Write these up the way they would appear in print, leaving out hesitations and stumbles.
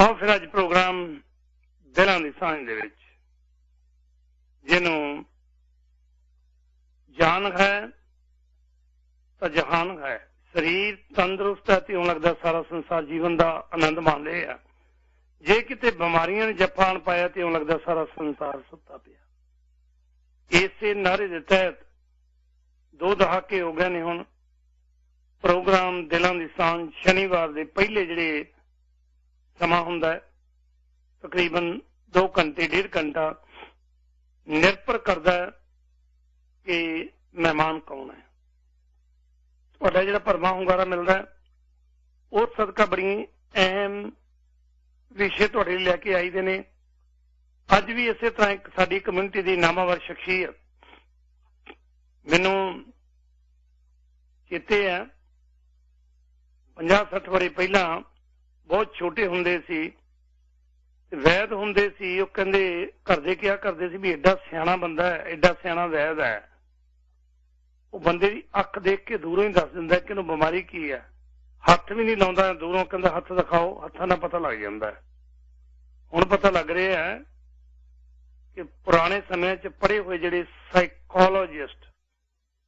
आओ फिर अज प्रोग्राम दिलों की सांझ दे विच जिन्हों जान है तो जहान है। शरीर तंदुरुस्त है तो लगता सारा संसार जीवन का आनंद मान रहे हैं। जे किते बीमारियां ने जप्पा आन पाया तो लगता सारा संसार सुता पिया। इसे नारे के तहत 2 दहाके हो गए ने हुण प्रोग्राम दिलों की सांझ शनिवार के पहले जिहड़े समा हुंदा है तकरीबन 2 घंटे 1.5 घंटा निर्भर करता है कि मेहमान कौन है। तुहाडा जिहड़ा भरवां हुंगारा मिलता है उस सदका बड़ी अहम विषय तुहाडे लई लैके आई दे ने। अज भी इसे तरह एक साडी कम्यूनिटी की नामावर शख्सियत मैनूं चेते है 50-60 वारी पहला बहुत छोटे हुंदे सी वैद हुंदे सी। वो कहंदे घर दे क्या करदे सी भी एडा सियाणा बंदा है एडा सियाणा वैद है। वो बंदे की अख देख के दूरों ही दस दिंदा कि इहनूं बीमारी की है। हथ भी नहीं लाउंदा दूरों कहंदा हथ दिखाओ हत्थां नाल पता लग जांदा है। हुण पता लग रहा है कि पुराने समय च पढ़े हुए जिहड़े साइकोलॉजिस्ट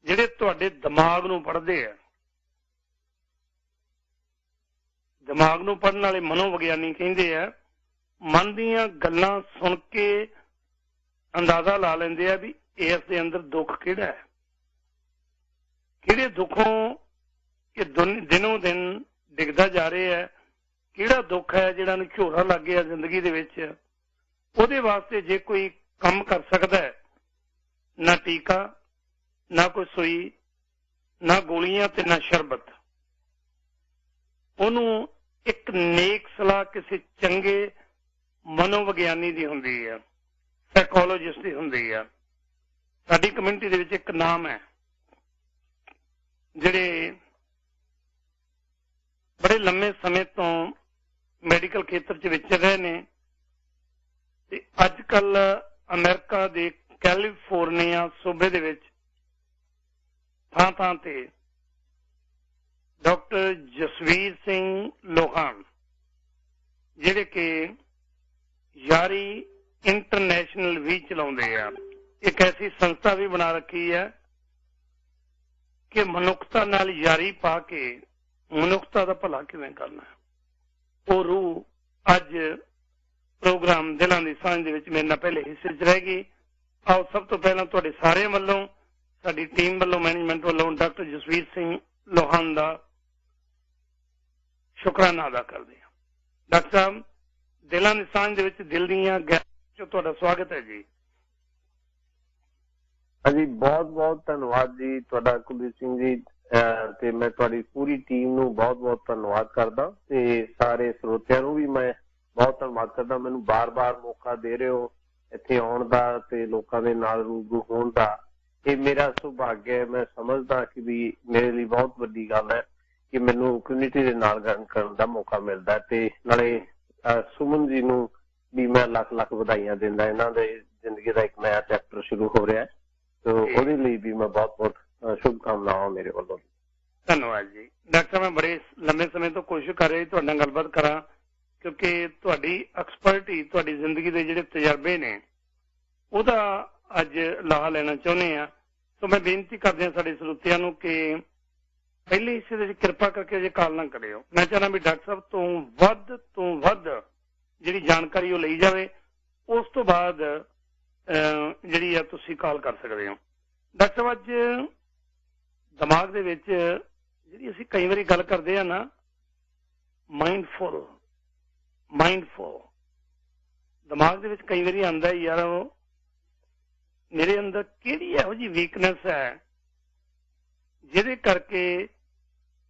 जिहड़े तुहाडे दिमाग नूं पढ़दे आ दिमाग नूं पढ़न वाले मनोविग्यानी कहिंदे आ मन दीयां गल्लां सुन के अंदाजा ला लैंदे आ भी इस दे अंदर दुख किहड़ा है किहड़े दुखों ये दिनों दिन डिगदा जा रहा है किहड़ा दुख है जिहड़ा नूं झोरा लग गया जिंदगी दे विच। उहदे वास्ते जे कोई काम कर सकदा है ना टीका ना कोई सुई ना गोलियां ते ना शरबत उहनूं एक नेक सलाह किसी चंगे मनोविग्यानी दी हुंदी है साइकोलॉजिस्ट दी हुंदी है। साडी कम्यूनिटी दे विच एक नाम है जिहड़े बड़े लंबे समय तो मैडिकल खेत्र च विचर रहे ने ते अजकल अमेरिका दे कैलीफोर्निया सूबे दे विच थां थां ते डॉक्टर जसवीर सिंह लोहान जिहड़े कि यारी इंटरनेशनल भी चलाउंदे आ। एक ऐसी संस्था भी बना रखी है कि मनुखता नाल यारी पा के मनुखता का भला किवें करना वो रूह अज प्रोग्राम दिलों की सांझ दे विच मेरे नाल पहले हिस्से च रह गई। आओ सब तो पहला तुहाडे सारे वल्लों साडी टीम वल्लों मैनेजमेंट वल्लों डॉक्टर जसवीर सिंह लोहान का शुकराना अदा करते हैं। डॉक्टर साहब दिलों की सांझ दे विच दिल दीयां गैरां च तुहाडा स्वागत है जी। हाँ जी बहुत बहुत धन्यवाद जी तुहाडा कुलदीप सिंह जी ते मैं तुहाडी पूरी टीम नूं बहुत बहुत धन्यवाद करदा ते सारे श्रोतिਆਂ नूं भी मैं बहुत धन्यवाद करदा। मैनूं बार-बार मौका दे रहे हो इत्थे आउण दा ते लोकां दे नाल रूबरू होण दा। ये मेरा सुभाग्य है। मैं समझदा कि भी मेरे लिए बहुत वड्डी गल है कि मैनूं कम्यूनिटी दे नाल गल करन दा मौका मिलदा ते नाले सुमन जी नूं भी मैं लख लख बधाइयां दिंदा। इन्हां दे जिंदगी दा एक नया चैप्टर शुरू हो रहा है तो ਉਹਦੇ ਲਈ भी मैं बहुत बहुत शुभकामनावां मेरे ਵੱਲੋਂ। धन्यवाद जी। डॉक्टर मैं बड़े लंबे समय तो कोशिश कर रही तुहाडे नाल गलबात करा क्योंकि तुहाडी एक्सपर्टी तुहाडी जिंदगी दे जिहड़े तजर्बे ने ਉਹਦਾ अज लाहा लेना चाहुंदे आ। तो मैं बेनती करदे साडे श्रोतिਆਂ ਨੂੰ कि पहले हिस्से दे किरपा करके अजे कॉल ना करियो। मैं चाहना भी डॉक्टर साहब तो वध जिहड़ी जानकारी वो लई जावे उस तो बाद जिहड़ी आ तुसीं कॉल कर सकदे हो। डॉक्टर साहब अज दिमाग दे विच जिहड़ी असीं कई वारी गल करदे आ ना माइंडफुल दिमाग दे विच कई वारी आंदा है यार मेरे अंदर किहड़ी इहो जी वीकनेस है जिहदे करके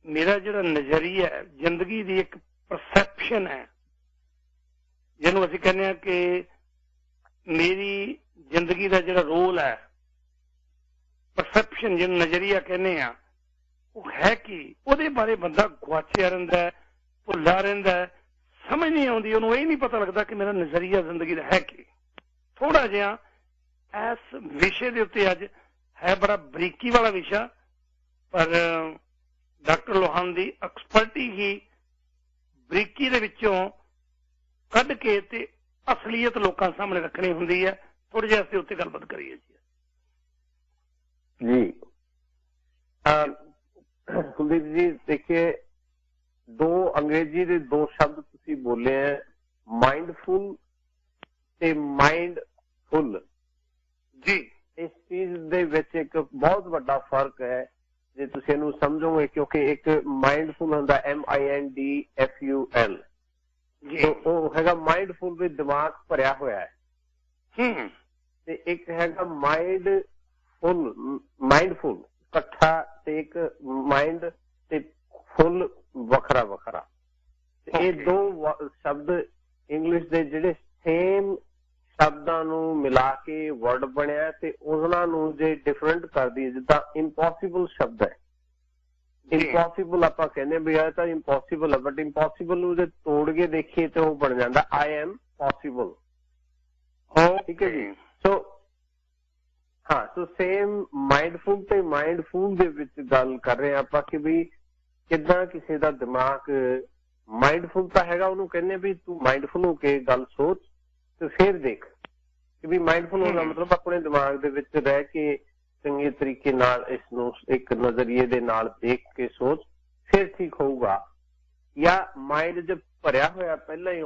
मेरा जिहड़ा नजरिया है जिंदगी की एक परसैप्शन है जिन्हों असीं कहने कि मेरी जिंदगी का जिहड़ा रोल है परसैप्शन जिन्हों नजरिया कहने वो है कि ਉਹਦੇ बारे बंदा गुआचिया रहिंदा है भुल्ला रहिंदा है समझ नहीं आउंदी ਉਹਨੂੰ ਇਹ नहीं पता लगता कि मेरा नजरिया जिंदगी का है कि थोड़ा जिहा इस विषय के उत्ते अज है बड़ा बरीकी वाला विषय पर डॉक्टर लोहान की एक्सपर्टी ही बरीकी दे विचों ਕੱਢ ਕੇ ਤੇ ਅਸਲੀਅਤ ਲੋਕਾਂ ਸਾਹਮਣੇ ਰੱਖਣੀ ਹੁੰਦੀ ਹੈ। ਥੋੜੇ ਜਿਹਾ ਅਸੀਂ ਉੱਤੇ ਗੱਲਬਾਤ ਕਰੀਏ ਜੀ। ਕੁਲਦੀਪ ਜੀ ਦੇਖिए, दो अंग्रेजी ਦੇ ਦੋ ਸ਼ਬਦ ਤੁਸੀਂ ਬੋਲੇ ਹੈ, ਮਾਈਂਡਫੁਲ ਤੇ ਮਾਈਂਡਫੁਲ ਜੀ। ਇਸ ਚੀਜ਼ ਦੇ ਵਿੱਚ ਇੱਕ ਬਹੁਤ ਵੱਡਾ ਫਰਕ ਹੈ ਜੇ ਤੁਸੀਂ ਇਹਨੂੰ ਸਮਝੋਗੇ, ਕਿਉਂਕਿ ਇੱਕ ਮਾਈਂਡਫੁਲ ਹੁੰਦਾ MINDFUL, ਉਹ ਹੈਗਾ ਮਾਈਂਡਫੁਲ ਵੀ ਦਿਮਾਗ ਭਰਿਆ ਹੋਇਆ ਹੈ, ਤੇ ਇੱਕ ਹੈਗਾ ਮਾਈਂਡਫੁਲ ਇਕੱਠਾ, ਤੇ ਇੱਕ ਮਾਈਂਡ ਤੇ ਫੁੱਲ ਵੱਖਰਾ ਵੱਖਰਾ। ਇਹ ਦੋ ਸ਼ਬਦ ਇੰਗਲਿਸ਼ ਦੇ ਜਿਹੜੇ ਸੇਮ ਸ਼ਬਦਾਂ ਨੂੰ ਮਿਲਾ ਕੇ ਵਰਡ ਬਣਿਆ, ਤੇ ਉਹਨਾਂ ਨੂੰ ਜੇ ਡਿਫਰੈਂਟ ਕਰਦੀ, ਜਿੱਦਾਂ ਇੰਪੋਸੀਬਲ ਸ਼ਬਦ ਹੈ, ਇੰਪੋਸੀਬਲ ਆਪਾਂ ਕਹਿੰਦੇ ਵੀ ਇਹ ਤਾਂ ਇੰਪੋਸੀਬਲ ਹੈ, ਬਟ ਇੰਪੋਸੀਬਲ ਨੂੰ ਜੇ ਤੋੜ ਕੇ ਦੇਖੀਏ ਤੇ ਉਹ ਬਣ ਜਾਂਦਾ I am possible। ਠੀਕ ਹੈ ਜੀ। ਸੋ ਸੇਮ ਮਾਈਂਡਫੁਲ ਤੇ ਮਾਈਂਡਫੁਲ ਦੇ ਵਿੱਚ ਗੱਲ ਕਰ ਰਹੇ ਆਪਾਂ ਕਿ ਵੀ ਕਿੱਦਾਂ ਕਿਸੇ ਦਾ ਦਿਮਾਗ ਮਾਈਂਡਫੁਲ ਤਾਂ ਹੈਗਾ, ਉਹਨੂੰ ਕਹਿੰਦੇ ਵੀ ਤੂੰ ਮਾਈਂਡਫੁਲ ਹੋ ਕੇ ਗੱਲ ਸੋਚ ਤੇ ਫਿਰ ਦੇਖ ਕਿ ਵੀ ਮਾਈਂਡਫੁਲ ਹੋਣ ਦਾ ਮਤਲਬ ਆਪਣੇ ਦਿਮਾਗ ਦੇ ਵਿੱਚ ਰਹਿ ਕੇ ਚੰਗੇ ਤਰੀਕੇ ਨਾਲ ਇਸ ਨੂੰ ਇੱਕ ਨਜ਼ਰੀਏ ਦੇ ਨਾਲ ਦੇਖ ਕੇ ਸੋਚ, ਫਿਰ ਠੀਕ ਹੋਊਗਾ। ਜਾਂ ਮਾਈਂਡ ਜਦ ਭਰਿਆ ਹੋਇਆ ਪਹਿਲਾਂ ਹੀ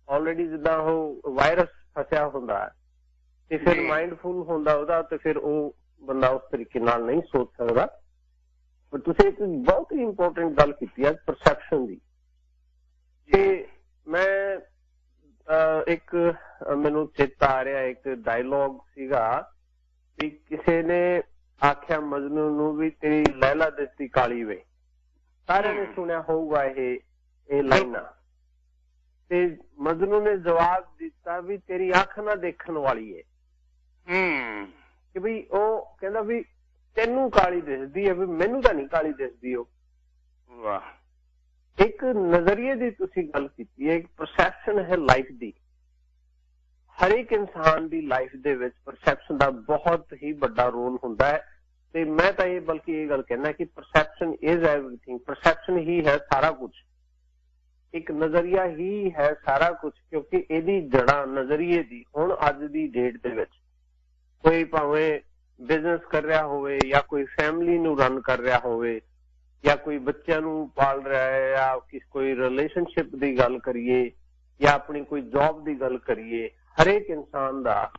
ਆਲਰੇਡੀ ਜਿੱਦਾਂ ਉਹ ਵਾਇਰਸ ਫਸਿਆ ਹੁੰਦਾ ਤੇ ਫਿਰ ਮਾਈਂਡਫੁਲ ਹੁੰਦਾ ਉਹਦਾ, ਤੇ ਫਿਰ ਉਹ ਬੰਦਾ ਉਸ ਤਰੀਕੇ ਨਾਲ ਨਹੀਂ ਸੋਚ ਸਕਦਾ। ਪਰ ਤੁਸੀਂ ਇੱਕ ਬਹੁਤ ਹੀ ਇੰਪੋਰਟੈਂਟ ਗੱਲ ਕੀਤੀ ਹੈ ਪਰਸੈਪਸ਼ਨ ਦੀ, ਤੇ ਮੈਂ ਇੱਕ ਮੈਨੂੰ ਚੇਤਾ ਆ ਰਿਹਾ ਇੱਕ ਡਾਇਲੋਗ ਸੀਗਾ ਵੀ ਕਿਸੇ ਨੇ ਆਖਿਆ ਮਜਨੂ ਨੂੰ ਵੀ ਤੇਰੀ ਲੈਲਾ ਦਿਸਦੀ ਕਾਲੀ ਵੇ। ਸਾਰਿਆਂ ਨੇ ਸੁਣਿਆ ਹੋਊਗਾ ਇਹ ਲਾਈਨਾਂ, ਤੇ ਮਜਨੂ ਨੇ ਜਵਾਬ ਦਿੱਤਾ ਵੀ ਤੇਰੀ ਅੱਖ ਨਾ ਦੇਖਣ ਵਾਲੀ ਹੈ। ਕਿ ਵੀ ਉਹ ਕਹਿੰਦਾ ਵੀ ਤੈਨੂੰ ਕਾਲੀ ਦਿਸਦੀ ਹੈ, ਵੀ ਮੈਨੂੰ ਤਾਂ ਨਹੀਂ ਕਾਲੀ ਦਿਸਦੀ। ਉਹ ਵਾਹ, ਇੱਕ ਨਜ਼ਰੀਏ ਦੀ ਤੁਸੀਂ ਗੱਲ ਕੀਤੀ ਹੈ, ਇੱਕ ਪਰਸੈਪਸ਼ਨ ਹੈ ਲਾਈਫ ਦੀ। ਹਰੇਕ ਇਨਸਾਨ ਦੀ ਲਾਈਫ ਦੇ ਵਿੱਚ ਪਰਸੈਪਸ਼ਨ ਦਾ ਬਹੁਤ ਹੀ ਵੱਡਾ ਰੋਲ ਹੁੰਦਾ ਹੈ, ਤੇ ਮੈਂ ਤਾਂ ਬਲਕਿ ਇਹ ਗੱਲ ਕਹਿਣਾ ਕਿ ਪਰਸੈਪਸ਼ਨ ਇਜ਼ ਐਵਰੀਥਿੰਗ। ਪਰਸੈਪਸ਼ਨ ਹੀ ਹੈ ਸਾਰਾ ਕੁਝ, ਇੱਕ ਨਜ਼ਰੀਆ ਹੀ ਹੈ ਸਾਰਾ ਕੁਝ, ਕਿਉਂਕਿ ਇਹਦੀ ਜੜ੍ਹਾਂ ਨਜ਼ਰੀਏ ਦੀ। ਹੁਣ ਅੱਜ ਦੀ ਡੇਟ ਦੇ ਵਿੱਚ ਕੋਈ ਭਾਵੇਂ ਬਿਜ਼ਨਸ ਕਰ ਰਿਹਾ ਹੋਵੇ, ਜਾਂ ਕੋਈ ਫੈਮਿਲੀ ਨੂੰ ਰਨ ਕਰ ਰਿਹਾ ਹੋਵੇ, ਜਾਂ ਕੋਈ ਬੱਚਿਆਂ ਨੂੰ ਪਾਲ ਰਿਹਾ ਹੈ, ਜਾਂ ਕੋਈ ਰਿਲੇਸ਼ਨਸ਼ਿਪ ਦੀ ਗੱਲ ਕਰੀਏ, ਜਾਂ ਆਪਣੀ ਕੋਈ ਜੌਬ ਦੀ ਗੱਲ ਕਰੀਏ, ਹਰੇਕ ਇਨਸਾਨ ਦਾ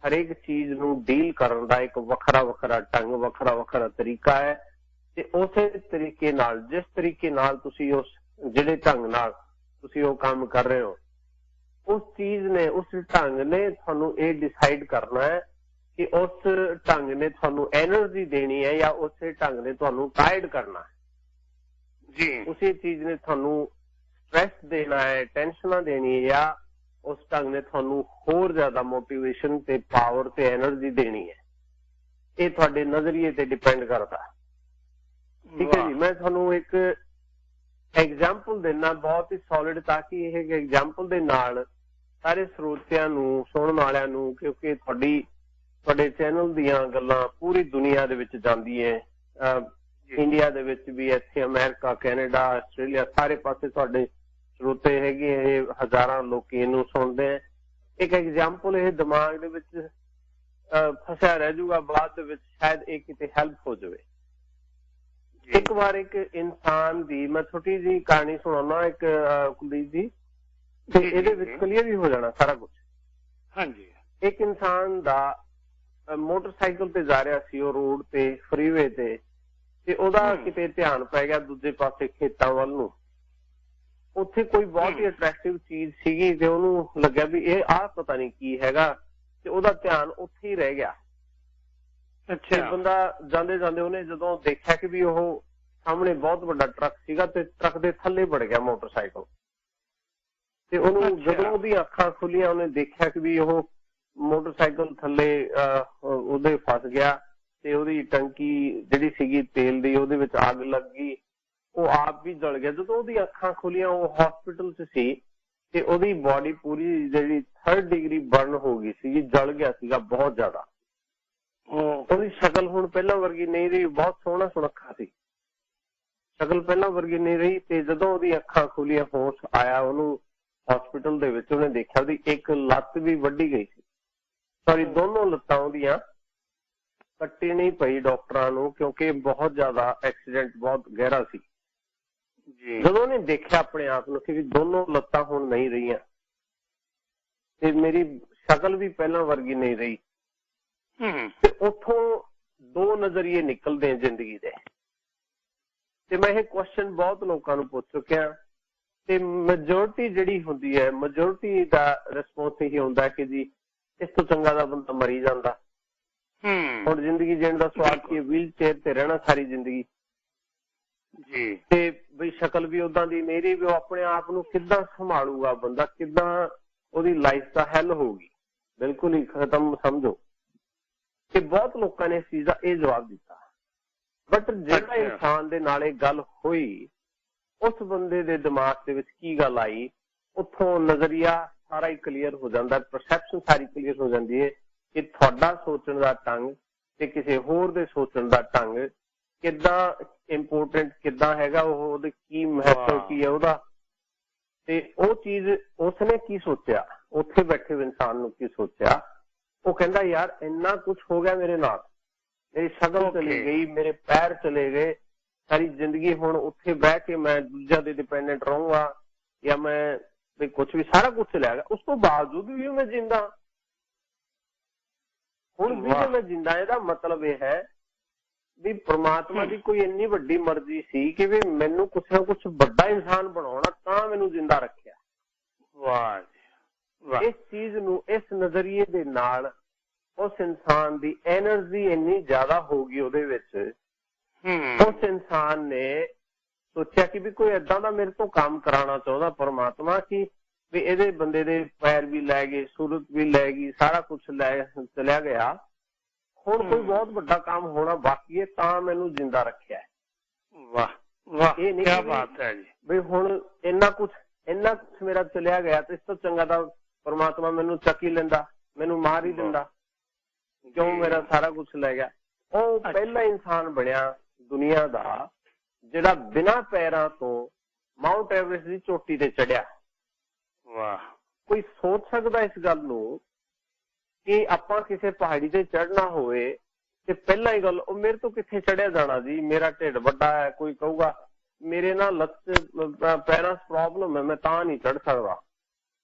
ਹਰੇਕ ਚੀਜ਼ ਨੂੰ ਡੀਲ ਕਰਨ ਦਾ ਇੱਕ ਵੱਖਰਾ ਵੱਖਰਾ ਢੰਗ, ਵੱਖਰਾ ਵੱਖਰਾ ਤਰੀਕਾ ਹੈ। ਤੇ ਉਸੇ ਤਰੀਕੇ ਨਾਲ, ਜਿਸ ਤਰੀਕੇ ਨਾਲ ਤੁਸੀਂ ਉਸ ਜਿਹੜੇ ਢੰਗ ਨਾਲ ਤੁਸੀਂ ਉਹ ਕੰਮ ਕਰ ਰਹੇ ਹੋ, ਉਸ ਚੀਜ਼ ਨੇ, ਉਸ ਢੰਗ ਨੇ ਤੁਹਾਨੂੰ ਇਹ ਡਿਸਾਈਡ ਕਰਨਾ ਹੈ ਕਿ ਉਸ ਢੰਗ ਨੇ ਤੁਹਾਨੂੰ ਐਨਰਜੀ ਦੇਣੀ ਹੈ, ਜਾਂ ਉਸੇ ਢੰਗ ਨੇ ਤੁਹਾਨੂੰ ਟਾਇਰਡ ਕਰਨਾ ਹੈ ਜੀ। ਉਸੇ ਚੀਜ਼ ਨੇ ਤੁਹਾਨੂੰ ਸਟ੍ਰੈਸ ਦੇਣਾ ਹੈ, ਟੈਨਸ਼ਨਾਂ ਦੇਣੀ ਹੈ, ਜਾਂ ਉਸ ਢੰਗ ਨੇ ਤੁਹਾਨੂੰ ਹੋਰ ਜ਼ਿਆਦਾ ਮੋਟੀਵੇਸ਼ਨ ਤੇ ਪਾਵਰ ਤੇ ਐਨਰਜੀ ਦੇਣੀ ਹੈ। ਇਹ ਤੁਹਾਡੇ ਨਜ਼ਰੀਏ ਤੇ ਡਿਪੈਂਡ ਕਰਦਾ। ਠੀਕ ਹੈ ਜੀ। ਮੈਂ ਤੁਹਾਨੂੰ ਇੱਕ ਐਗਜ਼ਾਮਪਲ ਦੇਣਾ ਬਹੁਤ ਹੀ ਸੋਲਿਡ, ਤਾਂ ਕਿ ਇਹ ਐਗਜ਼ਾਮਪਲ ਦੇ ਨਾਲ ਸਾਰੇ ਸਰੋਤਿਆਂ ਨੂੰ, ਸੁਣਨ ਵਾਲਿਆਂ ਨੂੰ, ਕਿਉਂਕਿ ਤੁਹਾਡੇ ਚੈਨਲ ਦੀਆਂ ਗੱਲਾਂ ਪੂਰੀ ਦੁਨੀਆ ਦੇ ਵਿੱਚ ਜਾਂਦੀਆਂ, ਇੰਡੀਆ ਦੇ ਵਿੱਚ ਵੀ, ਇੱਥੇ ਅਮਰੀਕਾ, ਕੈਨੇਡਾ, ਆਸਟ੍ਰੇਲੀਆ, ਸਾਰੇ ਪਾਸੇ ਤੁਹਾਡੇ ਸਰੋਤੇ ਹੈਗੇ, ਇਹ ਹਜ਼ਾਰਾਂ ਲੋਕ ਇਹਨੂੰ ਸੁਣਦੇ ਹੈ। ਇੱਕ ਐਗਜ਼ਾਮਪਲ ਇਹ ਦਿਮਾਗ ਦੇ ਵਿੱਚ ਫਸਿਆ ਰਹਿ ਜਾਊਗਾ, ਬਾਅਦ ਦੇ ਵਿੱਚ ਸ਼ਾਇਦ ਇਹ ਕਿਤੇ ਹੈਲਪ ਹੋ ਜਾਵੇ। ਇੱਕ ਵਾਰ ਇੱਕ ਇਨਸਾਨ ਦੀ ਮੈਂ ਛੋਟੀ ਜਿਹੀ ਕਹਾਣੀ ਸੁਣਾਉਣਾ, ਇੱਕ ਕੁਲਦੀਪ ਜੀ, ਤੇ ਇਹਦੇ ਵਿੱਚ ਕਲੀਅਰ ਵੀ ਹੋ ਜਾਣਾ ਸਾਰਾ ਕੁਛ। ਹਾਂਜੀ। ਇੱਕ ਇਨਸਾਨ ਦਾ ਮੋਟਰਸਾਈਕਲ ਤੇ ਜਾ ਰਿਹਾ ਸੀ, ਉਹ ਰੋਡ ਤੇ, ਫਰੀਵੇ ਤੇ ਉਹਦਾ ਕਿਤੇ ਧਿਆਨ ਪੈ ਗਿਆ ਦੂਜੇ ਪਾਸੇ ਖੇਤਾਂ ਵੱਲ ਨੂੰ। ਉੱਥੇ ਕੋਈ ਬਹੁਤ ਹੀ ਅਟਰੈਕਟਿਵ ਚੀਜ਼ ਸੀਗੀ, ਤੇ ਉਹਨੂੰ ਲੱਗਿਆ ਵੀ ਇਹ ਆਹ ਪਤਾ ਨਹੀਂ ਕੀ ਹੈਗਾ, ਤੇ ਉਹਦਾ ਧਿਆਨ ਉੱਥੇ ਹੀ ਰਹਿ ਗਿਆ। ਅੱਛਾ। ਬੰਦਾ ਜਾਂਦੇ ਜਾਂਦੇ ਉਹਨੇ ਜਦੋਂ ਦੇਖਿਆ ਕਿ ਵੀ ਉਹ ਸਾਹਮਣੇ ਬਹੁਤ ਵੱਡਾ ਟਰੱਕ ਸੀਗਾ, ਤੇ ਟਰੱਕ ਦੇ ਥੱਲੇ ਵੜ ਗਿਆ ਮੋਟਰਸਾਈਕਲ, ਤੇ ਉਹਨੂੰ ਜਦੋਂ ਉਹਦੀਆਂ ਅੱਖਾਂ ਖੁੱਲੀਆਂ, ਉਹਨੇ ਦੇਖਿਆ ਕਿ ਵੀ ਉਹ ਮੋਟਰਸਾਈਕਲ ਥੱਲੇ ਉਹਦੇ ਫਸ ਗਿਆ, ਤੇ ਉਹਦੀ ਟੰਕੀ ਜਿਹੜੀ ਸੀਗੀ ਤੇਲ ਦੀ, ਉਹਦੇ ਵਿੱਚ ਅੱਗ ਲੱਗ ਗਈ, ਉਹ ਆਪ ਵੀ ਜਲ ਗਿਆ। ਜਦੋਂ ਉਹਦੀਆਂ ਅੱਖਾਂ ਖੁੱਲੀਆਂ, ਉਹ ਹਸਪੀਟਲ 'ਚ ਸੀ, ਤੇ ਉਹਦੀ ਬਾਡੀ ਪੂਰੀ ਜਿਹੜੀ 3rd ਡਿਗਰੀ ਬਰਨ ਹੋ ਗਈ ਸੀ, ਜਲ ਗਿਆ ਸੀਗਾ ਬਹੁਤ ਜ਼ਿਆਦਾ। ਉਹਦੀ ਸ਼ਕਲ ਹੁਣ ਪਹਿਲਾਂ ਵਰਗੀ ਨਹੀਂ ਰਹੀ, ਬਹੁਤ ਸੋਹਣਾ ਸੁਨੱਖਾ ਸੀ, ਸ਼ਕਲ ਪਹਿਲਾਂ ਵਰਗੀ ਨਹੀਂ ਰਹੀ। ਤੇ ਜਦੋਂ ਉਹਦੀ ਅੱਖਾਂ ਖੁੱਲੀਆਂ, ਹੋਸ਼ ਆਇਆ, ਉਹਨੂੰ ਹਸਪੀਟਲ ਦੇ ਵਿੱਚ ਉਹਨੇ ਦੇਖਿਆ ਉਹਦੀ ਇੱਕ ਲੱਤ ਵੀ ਵੱਢੀ ਗਈ ਸੀ, ਸੌਰੀ ਦੋਨੋਂ ਲੱਤਾਂ ਉਹਦੀਆਂ ਕੱਟੀ ਨਹੀਂ ਪਈ ਡਾਕਟਰਾਂ ਨੂੰ, ਕਿਉਂਕਿ ਬਹੁਤ ਜ਼ਿਆਦਾ ਐਕਸੀਡੈਂਟ ਬਹੁਤ ਗਹਿਰਾ ਸੀ। ਜਦੋਂ ਉਹਨੇ ਦੇਖਿਆ ਆਪਣੇ ਆਪ ਨੂੰ ਕਿ ਦੋਨੋਂ ਲੱਤਾਂ ਹੁਣ ਨਹੀਂ ਰਹੀਆਂ ਤੇ ਮੇਰੀ ਸ਼ਕਲ ਵੀ ਪਹਿਲਾਂ ਵਰਗੀ ਨਹੀਂ ਰਹੀ, ਤੇ ਉੱਥੋਂ ਦੋ ਨਜ਼ਰੀਏ ਨਿਕਲਦੇ ਆ ਜ਼ਿੰਦਗੀ ਦੇ। ਤੇ ਮੈਂ ਇਹ ਕੁਐਸਚਨ ਬਹੁਤ ਲੋਕਾਂ ਨੂੰ ਪੁੱਛ ਚੁੱਕਿਆ ਤੇ ਮੈਜੋਰਿਟੀ ਜਿਹੜੀ ਹੁੰਦੀ ਹੈ, ਮੈਜੋਰਿਟੀ ਦਾ ਰਿਸਪੌਂਸ ਇਹ ਹੁੰਦਾ ਕਿ ਜੀ ਇਸ ਤੋਂ ਚੰਗਾ ਦਾ ਬੰਦਾ ਮਰੀ ਜਾਂਦਾ। ਹੁਣ ਜ਼ਿੰਦਗੀ ਜੀਣ ਦਾ ਸਵਾਲ ਕੀ, ਵੀਲ ਚੇਅਰ ਤੇ ਰਹਿਣਾ ਸਾਰੀ ਜ਼ਿੰਦਗੀ ਜੀ, ਤੇ ਬਈ ਸ਼ਕਲ ਵੀ ਉਦਾਂ ਦੀ ਨਹੀਂ ਰਹੀ, ਵੀ ਉਹ ਆਪਣੇ ਆਪ ਨੂੰ ਕਿੱਦਾਂ ਸੰਭਾਲੂਗਾ ਬੰਦਾ, ਕਿੱਦਾਂ ਉਹਦੀ ਲਾਈਫ ਦਾ ਹੱਲ ਹੋਊਗੀ, ਬਿਲਕੁਲ ਹੀ ਖਤਮ ਸਮਝੋ। ਕਿ ਬਹੁਤ ਲੋਕਾਂ ਨੇ ਇਸ ਚੀਜ਼ ਦਾ ਇਹ ਜਵਾਬ ਦਿੱਤਾ, ਬਟ ਜਿਹੜਾ ਇਨਸਾਨ ਦੇ ਨਾਲ ਇਹ ਗੱਲ ਹੋਈ ਉਸ ਬੰਦੇ ਦੇ ਦਿਮਾਗ ਦੇ ਵਿੱਚ ਕੀ ਗੱਲ ਆਈ, ਉੱਥੋਂ ਨਜ਼ਰੀਆ ਸਾਰਾ ਹੀ ਕਲੀਅਰ ਹੋ ਜਾਂਦਾ, ਪਰਸੈਪਸ਼ਨ ਸਾਰੀ ਕਲੀਅਰ ਹੋ ਜਾਂਦੀ ਹੈ ਕਿ ਤੁਹਾਡਾ ਸੋਚਣ ਦਾ ਢੰਗ ਤੇ ਕਿਸੇ ਹੋਰ ਦੇ ਸੋਚਣ ਦਾ ਢੰਗ ਕਿੱਦਾਂ ਇੰਪੋਰਟੈਂਟ ਕਿੱਦਾਂ ਹੈਗਾ, ਉਹਦੇ ਕੀ ਮਹੱਤਵ ਕੀ ਹੈ ਉਹਦਾ, ਤੇ ਉਹ ਚੀਜ਼ ਉਸਨੇ ਕੀ ਸੋਚਿਆ, ਉੱਥੇ ਬੈਠੇ ਇਨਸਾਨ ਨੂੰ ਕੀ ਸੋਚਿਆ। ਉਹ ਕਹਿੰਦਾ ਯਾਰ ਇੰਨਾ ਕੁਛ ਹੋ ਗਿਆ ਮੇਰੇ ਨਾਲ, ਮੇਰੀ ਸ਼ਕਲ ਚਲੀ ਗਈ, ਮੇਰੇ ਪੈਰ ਚਲੇ ਗਏ, ਸਾਰੀ ਜ਼ਿੰਦਗੀ ਹੁਣ ਉੱਥੇ ਬਹਿ ਕੇ ਮੈਂ ਦੂਜਿਆਂ ਦੇ ਡਿਪੈਂਡੈਂਟ ਰਹੂੰਗਾ ਜਾਂ ਮੈਂ ਵੀ ਕੁਛ ਵੀ ਸਾਰਾ ਕੁਛ ਚਲਿਆ ਗਿਆ, ਉਸ ਤੋਂ ਬਾਵਜੂਦ ਵੀ ਮੈਂ ਜਿੰਦਾ ਹੁਣ ਵੀ ਜੇ ਮੈਂ ਜਿੰਦਾ। ਇਹਦਾ ਮਤਲਬ ਇਹ ਹੈ ਵੀ ਪ੍ਰਮਾਤਮਾ ਦੀ ਕੋਈ ਇੰਨੀ ਵੱਡੀ ਮਰਜ਼ੀ ਸੀ ਕਿ ਵੀ ਮੈਨੂੰ ਕੁਛ ਨਾ ਕੁਛ ਵੱਡਾ ਇਨਸਾਨ ਬਣਾਉਣਾ, ਤਾਂ ਮੈਨੂੰ ਜਿੰਦਾ ਰੱਖਿਆ। ਇਸ ਚੀਜ਼ ਨੂੰ, ਇਸ ਨਜ਼ਰੀਏ ਦੇ ਨਾਲ ਉਸ ਇਨਸਾਨ ਦੀ ਐਨਰਜੀ ਇੰਨੀ ਜ਼ਿਆਦਾ ਹੋ ਗਈ ਉਹਦੇ ਵਿੱਚ, ਉਸ ਇਨਸਾਨ ਨੇ ਸੋਚਿਆ ਕਿ ਵੀ ਕੋਈ ਏਦਾਂ ਦਾ ਮੇਰੇ ਤੋਂ ਕੰਮ ਕਰਾਉਣਾ ਚਾਹੁੰਦਾ ਪਰਮਾਤਮਾ ਕਿ ਵੀ ਇਹਦੇ ਬੰਦੇ ਦੇ ਪੈਰ ਵੀ ਲੈ ਗਏ, ਸੂਰਤ ਵੀ ਲੈ ਗਈ, ਸਾਰਾ ਕੁਛ ਲੈ ਚਲਿਆ ਗਿਆ, ਹੁਣ ਕੋਈ ਬਹੁਤ ਵੱਡਾ ਕੰਮ ਹੋਣਾ ਬਾਕੀ ਹੈ, ਤਾਂ ਮੈਨੂੰ ਜਿੰਦਾ ਰੱਖਿਆ। ਵਾਹ ਵਾਹ, ਇਹ ਨਹੀਂ ਬਾਤ ਹੈ ਜੀ ਵੀ ਹੁਣ ਇੰਨਾ ਕੁਛ ਮੇਰਾ ਚਲਿਆ ਗਿਆ ਤੇ ਇਸ ਤੋਂ ਚੰਗਾ ਤਾਂ ਪਰਮਾਤਮਾ ਮੈਨੂੰ ਚੱਕ ਹੀ ਲੈਂਦਾ, ਮੈਨੂੰ ਮਾਰ ਹੀ ਦਿੰਦਾ, ਕਿਉਂ ਮੇਰਾ ਸਾਰਾ ਕੁਛ ਲੈ ਗਿਆ। ਉਹ ਪਹਿਲਾ ਇਨਸਾਨ ਬਣਿਆ ਦੁਨੀਆ ਦਾ ਜਿਹੜਾ ਬਿਨਾਂ ਪੈਰਾਂ ਤੋਂ ਮਾਊਂਟ ਐਵਰੈਸਟ ਦੀ ਚੋਟੀ ਤੇ ਚੜਿਆ। ਵਾਹ, ਕੋਈ ਸੋਚ ਸਕਦਾ ਇਸ ਗੱਲ ਨੂੰ ਕਿ ਆਪਾਂ ਕਿਸੇ ਪਹਾੜੀ ਤੇ ਚੜ੍ਹਨਾ ਹੋਵੇ ਤੇ ਪਹਿਲਾਂ ਹੀ ਗੱਲ, ਉਹ ਮੇਰੇ ਤੋਂ ਕਿੱਥੇ ਚੜਿਆ ਜਾਣਾ ਜੀ, ਮੇਰਾ ਢਿੱਡ ਵੱਡਾ ਹੈ, ਕੋਈ ਕਹੂਗਾ ਮੇਰੇ ਨਾਲ ਪੈਰਾਂ 'ਚ ਪ੍ਰੋਬਲਮ ਹੈ, ਮੈਂ ਤਾਂ ਨਹੀਂ ਚੜ੍ਹ ਸਕਦਾ,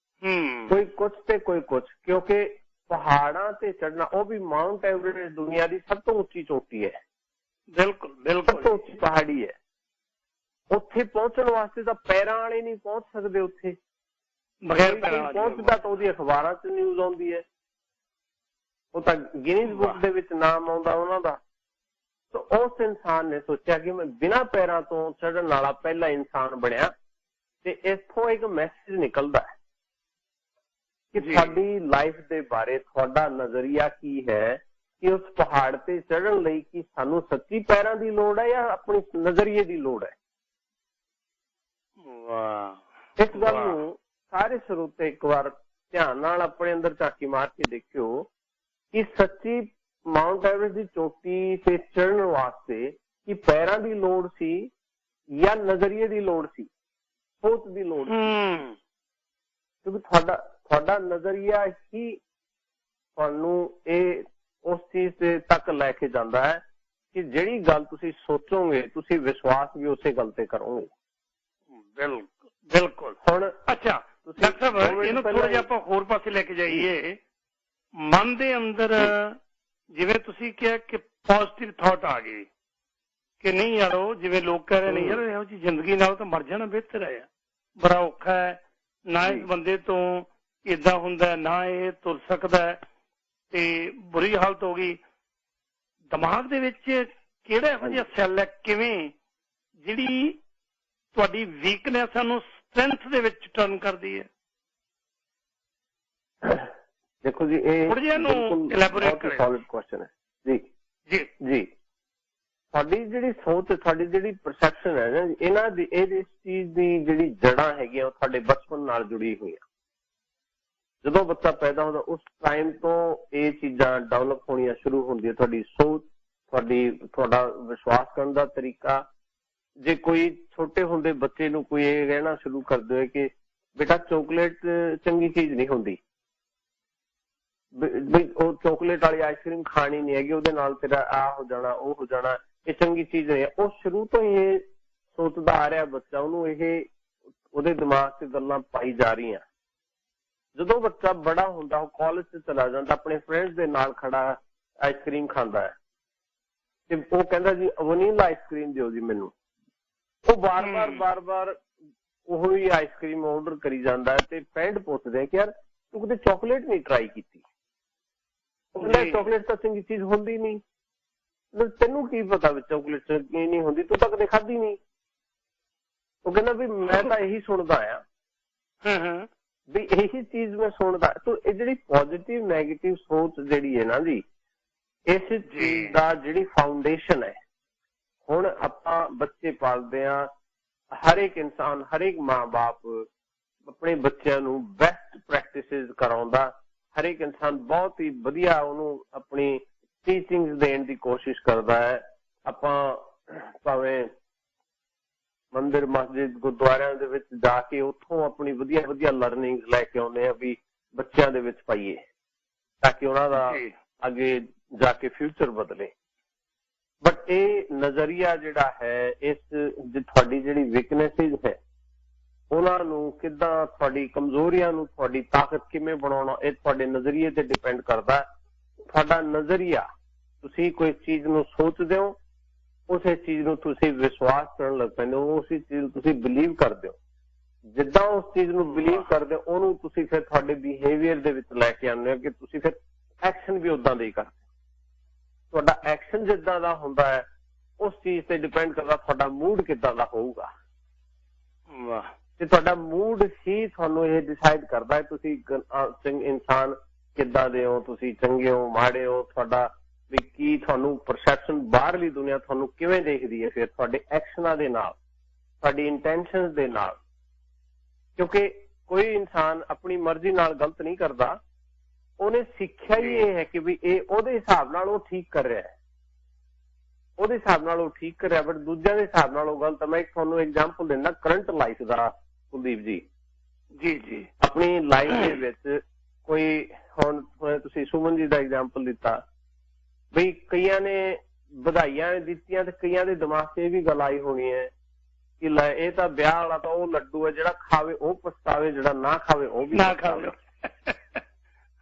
ਕੋਈ ਕੁਛ ਤੇ ਕੋਈ ਕੁਛ, ਕਿਉਂਕਿ ਪਹਾੜਾਂ ਤੇ ਚੜ੍ਹਨਾ, ਉਹ ਵੀ ਮਾਊਂਟ ਐਵਰੈਸਟ ਦੁਨੀਆ ਦੀ ਸਭ ਤੋਂ ਉੱਚੀ ਚੋਟੀ ਹੈ, ਬਿਲਕੁਲ ਬਿਲਕੁਲ ਸਭ ਤੋਂ ਉੱਚੀ ਪਹਾੜੀ ਹੈ। ਉੱਥੇ ਪਹੁੰਚਣ ਵਾਸਤੇ ਤਾਂ ਪੈਰਾਂ ਵਾਲੇ ਨਹੀਂ ਪਹੁੰਚ ਸਕਦੇ, ਉੱਥੇ ਬਗੈਰ ਪਹੁੰਚਦਾ ਤਾਂ ਉਹਦੀ ਅਖਬਾਰਾਂ 'ਚ ਨਿਊਜ਼ ਆਉਂਦੀ ਹੈ, ਉਹ ਤਾਂ ਗਿਨੀਜ਼ ਬੁੱਕ ਦੇ ਵਿੱਚ ਨਾਮ ਆਉਂਦਾ ਉਹਨਾਂ ਦਾ। ਤਾਂ ਉਸ ਇਨਸਾਨ ਨੇ ਸੋਚਿਆ ਕਿ ਮੈਂ ਬਿਨਾਂ ਪੈਰਾਂ ਤੋਂ ਚੜ੍ਹਨ ਵਾਲਾ ਪਹਿਲਾ ਇਨਸਾਨ ਬਣਿਆ। ਤੇ ਇੱਥੋਂ ਇੱਕ ਮੈਸੇਜ ਨਿਕਲਦਾ ਹੈ ਕਿ ਸਾਡੀ ਲਾਈਫ ਦੇ ਬਾਰੇ ਤੁਹਾਡਾ ਨਜ਼ਰੀਆ ਕੀ ਹੈ, ਕਿ ਉਸ ਪਹਾੜ ਤੇ ਚੜ੍ਹਨ ਲਈ ਕੀ ਸਾਨੂੰ ਸੱਚੀ ਪੈਰਾਂ ਦੀ ਲੋੜ ਹੈ ਜਾਂ ਆਪਣੀ ਨਜ਼ਰੀਏ ਦੀ ਲੋੜ ਹੈ। ਇਸ ਗੱਲ ਨੂੰ ਸਾਰੇ ਸਰੋਤੇ ਇੱਕ ਵਾਰ ਧਿਆਨ ਨਾਲ ਆਪਣੇ ਅੰਦਰ ਝਾਕੀ ਮਾਰ ਕੇ ਦੇਖਿਓ ਕਿ ਸੱਚੀ ਮਾਊਂਟ ਐਵਰੈਸਟ ਦੀ ਚੋਟੀ ਤੇ ਚੜ੍ਹਨ ਵਾਸਤੇ ਕੀ ਪੈਰਾਂ ਦੀ ਲੋੜ ਸੀ ਜਾਂ ਨਜ਼ਰੀਏ ਦੀ ਲੋੜ ਸੀ, ਸੋਚ ਦੀ ਲੋੜ ਸੀ। ਕਿਉਂਕਿ ਤੁਹਾਡਾ ਨਜ਼ਰੀਆ ਹੀ ਤੁਹਾਨੂੰ ਇਹ ਉਸ ਚੀਜ਼ ਤੇ ਤੱਕ ਲੈ ਕੇ ਜਾਂਦਾ ਹੈ ਕਿ ਜਿਹੜੀ ਗੱਲ ਤੁਸੀਂ ਸੋਚੋਗੇ ਤੁਸੀਂ ਵਿਸ਼ਵਾਸ ਵੀ ਉਸੇ ਗੱਲ ਤੇ ਕਰੋਗੇ। ਬਿਲਕੁਲ। ਹੁਣ ਅੱਛਾ ਡਾਕਟਰ ਸਾਹਿਬ, ਇਹਨੂੰ ਥੋੜਾ ਜਿਹਾ ਆਪਾਂ ਹੋਰ ਪਾਸੇ ਲੈ ਕੇ ਜਾਈਏ। ਮਨ ਦੇ ਅੰਦਰ ਜਿਵੇਂ ਤੁਸੀਂ ਕਿਹਾ ਕਿ ਪੋਜ਼ਿਟਿਵ ਥਾਟ ਆ ਗਏ ਕਿ ਨਹੀਂ ਯਾਰ, ਉਹ ਜਿਵੇਂ ਲੋਕ ਕਹਿ ਰਹੇ ਨੇ ਯਾਰ ਇਹੋ ਜਿਹੀ ਜ਼ਿੰਦਗੀ ਨਾਲ ਤਾਂ ਮਰ ਜਾਣਾ ਬਿਹਤਰ ਹੈ, ਬੜਾ ਔਖਾ ਹੈ, ਨਾ ਇਸ ਬੰਦੇ ਤੋਂ ਏਦਾਂ ਹੁੰਦਾ, ਨਾ ਇਹ ਤੁਰ ਸਕਦਾ ਤੇ ਬੁਰੀ ਹਾਲਤ ਹੋ ਗਈ। ਦਿਮਾਗ ਦੇ ਵਿੱਚ ਕਿਹੜਾ ਇਹੋ ਜਿਹਾ ਸੈੱਲ ਹੈ, ਕਿਵੇਂ ਜਿਹੜੀ ਤੁਹਾਡੀ ਵੀਕਨੈਸ ਨੂੰ ਸਟਰੈਂਥ ਦੇ ਵਿੱਚ ਟਰਨ ਕਰਦੀ ਹੈ? ਦੇਖੋ ਜੀ, ਇਹ ਸੋਲਿਡ ਕੁਐਸਚਨ ਹੈ ਜੀ ਜੀ ਜੀ। ਸਾਡੀ ਜਿਹੜੀ ਸੋਚ, ਸਾਡੀ ਜਿਹੜੀ ਪਰਸੈਪਸ਼ਨ ਹੈ ਨਾ, ਇਹਨਾਂ ਦੀ ਇਸ ਚੀਜ਼ ਦੀ ਜਿਹੜੀ ਜੜ੍ਹਾਂ ਹੈਗੀਆਂ ਉਹ ਸਾਡੇ ਬਚਪਨ ਨਾਲ ਜੁੜੀ ਹੋਈਆਂ। ਜਦੋਂ ਬੱਚਾ ਪੈਦਾ ਹੁੰਦਾ ਉਸ ਟਾਈਮ ਤੋਂ ਇਹ ਚੀਜ਼ਾਂ ਡਿਵੈਲਪ ਹੋਣੀਆਂ ਸ਼ੁਰੂ ਹੁੰਦੀਆਂ। ਤੁਹਾਡੀ ਸੋਚ, ਤੁਹਾਡਾ ਵਿਸ਼ਵਾਸ ਕਰਨ ਦਾ ਤਰੀਕਾ। ਜੇ ਕੋਈ ਛੋਟੇ ਹੁੰਦੇ ਬੱਚੇ ਨੂੰ ਕੋਈ ਇਹ ਕਹਿਣਾ ਸ਼ੁਰੂ ਕਰ ਦੇਵੇ ਕਿ बेटा चॉकलेट चंगी चीज नहीं होंदी, ਉਹ ਚੋਕਲੇਟ ਵਾਲੀ ਆਈਸਕ੍ਰੀਮ ਖਾਣੀ ਨਹੀਂ ਹੈਗੀ, ਉਹਦੇ ਨਾਲ ਤੇਰਾ ਆ ਹੋ ਜਾਣਾ ਉਹ ਹੋ ਜਾਣਾ, ਇਹ ਚੰਗੀ ਚੀਜ਼ ਨਹੀਂ ਹੈ। ਉਹ ਸ਼ੁਰੂ ਤੋਂ ਹੀ ਇਹ ਸੋਚਦਾ ਆ ਰਿਹਾ ਬੱਚਾ, ਉਹਨੂੰ ਇਹ ਉਹਦੇ ਦਿਮਾਗ 'ਚ ਗੱਲਾਂ ਪਾਈ ਜਾ ਰਹੀਆਂ। ਜਦੋਂ ਬੱਚਾ ਬੜਾ ਹੁੰਦਾ, ਉਹ ਕਾਲਜ 'ਚ ਚਲਾ ਜਾਂਦਾ, ਆਪਣੇ ਫਰੈਂਡਸ ਦੇ ਨਾਲ ਖੜਾ ਆਈਸਕ੍ਰੀਮ ਖਾਂਦਾ ਹੈ ਤੇ ਉਹ ਕਹਿੰਦਾ ਜੀ ਵਨੀਲਾ ਆਈਸਕ੍ਰੀਮ ਦਿਓ ਜੀ ਮੈਨੂੰ। ਉਹ ਬਾਰ-ਬਾਰ ਉਹੀ ਆਈਸਕ੍ਰੀਮ ਆਰਡਰ ਕਰੀ ਜਾਂਦਾ ਹੈ ਤੇ ਫਰੈਂਡ ਪੁੱਛਦੇ ਕਿ ਯਾਰ ਤੂੰ ਕਦੇ ਚਾਕਲੇਟ ਨਹੀਂ ਟਰਾਈ ਕੀਤੀ? ਉਹ ਕਹਿੰਦਾ ਚਾਕਲੇਟ ਤਾਂ ਚੰਗੀ ਚੀਜ਼ ਹੁੰਦੀ ਨਹੀਂ। ਤੈਨੂੰ ਕੀ ਪਤਾ ਵੀ ਚਾਕਲੇਟ ਚੰਗੀ ਨਹੀਂ ਹੁੰਦੀ, ਤੂੰ ਤਾਂ ਕਦੇ ਖਾਧੀ ਨਹੀਂ। ਉਹ ਕਹਿੰਦਾ ਵੀ ਮੈਂ ਤਾਂ ਇਹੀ ਸੁਣਦਾ ਆ ਵੀ ਇਹੀ ਚੀਜ਼ ਮੈਂ ਸੁਣਦਾ। ਤੋ ਇਹ ਜਿਹੜੀ ਪੋਜ਼ਿਟਿਵ ਨੈਗੇਟਿਵ ਸੋਚ ਜਿਹੜੀ ਹੈ ਨਾ ਜੀ, ਇਸ ਚੀਜ਼ ਦਾ ਜਿਹੜੀ ਫਾਊਂਡੇਸ਼ਨ ਹੈ, ਹੁਣ ਆਪਾਂ ਬੱਚੇ ਪਾਲਦੇ ਹਾਂ, ਹਰ ਇੱਕ ਇਨਸਾਨ, ਹਰ ਇੱਕ ਮਾਂ ਬਾਪ ਆਪਣੇ ਬੱਚਿਆਂ ਨੂੰ ਬੈਸਟ ਪ੍ਰੈਕਟਿਸਿਸ ਕਰਾਉਂਦਾ। ਹਰ ਇੱਕ ਇਨਸਾਨ ਬਹੁਤ ਹੀ ਵਧੀਆ ਉਹਨੂੰ ਆਪਣੀ ਟੀਚਿੰਗਸ ਦੇਣ ਦੀ ਕੋਸ਼ਿਸ਼ ਕਰਦਾ ਹੈ। ਆਪਾਂ ਭਾਵੇਂ ਮੰਦਿਰ, ਮਸਜਿਦ, ਗੁਰਦੁਆਰਿਆਂ ਦੇ ਵਿੱਚ ਜਾ ਕੇ ਉੱਥੋਂ ਆਪਣੀ ਵਧੀਆ ਵਧੀਆ ਲਰਨਿੰਗ ਲੈ ਕੇ ਆਉਂਦੇ ਆ ਵੀ ਬੱਚਿਆਂ ਦੇ ਵਿੱਚ ਪਾਈਏ, ਤਾਂ ਕਿ ਉਹਨਾਂ ਦਾ ਅੱਗੇ ਜਾ ਕੇ ਫਿਊਚਰ ਬਦਲੇ। ਬਟ ਇਹ ਨਜ਼ਰੀਆ ਜਿਹੜਾ ਹੈ, ਇਸ ਤੁਹਾਡੀ ਜਿਹੜੀ ਵੀਕਨੈਸਿਸ ਹੈ ਉਹਨਾਂ ਨੂੰ ਕਿੱਦਾਂ, ਤੁਹਾਡੀ ਕਮਜ਼ੋਰੀਆਂ ਨੂੰ ਤੁਹਾਡੀ ਤਾਕਤ ਕਿਵੇਂ ਬਣਾਉਣਾ, ਇਹ ਤੁਹਾਡੇ ਨਜ਼ਰੀਏ ਤੇ ਡਿਪੈਂਡ ਕਰਦਾ। ਤੁਹਾਡਾ ਨਜ਼ਰੀਆ, ਤੁਸੀਂ ਕੋਈ ਚੀਜ਼ ਨੂੰ ਸੋਚਦੇ ਹੋ, ਉਸੇ ਚੀਜ਼ ਨੂੰ ਤੁਸੀਂ ਵਿਸ਼ਵਾਸ ਕਰਨ ਲੱਗ ਪੈਂਦੇ ਹੋ, ਉਸੇ ਚੀਜ਼ ਨੂੰ ਤੁਸੀਂ ਬਿਲੀਵ ਕਰਦੇ ਹੋ। ਜਿੱਦਾਂ ਉਸ ਚੀਜ਼ ਨੂੰ ਬਿਲੀਵ ਕਰਦੇ ਹੋ, ਉਹਨੂੰ ਤੁਸੀਂ ਫਿਰ ਤੁਹਾਡੇ ਬਿਹੇਵੀਅਰ ਦੇ ਵਿੱਚ ਲੈ ਕੇ ਆਉਂਦੇ ਹੋ ਕਿ ਤੁਸੀਂ ਫਿਰ ਐਕਸ਼ਨ ਵੀ ਉਦਾਂ ਦੇ ਹੀ ਕਰਦੇ। ਤੁਹਾਡਾ ਐਕਸ਼ਨ ਜਿੱਦਾਂ ਦਾ ਹੁੰਦਾ ਹੈ, ਉਸ ਚੀਜ਼ ਤੇ ਡਿਪੈਂਡ ਕਰਦਾ ਤੁਹਾਡਾ ਮੂਡ ਕਿੱਦਾਂ ਦਾ ਹੋਊਗਾ। ਵਾਹ। ਤੇ ਤੁਹਾਡਾ ਮੂਡ ਹੀ ਤੁਹਾਨੂੰ ਇਹ ਡਿਸਾਈਡ ਕਰਦਾ ਹੈ ਤੁਸੀਂ ਇਨਸਾਨ ਕਿੱਦਾਂ ਦੇ ਹੋ, ਤੁਸੀਂ ਚੰਗੇ ਹੋ, ਮਾੜੇ ਹੋ, ਤੁਹਾਡਾ ਵੀ ਕੀ ਤੁਹਾਨੂੰ ਪਰਸੈਪਸ਼ਨ, ਬਾਹਰਲੀ ਦੁਨੀਆ ਤੁਹਾਨੂੰ ਕਿਵੇਂ ਦੇਖਦੀ ਹੈ ਫਿਰ ਤੁਹਾਡੇ ਐਕਸ਼ਨਾਂ ਦੇ ਨਾਲ, ਤੁਹਾਡੀ ਇੰਟੈਂਸ਼ਨਸ ਦੇ ਨਾਲ। ਕਿਉਂਕਿ ਕੋਈ ਇਨਸਾਨ ਆਪਣੀ ਮਰਜ਼ੀ ਨਾਲ ਗਲਤ ਨਹੀਂ ਕਰਦਾ, ਉਹਨੇ ਸਿੱਖਿਆ ਹੀ ਇਹ ਹੈ ਕਿ ਵੀ ਇਹ ਉਹਦੇ ਹਿਸਾਬ ਨਾਲ ਉਹ ਠੀਕ ਕਰ ਰਿਹਾ ਹੈ, ਉਹਦੇ ਹਿਸਾਬ ਨਾਲ ਉਹ ਠੀਕ ਕਰ ਰਿਹਾ, ਬਟ ਦੂਜਿਆਂ ਦੇ ਹਿਸਾਬ ਨਾਲ ਉਹ ਗਲਤ ਹੈ। ਮੈਂ ਤੁਹਾਨੂੰ ਐਗਜ਼ਾਮਪਲ ਦਿੰਦਾ ਕਰੰਟ ਲਾਈਫ ਦਾ, ਕੁਲਦੀਪ ਜੀ। ਜੀ ਆਪਣੀ ਲਾਈਫ ਦੇ ਵਿੱਚ ਕੋਈ, ਹੁਣ ਤੁਸੀਂ ਸੁਮਨ ਜੀ ਦਾ ਐਗਜ਼ਾਮਪਲ ਦਿੱਤਾ ਬਈ ਕਈਆਂ ਨੇ ਵਧਾਈਆਂ ਦਿੱਤੀਆਂ ਤੇ ਕਈਆਂ ਦੇ ਦਿਮਾਗ 'ਚ ਇਹ ਵੀ ਗੱਲ ਆਈ ਹੋਣੀ ਹੈ ਕਿ ਲੈ ਇਹ ਤਾਂ ਵਿਆਹ ਵਾਲਾ ਤਾਂ ਉਹ ਲੱਡੂ ਹੈ, ਜਿਹੜਾ ਖਾਵੇ ਉਹ ਪਛਤਾਵੇ, ਜਿਹੜਾ ਨਾ ਖਾਵੇ ਉਹ ਵੀ ਨਾ ਖਾਵੇ।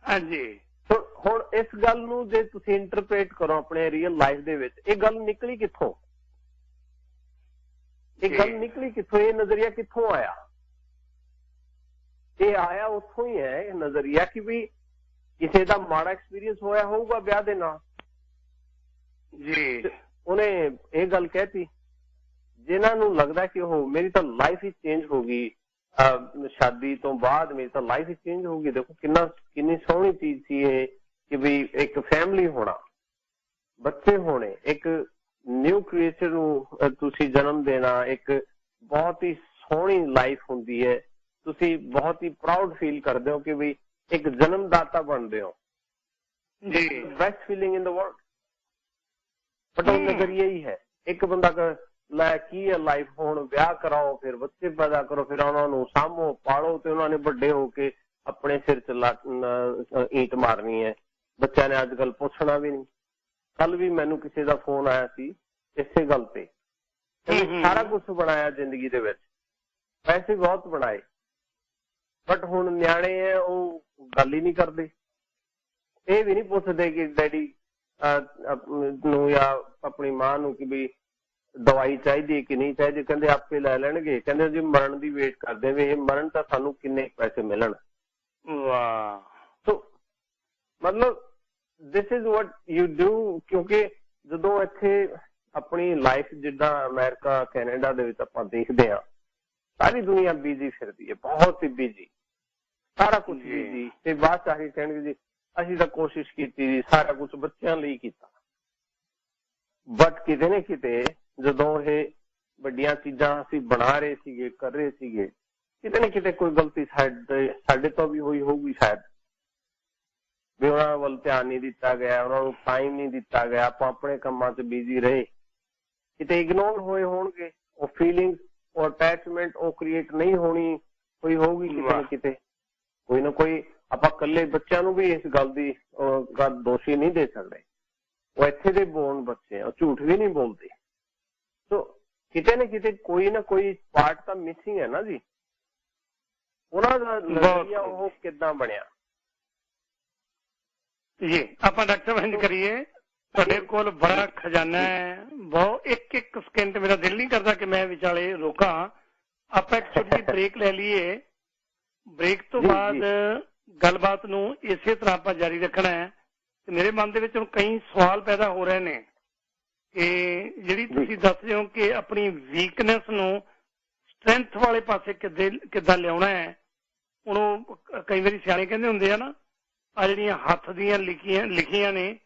ਹਾਂਜੀ। ਹੁਣ ਇਸ ਗੱਲ ਨੂੰ ਜੇ ਤੁਸੀਂ ਇੰਟਰਪ੍ਰੇਟ ਕਰੋ ਆਪਣੇ ਰੀਅਲ ਲਾਈਫ ਦੇ ਵਿੱਚ, ਇਹ ਗੱਲ ਨਿਕਲੀ ਕਿੱਥੋਂ? ਇਹ ਗੱਲ ਨਿਕਲੀ ਕਿੱਥੋਂ? ਇਹ ਨਜ਼ਰੀਆ ਕਿੱਥੋਂ ਆਇਆ? ਇਹ ਆਇਆ ਉੱਥੋਂ ਹੀ ਹੈ, ਇਹ ਨਜ਼ਰੀਆ ਕਿ ਵੀ ਕਿਸੇ ਦਾ ਮਾੜਾ ਐਕਸਪੀਰੀਅੰਸ ਹੋਇਆ ਹੋਊਗਾ ਵਿਆਹ ਦੇ ਨਾਲ ਜੀ, ਉਹਨੇ ਇਹ ਗੱਲ ਕਹਿਤੀ। ਜਿਨ੍ਹਾਂ ਨੂੰ ਲੱਗਦਾ ਕਿ ਉਹ ਮੇਰੀ ਤਾਂ ਲਾਈਫ ਹੀ ਚੇਂਜ ਹੋ ਗਈ, ਸ਼ਾਦੀ ਤੋਂ ਬਾਅਦ ਮੇਰੀ ਤਾਂ ਲਾਈਫ ਹੀ ਚੇਂਜ ਹੋ ਗਈ। ਦੇਖੋ ਕਿੰਨੀ ਸੋਹਣੀ ਚੀਜ਼ ਸੀ ਇਹ ਕਿ ਵੀ ਇੱਕ ਫੈਮਿਲੀ ਹੋਣਾ, ਬੱਚੇ ਹੋਣੇ, ਇੱਕ ਨਿਊ ਕ੍ਰੀਏਚਰ ਨੂੰ ਤੁਸੀਂ ਜਨਮ ਦੇਣਾ, ਇੱਕ ਬਹੁਤ ਹੀ ਸੋਹਣੀ ਲਾਈਫ ਹੁੰਦੀ ਹੈ। ਤੁਸੀਂ ਬਹੁਤ ਹੀ ਪ੍ਰਾਊਡ ਫੀਲ ਕਰਦੇ ਹੋ ਕਿ ਵੀ ਇੱਕ ਜਨਮਦਾਤਾ ਬਣਦੇ ਹੋ। Best feeling in the world. But ਉਹ ਨਜ਼ਰੀਆ ਹੀ ਹੈ। ਇੱਕ ਬੰਦਾ ਲੈ ਕੀ ਹੈ ਲਾਈਫ, ਹੁਣ ਵਿਆਹ ਕਰਾਓ, ਫਿਰ ਬੱਚੇ ਪੈਦਾ ਕਰੋ, ਫਿਰ ਉਹਨਾਂ ਨੂੰ ਸਾਂਭੋ, ਪਾਲੋ, ਤੇ ਉਹਨਾਂ ਨੇ ਵੱਡੇ ਹੋ ਕੇ ਆਪਣੇ ਸਿਰ 'ਚ ਈਂਟ ਮਾਰਨੀ ਹੈ। ਬੱਚਿਆਂ ਨੇ ਅੱਜ ਕੱਲ੍ਹ ਪੁੱਛਣਾ ਵੀ ਨਹੀਂ। ਕੱਲ ਵੀ ਮੈਨੂੰ ਕਿਸੇ ਦਾ ਫੋਨ ਆਇਆ ਸੀ ਇਸੇ ਗੱਲ ਤੇ, ਸਾਰਾ ਕੁਛ ਬਣਾਇਆ ਜ਼ਿੰਦਗੀ ਦੇ ਵਿੱਚ, ਪੈਸੇ ਬਹੁਤ ਬਣਾਏ, ਬਟ ਹੁਣ ਨਿਆਣੇ ਹੈ ਉਹ ਗੱਲ ਹੀ ਨਹੀਂ ਕਰਦੇ। ਇਹ ਵੀ ਨਹੀਂ ਪੁੱਛਦੇ ਕਿ ਡੈਡੀ ਨੂੰ ਜਾਂ ਆਪਣੀ ਮਾਂ ਨੂੰ ਕਿ ਵੀ ਦਵਾਈ ਚਾਹੀਦੀ ਕਿ ਨਹੀਂ ਚਾਹੀਦੀ, ਕਹਿੰਦੇ ਆਪੇ ਲੈ ਲੈਣਗੇ। ਕਹਿੰਦੇ ਜੀ ਮਰਨ ਦੀ ਵੇਟ ਕਰਦੇ ਵੀ ਇਹ ਮਰਨ ਤਾਂ ਸਾਨੂੰ ਕਿੰਨੇ ਪੈਸੇ ਮਿਲਣ। ਵਾਹ। ਸੋ ਮਤਲਬ this is what you do. ਕਿਉਂਕਿ ਜਦੋਂ ਇੱਥੇ ਆਪਣੀ ਲਾਈਫ ਜਿੱਦਾਂ ਅਮਰੀਕਾ, ਕੈਨੇਡਾ ਦੇ ਵਿੱਚ ਆਪਾਂ ਦੇਖਦੇ ਹਾਂ, ਸਾਰੀ ਦੁਨੀਆ ਬਿਜੀ ਫਿਰਦੀ ਹੈ, ਬਹੁਤ ਹੀ ਬਿਜੀ, ਸਾਰਾ ਕੁਛ ਬਿਜੀ। ਤੇ ਬਾਅਦ ਚ ਆ ਕੇ ਕਹਿਣਗੇ ਜੀ ਅਸੀਂ ਤਾਂ ਕੋਸ਼ਿਸ਼ ਕੀਤੀ ਜੀ, ਸਾਰਾ ਕੁਛ ਬੱਚਿਆਂ ਲਈ ਕੀਤਾ। ਬਟ ਕਿਤੇ ਨਾ ਕਿਤੇ ਜਦੋਂ ਇਹ ਵੱਡੀਆਂ ਚੀਜ਼ਾਂ ਅਸੀਂ ਬਣਾ ਰਹੇ ਸੀਗੇ, ਕਰ ਰਹੇ ਸੀਗੇ, ਕਿਤੇ ਨਾ ਕਿਤੇ ਕੋਈ ਗਲਤੀ ਸਾਡੇ ਤੋਂ ਵੀ ਹੋਈ ਹੋਊਗੀ ਸ਼ਾਇਦ, ਵੀ ਉਹਨਾਂ ਵੱਲ ਧਿਆਨ ਨਹੀਂ ਦਿੱਤਾ ਗਿਆ, ਉਹਨਾਂ ਨੂੰ ਟਾਈਮ ਨਹੀਂ ਦਿੱਤਾ ਗਿਆ, ਆਪਾਂ ਆਪਣੇ ਕੰਮਾਂ 'ਚ ਬਿਜ਼ੀ ਰਹੇ, ਕਿਤੇ ਇਗਨੋਰ ਹੋਏ ਹੋਣਗੇ। ਉਹ ਫੀਲਿੰਗ, ਉਹ ਅਟੈਚਮੈਂਟ ਉਹ ਕ੍ਰੀਏਟ ਨਹੀਂ ਹੋਣੀ ਕੋਈ ਹੋਊਗੀ ਕਿਤੇ ਨਾ ਕਿਤੇ, ਕੋਈ ਨਾ ਕੋਈ। ਆਪਾਂ ਇਕੱਲੇ ਬੱਚਿਆਂ ਨੂੰ ਵੀ ਇਸ ਗੱਲ ਦੀ ਦੋਸ਼ੀ ਨਹੀਂ ਦੇ ਸਕਦੇ। ਉਹ ਇੱਥੇ ਦੇ ਬੋਰਨ ਬੱਚੇ ਆ, ਉਹ ਝੂਠ ਵੀ ਨਹੀਂ ਬੋਲਦੇ। ਸੋ ਕਿਤੇ ਨਾ ਕਿਤੇ ਕੋਈ ਨਾ ਕੋਈ ਪਾਰਟ ਤਾਂ ਮਿਸਿੰਗ ਹੈ ਨਾ ਜੀ। ਉਹਨਾਂ ਦਾ ਨਜ਼ਰੀਆ ਉਹ ਕਿੱਦਾਂ ਬਣਿਆ ਜੀ। ਆਪਾਂ ਡਾਕਟਰ ਸਾਹਿਬ ਇੰਝ ਕਰੀਏ, ਤੁਹਾਡੇ ਕੋਲ ਬੜਾ ਖਜ਼ਾਨਾ ਹੈ, ਬਹੁਤ ਇੱਕ ਸਕਿੰਟ ਮੇਰਾ ਦਿਲ ਨਹੀਂ ਕਰਦਾ ਕਿ ਮੈਂ ਵਿਚਾਲੇ ਰੋਕਾਂ। ਆਪਾਂ ਇੱਕ ਛੋਟੀ ਜਿਹੀ ਬ੍ਰੇਕ ਲੈ ਲਈਏ। ਬ੍ਰੇਕ ਤੋਂ ਬਾਅਦ ਗੱਲਬਾਤ ਨੂੰ ਇਸੇ ਤਰ੍ਹਾਂ ਆਪਾਂ ਜਾਰੀ ਰੱਖਣਾ ਹੈ। ਤੇ ਮੇਰੇ ਮਨ ਦੇ ਵਿੱਚ ਹੁਣ ਕਈ ਸਵਾਲ ਪੈਦਾ ਹੋ ਰਹੇ ਨੇ ਕਿ ਜਿਹੜੀ ਤੁਸੀਂ ਦੱਸ ਰਹੇ ਹੋ ਕਿ ਆਪਣੀ ਵੀਕਨੈਸ ਨੂੰ ਸਟਰੈਂਥ ਵਾਲੇ ਪਾਸੇ ਕਿੱਦਾਂ ਲਿਆਉਣਾ ਹੈ। ਹੁਣ ਉਹ ਕਈ ਵਾਰੀ ਸਿਆਣੇ ਕਹਿੰਦੇ ਹੁੰਦੇ ਆ ਨਾ, ਆ ਜਿਹੜੀਆਂ ਹੱਥ ਦੀਆਂ ਲਿਖੀਆਂ ਨੇ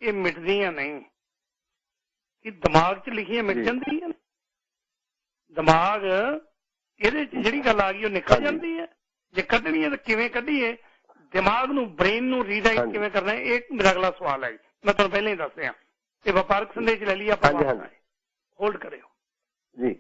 ਇਹ ਮਿਟਦੀਆਂ ਨਹੀਂ। ਇਹ ਦਿਮਾਗ 'ਚ ਲਿਖੀਆਂ ਮਿਟ ਜਾਂਦੀਆਂ ਨੇ। ਦਿਮਾਗ ਇਹਦੇ 'ਚ ਜਿਹੜੀ ਗੱਲ ਆ ਗਈ ਉਹ ਨਿਕਲ ਜਾਂਦੀ ਹੈ। ਜੇ ਕੱਢਣੀ ਹੈ ਤਾਂ ਕਿਵੇਂ ਕੱਢੀਏ, ਦਿਮਾਗ ਨੂੰ, ਬ੍ਰੇਨ ਨੂੰ ਰੀਡਾਇਰੈਕਟ ਕਿਵੇਂ ਕਰਨਾ, ਇਹ ਮੇਰਾ ਅਗਲਾ ਸਵਾਲ ਹੈ। ਮੈਂ ਤੁਹਾਨੂੰ ਪਹਿਲਾਂ ਹੀ ਦੱਸ ਰਿਹਾ। ਤੇ ਵਪਾਰਕ ਸੰਦੇਸ਼ ਲੈ ਲਈ ਆਪਾਂ, ਹੋਲਡ ਕਰਿਓ ਜੀ।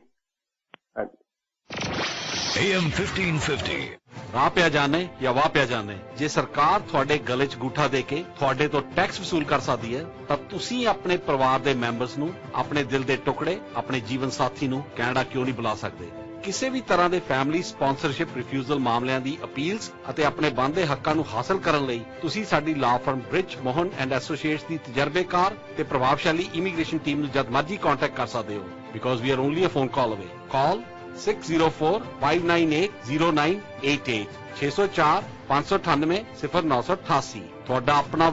AM 1550 ਰਾਹ ਪਿਆ ਜਾਣੇ ਜਾਂ ਵਾਹ ਪਿਆ ਜਾਣੇ, ਜੇ ਸਰਕਾਰ ਤੁਹਾਡੇ ਗਲੇ 'ਚ ਗੂਠਾ ਦੇ ਕੇ ਤੁਹਾਡੇ ਤੋਂ ਟੈਕਸ ਵਸੂਲ ਕਰ ਸਕਦੀ ਹੈ ਤਾਂ ਤੁਸੀਂ ਆਪਣੇ ਪਰਿਵਾਰ ਦੇ ਮੈਂਬਰਸ ਨੂੰ, ਆਪਣੇ ਦਿਲ ਦੇ ਟੁਕੜੇ, ਆਪਣੇ ਜੀਵਨ ਸਾਥੀ ਨੂੰ ਕੈਨੇਡਾ ਕਿਉਂ ਨਹੀਂ ਬੁਲਾ ਸਕਦੇ। ਕਿਸੇ ਵੀ ਤਰ੍ਹਾਂ ਦੇ ਫੈਮਿਲੀ ਸਪਾਂਸਰਸ਼ਿਪ ਰਿਫਿਊਜ਼ਲ ਮਾਮਲਿਆਂ ਦੀ ਅਪੀਲਸ ਅਤੇ ਆਪਣੇ ਬਣਦੇ ਹੱਕਾਂ ਨੂੰ ਹਾਸਲ ਕਰਨ ਲਈ ਤੁਸੀਂ ਸਾਡੀ law firm Brij Mohan and associates ਦੀ ਤਜਰਬੇਕਾਰ ਤੇ ਪ੍ਰਭਾਵਸ਼ਾਲੀ ਇਮੀਗ੍ਰੇਸ਼ਨ ਟੀਮ ਨੂੰ ਜਦ ਮਰਜ਼ੀ ਕੰਟੈਕਟ ਕਰ ਸਕਦੇ ਹੋ, because we are only a phone call away. Call 604-598-0988 604-598-0988। ਤੁਹਾਡਾ ਆਪਣਾ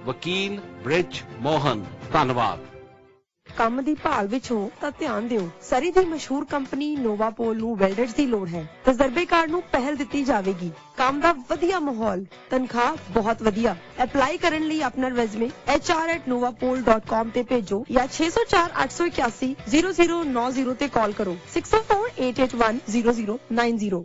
ਵਕੀਲ ਬ੍ਰਿਜ ਮੋਹਨ। ਧੰਨਵਾਦ। ਕੰਮ ਦੀ ਭਾਲ ਵਿੱਚ ਹੋ ਤਾਂ ਧਿਆਨ ਦਿਓ, ਸਰੀ ਦੀ ਮਸ਼ਹੂਰ ਕੰਪਨੀ ਨੋਵਾਪੋਲ ਨੂੰ ਵੈਲਡਰਸ ਦੀ ਲੋੜ ਹੈ। ਤਜਰਬੇਕਾਰ ਨੂੰ ਪਹਿਲ ਦਿੱਤੀ ਜਾਵੇਗੀ। ਕੰਮ ਦਾ ਵਧੀਆ ਮਾਹੌਲ, ਤਨਖਾਹ ਬਹੁਤ ਵਧੀਆ। ਅਪਲਾਈ ਕਰਨ ਲਈ ਆਪਣਾ ਰੈਜ਼ੂਮੇ hr@novapol.com ਤੇ ਭੇਜੋ ਜਾਂ 604-881-0090 ਤੇ ਕਾਲ ਕਰੋ। 604-881-0090।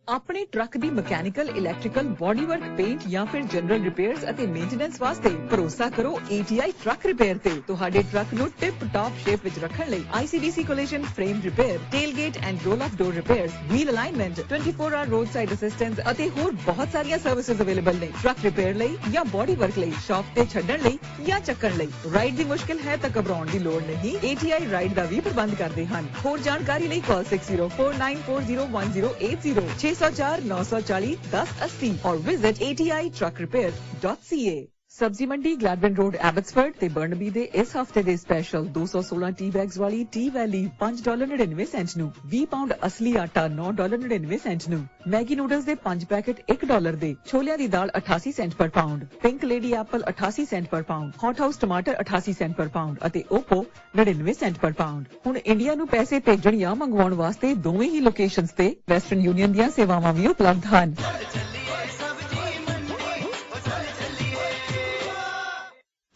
ਆਪਣੇ ਟਰੱਕ ਦੀ mechanical, electrical, body work, paint ਜਾਂ ਫਿਰ ਜਨਰਲ ਰਿਪੇਅਰਸ ਅਤੇ ਮੇਨਟੇਨੈਂਸ ਵਾਸਤੇ ਭਰੋਸਾ ਕਰੋ ATI ਟਰੱਕ ਰਿਪੇਅਰ ਤੇ। ਤੁਹਾਡੇ ਟਰੱਕ ਨੂੰ ਟਿਪ ਟਾਪ ਸ਼ੇਪ ਵਿੱਚ ਰੱਖਣ ਲਈ ICDC collision, frame repair, tailgate and roll off door repairs, wheel alignment, 24 hour road side assistance ਅਤੇ ਹੋਰ ਬਹੁਤ ਸਾਰੀਆਂ ਸਰਵਿਸਿਜ਼ ਅਵੇਲੇਬਲ ਨੇ। ਟਰੱਕ ਰਿਪੇਅਰ ਲਈ ਜਾਂ ਬਾਡੀ ਵਰਕ ਲਈ, ਸ਼ਾਪ ਤੇ ਛੱਡਣ ਲਈ ਜਾਂ ਚੱਕਣ ਲਈ। ਰਾਈਡ ਦੀ ਮੁਸ਼ਕਿਲ ਹੈ ਤਾਂ ਘਬਰਾਉਣ ਦੀ ਲੋੜ ਨਹੀਂ, ATI ਰਾਈਡ ਦਾ ਵੀ ਪ੍ਰਬੰਧ ਕਰਦੇ ਹਨ। ਹੋਰ ਜਾਣਕਾਰੀ ਲਈ ਕਾਲ 6049401080 604-940-1080 और विजिट ATITruckRepair.ca। सब्जी मंडी ग्लैडविन रोड एबट्सफोर्ड ते बर्नबी दे इस हफ्ते दे स्पेशल 216 टी बैग्स वाली टी वैली $5.99 ਨੂੰ, 20 ਪਾਉਂਡ ਅਸਲੀ ਆਟਾ $9.99 ਨੂੰ, ਮੈਗੀ ਨੂਡਲਸ ਦੇ 5 ਪੈਕੇਟ $1 ਦੇ, ਛੋਲਿਆਂ ਦੀ ਦਾਲ 88 cent per pound, pink lady apple 88 cent per pound, hot house ਟਮਾਟਰ 88 ਸੈਂਟ ਪਰ ਪਾਉਂਡ ਅਤੇ ਓਪੋ 99 ਸੈਂਟ ਪਰ ਪਾਉਂਡ। ਹੁਣ ਇੰਡੀਆ ਨੂੰ ਪੈਸੇ ਭੇਜਣ ਜਾਂ ਮੰਗਵਾਉਣ ਵਾਸਤੇ ਦੋਵੇਂ ਹੀ ਲੋਕੇਸ਼ਨਸ ਤੇ ਵੈਸਟਰਨ ਯੂਨੀਅਨ ਦੀਆਂ ਸੇਵਾਵਾਂ ਵੀ ਉਪਲਬਧ ਹਨ।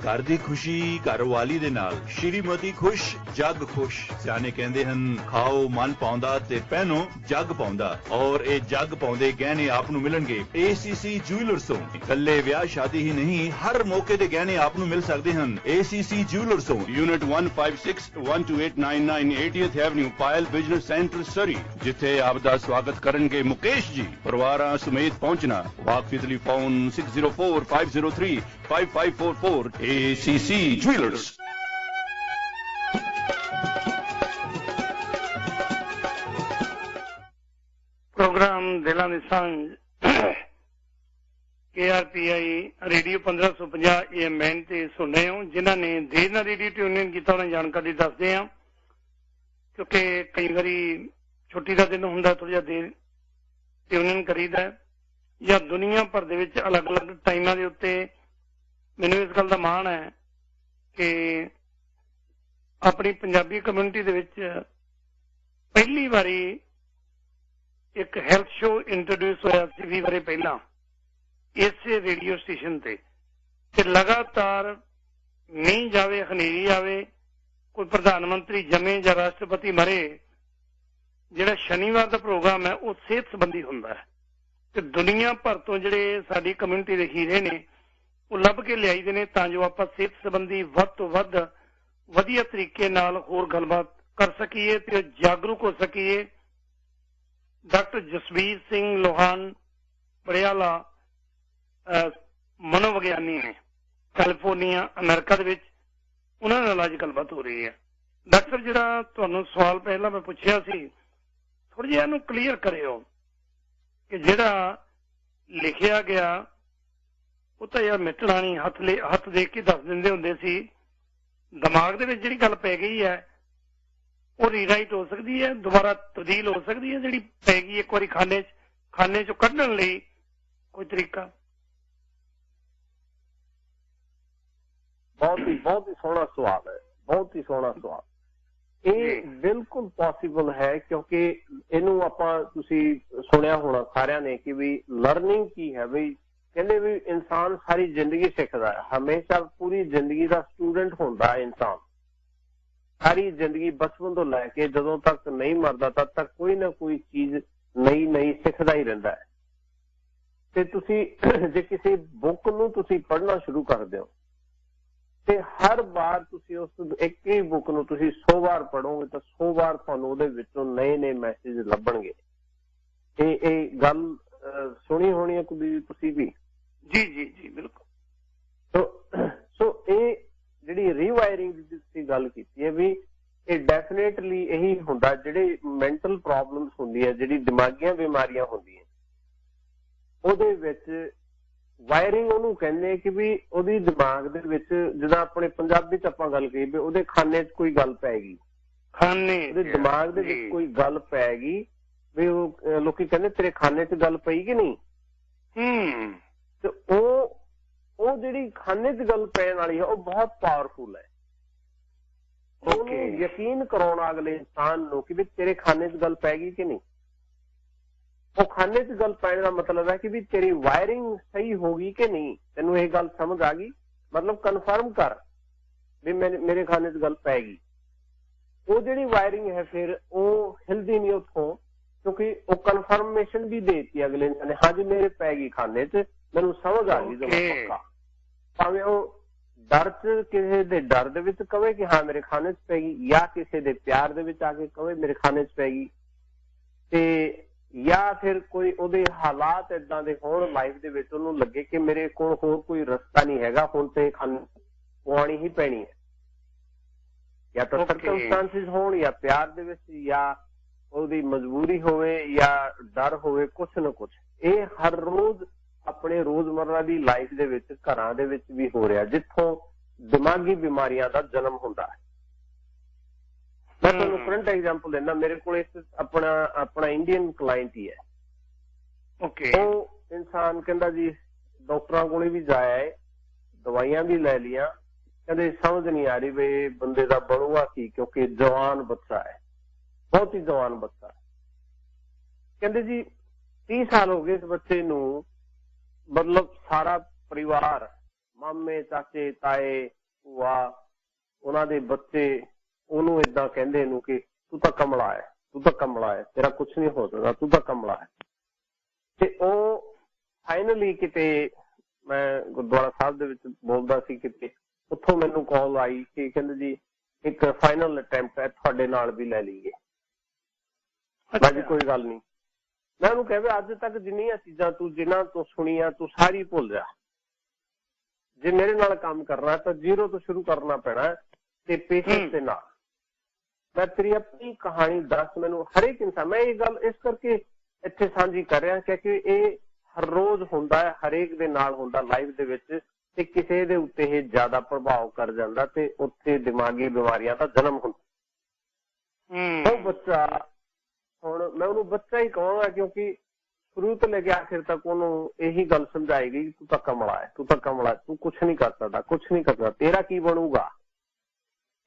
घर दी खुशी घरवाली दे नाल, श्रीमती खुश जग खुश। सियाने कहंदे हन खाओ मन पाउंदा ते पहनो जग पाउंदा, और ए जग पाउंदे गहने आप नूं मिलणगे ACC ज्वेलर्स ਤੋਂ। इकल्ले विआह शादी ही नहीं, हर मौके दे गहने आप नूं मिल सकदे हन ACC ज्वेलर्स ਤੋਂ। यूनिट 156-12899 80th एवेन्यू पायल बिजनेस सेंटर सरी, जिथे आप दा स्वागत करनगे मुकेश जी। परिवारां समेत पहुंचना। वाकफी टेलीफोन 6045035544 ACC Jewelers। ਪ੍ਰੋਗਰਾਮ ਦਿਲਾਂ ਦੀ ਸਾਂਝ KRPI ਰੇਡੀਓ 1550 AM ਬੈਂਡ ਤੇ ਸੁਣ ਰਹੇ ਹੋ। ਜਿਨ੍ਹਾਂ ਨੇ ਦੇਰ ਨਾਲ ਰੇਡੀਓ ਟਿਊਨ ਕੀਤਾ ਉਹਨਾਂ ਜਾਣਕਾਰੀ ਦੱਸਦੇ ਹਾਂ, ਕਿਉਂਕਿ ਕਈ ਵਾਰੀ ਛੁੱਟੀ ਦਾ ਦਿਨ ਹੁੰਦਾ, ਥੋੜਾ ਜਿਹਾ ਦੇਰ ਟਿਊਨ ਕਰੀਦਾ ਜਾਂ ਦੁਨੀਆ ਭਰ ਦੇ ਵਿੱਚ ਅਲੱਗ-ਅਲੱਗ ਟਾਈਮਾਂ ਦੇ ਉੱਤੇ। ਮੈਨੂੰ ਇਸ ਗੱਲ ਦਾ ਮਾਣ ਹੈ ਕਿ ਆਪਣੀ ਪੰਜਾਬੀ ਕਮਿਊਨਿਟੀ ਦੇ ਵਿੱਚ ਪਹਿਲੀ ਵਾਰੀ ਇੱਕ ਹੈਲਥ ਸ਼ੋਅ ਇੰਟਰੋਡਿਊਸ ਹੋਇਆ ਸੀ 20 ਵਰੇ ਪਹਿਲਾਂ ਇਸੇ ਰੇਡੀਓ ਸਟੇਸ਼ਨ ਤੇ ਲਗਾਤਾਰ ਮੀਂਹ ਜਾਵੇ, ਹਨੇਰੀ ਆਵੇ, ਕੋਈ ਪ੍ਰਧਾਨ ਮੰਤਰੀ ਜੰਮੇ ਜਾਂ ਰਾਸ਼ਟਰਪਤੀ ਮਰੇ, ਜਿਹੜਾ ਸ਼ਨੀਵਾਰ ਦਾ ਪ੍ਰੋਗਰਾਮ ਹੈ ਉਹ ਸਿਹਤ ਸੰਬੰਧੀ ਹੁੰਦਾ ਹੈ ਤੇ ਦੁਨੀਆ ਭਰ ਤੋਂ ਜਿਹੜੇ ਸਾਡੀ ਕਮਿਊਨਿਟੀ ਦੇ ਹੀਰੇ ਨੇ ਉਹ ਲੱਭ ਕੇ ਲਿਆਈਦੇ ਨੇ ਤਾਂ ਜੋ ਆਪਾਂ ਸਿਹਤ ਸੰਬੰਧੀ ਵੱਧ ਤੋਂ ਵੱਧ ਵਧੀਆ ਤਰੀਕੇ ਨਾਲ ਹੋਰ ਗੱਲਬਾਤ ਕਰ ਸਕੀਏ ਤੇ ਜਾਗਰੂਕ ਹੋ ਸਕੀਏ। ਡਾਕਟਰ ਜਸਵੀਰ ਸਿੰਘ ਲੋਹਾਨ ਪੜਿਆਲਾ ਮਨੋਵਿਗਿਆਨੀ ਨੇ ਕੈਲੀਫੋਰਨੀਆ ਅਮਰੀਕਾ ਦੇ ਵਿੱਚ, ਉਹਨਾਂ ਨਾਲ ਅੱਜ ਗੱਲਬਾਤ ਹੋ ਰਹੀ ਹੈ। ਡਾਕਟਰ ਜਿਹੜਾ ਤੁਹਾਨੂੰ ਸਵਾਲ ਪਹਿਲਾਂ ਮੈਂ ਪੁੱਛਿਆ ਸੀ, ਥੋੜ੍ਹਾ ਜਿਹਾ ਇਹਨੂੰ ਕਲੀਅਰ ਕਰਿਓ ਕਿ ਜਿਹੜਾ ਲਿਖਿਆ ਗਿਆ ਉਹ ਤਾਂ ਯਾਰ ਮਿਟਣਾ ਨਹੀਂ, ਹੱਥ ਦੇਖ ਕੇ ਦੱਸ ਦਿੰਦੇ ਹੁੰਦੇ ਸੀ। ਦਿਮਾਗ ਦੇ ਵਿੱਚ ਜਿਹੜੀ ਗੱਲ ਪੈ ਗਈ ਹੈ ਉਹ ਰੀਰਾਈਟ ਹੋ ਸਕਦੀ ਹੈ, ਦੁਬਾਰਾ ਤਬਦੀਲ ਹੋ ਸਕਦੀ ਹੈ, ਜਿਹੜੀ ਪੈ ਗਈ ਇੱਕ ਵਾਰੀ ਖਾਨੇ ਚੋਂ ਕੱਢਣ ਲਈ ਕੋਈ ਤਰੀਕਾ? ਬਹੁਤ ਹੀ ਸੋਹਣਾ ਸਵਾਲ ਹੈ, ਬਹੁਤ ਹੀ ਸੋਹਣਾ ਸਵਾਲ। ਇਹ ਬਿਲਕੁਲ ਪੋਸੀਬਲ ਹੈ, ਕਿਉਂਕਿ ਇਹਨੂੰ ਆਪਾਂ ਤੁਸੀਂ ਸੁਣਿਆ ਹੋਣਾ ਸਾਰਿਆਂ ਨੇ ਕਿ ਵੀ ਲਰਨਿੰਗ ਕੀ ਹੈ। ਵੀ ਕਹਿੰਦੇ ਵੀ ਇਨਸਾਨ ਸਾਰੀ ਜ਼ਿੰਦਗੀ ਸਿੱਖਦਾ ਹੈ, ਹਮੇਸ਼ਾ ਪੂਰੀ ਜ਼ਿੰਦਗੀ ਦਾ ਸਟੂਡੈਂਟ ਹੁੰਦਾ ਹੈ ਇਨਸਾਨ। ਸਾਰੀ ਜ਼ਿੰਦਗੀ ਬਚਪਨ ਤੋਂ ਲੈ ਕੇ ਜਦੋਂ ਤੱਕ ਨਹੀਂ ਮਰਦਾ ਤਦ ਤੱਕ ਕੋਈ ਨਾ ਕੋਈ ਚੀਜ਼ ਨਈ ਸਿੱਖਦਾ ਹੀ ਰਹਿੰਦਾ ਹੈ। ਤੇ ਤੁਸੀਂ ਜੇ ਕਿਸੇ ਬੁੱਕ ਨੂੰ ਤੁਸੀਂ ਪੜ੍ਹਨਾ ਸ਼ੁਰੂ ਕਰਦੇ ਹੋ ਤੇ ਹਰ ਵਾਰ ਤੁਸੀਂ ਉਸ ਇੱਕ ਹੀ ਬੁੱਕ ਨੂੰ ਤੁਸੀਂ 100 ਵਾਰ ਪੜ੍ਹੋਗੇ ਤਾਂ 100 ਵਾਰ ਤੁਹਾਨੂੰ ਉਹਦੇ ਵਿੱਚੋਂ ਨਏ ਮੈਸੇਜ ਲੱਭਣਗੇ। ਇਹ ਗੱਲ ਸੁਣੀ ਹੋਣੀ ਹੈ ਕਦੀ ਤੁਸੀਂ ਵੀ? ਜੀ ਬਿਲਕੁਲ। ਸੋ ਇਹ ਜਿਹੜੀ ਰੀਵਾਇਰਿੰਗ ਦੀ ਤੁਸੀਂ ਗੱਲ ਕੀਤੀ ਹੈ ਵੀ ਇਹ ਡੈਫੀਨੇਟਲੀ ਇਹੀ ਹੁੰਦਾ, ਜਿਹੜੇ ਮੈਂਟਲ ਪ੍ਰੋਬਲਮਸ ਹੁੰਦੀਆਂ, ਜਿਹੜੀ ਦਿਮਾਗੀਆਂ ਬਿਮਾਰੀਆਂ ਹੁੰਦੀਆਂ, ਉਹਦੇ ਵਿੱਚ ਵਾਇਰਿੰਗ ਉਹਨੂੰ ਕਹਿੰਦੇ ਕਿ ਵੀ ਉਹਦੀ ਦਿਮਾਗ ਦੇ ਵਿੱਚ, ਜਿੱਦਾਂ ਆਪਣੇ ਪੰਜਾਬੀ ਚ ਆਪਾਂ ਗੱਲ ਕਹੀ ਵੀ ਉਹਦੇ ਖਾਨੇ 'ਚ ਕੋਈ ਗੱਲ ਪੈ ਗਈ, ਉਹਦੇ ਦਿਮਾਗ ਦੇ ਵਿੱਚ ਕੋਈ ਗੱਲ ਪੈ ਗਈ ਵੀ ਉਹ ਲੋਕੀ ਕਹਿੰਦੇ ਤੇਰੇ ਖਾਨੇ 'ਚ ਗੱਲ ਪਈ ਕਿ ਨਹੀਂ। ਤੇ ਉਹ ਜਿਹੜੀ ਖਾਨੇ 'ਚ ਗੱਲ ਪੈਣ ਵਾਲੀ ਹੈ ਉਹ ਬਹੁਤ ਪਾਵਰਫੁਲ ਹੈ। ਉਹਨੂੰ ਯਕੀਨ ਕਰਾਉਣਾ ਅਗਲੇ ਇਨਸਾਨ ਨੂੰ ਕਿ ਵੀ ਤੇਰੇ ਖਾਨੇ 'ਚ ਗੱਲ ਪੈ ਗਈ ਕਿ ਨਹੀਂ। ਉਹ ਖਾਨੇ 'ਚ ਗੱਲ ਪੈਣ ਦਾ ਮਤਲਬ ਹੈ ਕਿ ਵੀ ਤੇਰੀ ਵਾਇਰਿੰਗ ਸਹੀ ਹੋ ਗਈ ਕਿ ਨਹੀਂ, ਤੈਨੂੰ ਇਹ ਗੱਲ ਸਮਝ ਆ ਗਈ, ਮਤਲਬ ਕਨਫਰਮ ਕਰ ਵੀ ਮੇਰੇ ਖਾਨੇ 'ਚ ਗੱਲ ਪੈ ਗਈ। ਉਹ ਜਿਹੜੀ ਵਾਇਰਿੰਗ ਹੈ ਫਿਰ ਉਹ ਹਿਲਦੀ ਨਹੀਂ ਉੱਥੋਂ, ਕਿਉਂਕਿ ਉਹ ਕਨਫਰਮੇਸ਼ਨ ਵੀ ਦੇਤੀ ਅਗਲੇ ਨੇ, ਹਾਂਜੀ ਮੇਰੇ ਪੈ ਗਈ ਖਾਨੇ 'ਚ, ਮੈਨੂੰ ਸਮਝ ਆ ਗਈ ਜਮਾ ਪੱਕਾ। ਭਾਵੇਂ ਉਹ ਡਰ 'ਚ ਕਿਸੇ ਦੇ ਡਰ ਦੇ ਵਿੱਚ ਕਵੇ ਕਿ ਹਾਂ ਮੇਰੇ ਖਾਨੇ 'ਚ ਪੈ ਗਈ, ਜਾਂ ਕਿਸੇ ਦੇ ਪਿਆਰ ਦੇ ਵਿੱਚ ਆ ਕੇ ਕਵੇ ਮੇਰੇ ਖਾਨੇ 'ਚ ਪੈ ਗਈ, ਤੇ ਜਾਂ ਫਿਰ ਕੋਈ ਉਹਦੇ ਹਾਲਾਤ ਏਦਾਂ ਦੇ ਹੋਣ ਲਾਈਫ ਦੇ ਵਿੱਚ ਉਹਨੂੰ ਲੱਗੇ ਕਿ ਮੇਰੇ ਕੋਲ ਹੋਰ ਕੋਈ ਰਸਤਾ ਨਹੀਂ ਹੈਗਾ, ਹੁਣ ਤੇ ਖਾਨੇ ਪਵਾਉਣੀ ਹੀ ਪੈਣੀ ਹੈ। ਜਾਂ ਤਾਂ ਸਰਕਮਸਟੈਂਸਿਸ ਹੋਣ, ਜਾਂ ਪਿਆਰ ਦੇ ਵਿੱਚ, ਜਾਂ ਉਹਦੀ ਮਜਬੂਰੀ ਹੋਵੇ, ਜਾਂ ਡਰ ਹੋਵੇ, ਕੁਛ ਨਾ ਕੁਛ। ਇਹ ਹਰ ਰੋਜ਼ ਆਪਣੇ ਰੋਜ਼ਮर्रा ਦੀ ਲਾਈਫ ਦੇ ਵਿੱਚ, ਘਰਾਂ ਦੇ ਵਿੱਚ ਵੀ ਹੋ ਰਿਹਾ, ਜਿੱਥੋਂ ਦਿਮਾਗੀ ਬਿਮਾਰੀਆਂ ਦਾ ਜਨਮ ਹੁੰਦਾ ਹੈ। ਮੈਂ ਤੁਹਾਨੂੰ ਕਰੰਟ ਐਗਜ਼ਾਮਪਲ ਦਿੰਦਾ, ਮੇਰੇ ਕੋਲ ਆਪਣਾ ਇੰਡੀਅਨ ਕਲਾਇੰਟ ਹੀ ਹੈ। ਉਹ ਇਨਸਾਨ ਕਹਿੰਦਾ ਜੀ ਡਾਕਟਰਾਂ ਕੋਲੇ ਵੀ ਜਾਇਆ ਹੈ, ਦਵਾਈਆਂ ਵੀ ਲੈ ਲਈਆਂ, ਕਹਿੰਦੇ ਸਮਝ ਨਹੀਂ ਆ ਰਹੀ ਵੀ ਬੰਦੇ ਦਾ ਬਣੂਗਾ ਕੀ, ਕਿਉਂਕਿ ਜਵਾਨ ਬੱਚਾ ਹੈ, ਬਹੁਤ ਹੀ ਜਵਾਨ ਬੱਚਾ। ਕਹਿੰਦੇ ਜੀ 30 ਸਾਲ ਹੋ ਗਏ ਇਸ ਬੱਚੇ ਨੂੰ, ਮਤਲਬ ਸਾਰਾ ਪਰਿਵਾਰ, ਮਾਮੇ, ਚਾਚੇ, ਤਾਏ, ਭੂਆ, ਉਹਨਾਂ ਦੇ ਬੱਚੇ ਉਹਨੂੰ ਏਦਾਂ ਕਹਿੰਦੇ ਨੂੰ ਕਿ ਤੂੰ ਤਾਂ ਕਮਲਾ ਹੈ, ਤੂੰ ਤਾਂ ਕਮਲਾ ਹੈ, ਤੇਰਾ ਕੁਛ ਨਹੀਂ ਹੋ ਸਕਦਾ, ਤੂੰ ਤਾਂ ਕਮਲਾ ਹੈ। ਤੇ ਉਹ ਫਾਈਨਲੀ ਕਿਤੇ, ਮੈਂ ਗੁਰਦੁਆਰਾ ਸਾਹਿਬ ਦੇ ਵਿੱਚ ਬੋਲਦਾ ਸੀ ਕਿਤੇ, ਉੱਥੋਂ ਮੈਨੂੰ ਕਾਲ ਆਈ ਕਿ ਕਹਿੰਦੇ ਜੀ ਇੱਕ ਫਾਈਨਲ ਅਟੈਂਪਟ ਹੈ, ਤੁਹਾਡੇ ਨਾਲ ਵੀ ਲੈ ਲਈਏ। ਮੈਂ ਜੀ ਕੋਈ ਗੱਲ ਨਹੀਂ। ਮੈਂ ਉਹਨੂੰ ਕਹਿੰਦਾ ਅੱਜ ਤੱਕ ਜਿੰਨੀਆਂ ਚੀਜ਼ਾਂ ਤੂੰ ਜਿਨ੍ਹਾਂ ਤੋਂ ਸੁਣੀਆਂ ਤੂੰ ਸਾਰੀ ਭੁੱਲ ਜਾ, ਜੇ ਮੇਰੇ ਨਾਲ ਕੰਮ ਕਰਨਾ ਤਾਂ ਜ਼ੀਰੋ ਤੋਂ ਸ਼ੁਰੂ ਕਰਨਾ ਪੈਣਾ ਤੇ ਪੇਸ਼ੈਂਸ ਦੇ ਨਾਲ। ਮੈਂ ਤੇਰੀ ਆਪਣੀ ਕਹਾਣੀ ਦੱਸ ਮੈਨੂੰ। ਹਰੇਕ ਇਨਸਾਨ, ਮੈਂ ਇਹ ਗੱਲ ਇਸ ਕਰਕੇ ਇੱਥੇ ਸਾਂਝੀ ਕਰ ਰਿਹਾ ਕਿਉਂਕਿ ਇਹ ਹਰ ਰੋਜ਼ ਹੁੰਦਾ ਹੈ, ਹਰੇਕ ਦੇ ਨਾਲ ਹੁੰਦਾ ਲਾਈਫ ਦੇ ਵਿੱਚ, ਤੇ ਕਿਸੇ ਦੇ ਉੱਤੇ ਇਹ ਜ਼ਿਆਦਾ ਪ੍ਰਭਾਵ ਕਰ ਜਾਂਦਾ ਤੇ ਉੱਥੇ ਦਿਮਾਗੀ ਬਿਮਾਰੀਆਂ ਦਾ ਜਨਮ ਹੁੰਦਾ। ਉਹ ਬੱਚਾ, ਹੁਣ ਮੈਂ ਉਹਨੂੰ ਬੱਚਾ ਹੀ ਕਹਾਂਗਾ ਕਿਉਂਕਿ ਸ਼ੁਰੂ ਤੋਂ ਲੈ ਕੇ ਆਖਿਰ ਤੱਕ ਉਹਨੂੰ ਇਹੀ ਗੱਲ ਸਮਝਾਈ ਗਈ, ਤੂੰ ਤਾਂ ਕਮਲਾ ਹੈ, ਤੂੰ ਤਾਂ ਕਮਲਾ ਹੈ, ਤੂੰ ਕੁਛ ਨਹੀਂ ਕਰ ਸਕਦਾ, ਕੁਛ ਨਹੀਂ ਕਰਦਾ, ਤੇਰਾ ਕੀ ਬਣੂਗਾ।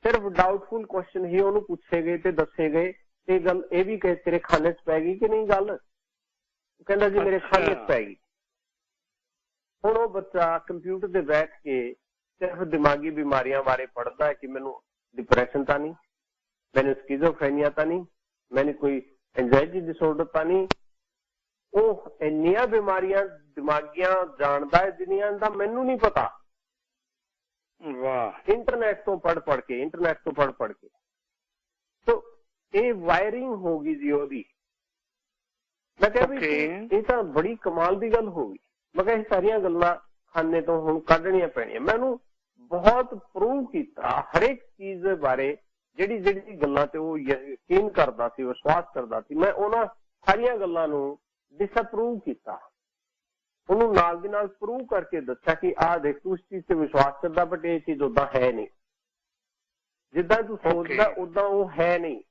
ਸਿਰਫ ਡਾਊਟਫੁਲ ਕੁਐਸਚਨ ਹੀ ਉਹਨੂੰ ਪੁੱਛੇ ਗਏ ਤੇ ਦੱਸੇ ਗਏ। ਤੇ ਗੱਲ ਇਹ ਵੀ ਕਹੇ ਤੇਰੇ ਖਾਨੇ 'ਚ ਪੈ ਗਈ ਕਿ ਨਹੀਂ ਗੱਲ, ਉਹ ਕਹਿੰਦਾ ਜੀ ਮੇਰੇ ਖਾਨੇ 'ਚ ਪੈ ਗਈ। ਹੁਣ ਉਹ ਬੱਚਾ ਕੰਪਿਊਟਰ ਤੇ ਬੈਠ ਕੇ ਸਿਰਫ ਦਿਮਾਗੀ ਬਿਮਾਰੀਆਂ ਬਾਰੇ ਪੜ੍ਹਦਾ ਹੈ ਕਿ ਮੈਨੂੰ ਡਿਪਰੈਸ਼ਨ ਤਾਂ ਨਹੀਂ, ਮੈਨੂੰ ਸਕਿਜ਼ੋਫਰੇਨੀਆ ਤਾਂ ਨਹੀਂ, ਮੈਨੂੰ ਕੋਈ ਐਂਜ਼ਾਈਟੀ ਡਿਸਆਰਡਰ ਤਾਂ ਨਹੀਂ। ਉਹ ਇੰਨੀਆਂ ਬਿਮਾਰੀਆਂ ਦਿਮਾਗੀਆਂ ਜਾਣਦਾ ਹੈ ਜਿੰਨੀਆਂ ਦਾ ਮੈਨੂੰ ਨਹੀਂ ਪਤਾ। ਵਾਹ, ਇੰਟਰਨੈਟ ਤੋਂ ਪੜ੍ਹ ਕੇ। ਸੋ ਇਹ ਵਾਇਰਿੰਗ ਹੋ ਗਈ ਜੀ ਉਹਦੀ। मैं कहा भी ये तो बड़ी कमाल की गल होगी। मैं कहा सारिया गल्लां खाने तो हुण कढणियां पैणियां। मैनूं बहुत प्रूव किया हर एक चीज दे बारे ਜਿਹੜੀ ਜਿਹੜੀ ਗੱਲਾਂ ਤੇ ਉਹ ਯਕੀਨ ਕਰਦਾ ਸੀ, ਵਿਸ਼ਵਾਸ ਕਰਦਾ ਸੀ, ਮੈਂ ਉਹਨਾਂ ਸਾਰੀਆਂ ਗੱਲਾਂ ਨੂੰ ਡਿਸਅਪਰੂਵ ਕੀਤਾ। ਉਹਨੂੰ ਨਾਲ ਦੀ ਨਾਲ ਪ੍ਰੂਵ ਕਰਕੇ ਦੱਸਿਆ ਕਿ ਆਹ ਦੇਖ ਤੂੰ ਇਸ ਚੀਜ਼ ਤੇ ਵਿਸ਼ਵਾਸ ਕਰਦਾ ਬਟ ਇਹ ਚੀਜ਼ ਉਦਾਂ ਹੈ ਨਹੀਂ, ਜਿੱਦਾਂ ਤੂੰ ਸੋਚਦਾ ਉਦਾਂ ਉਹ ਹੈ ਨਹੀਂ।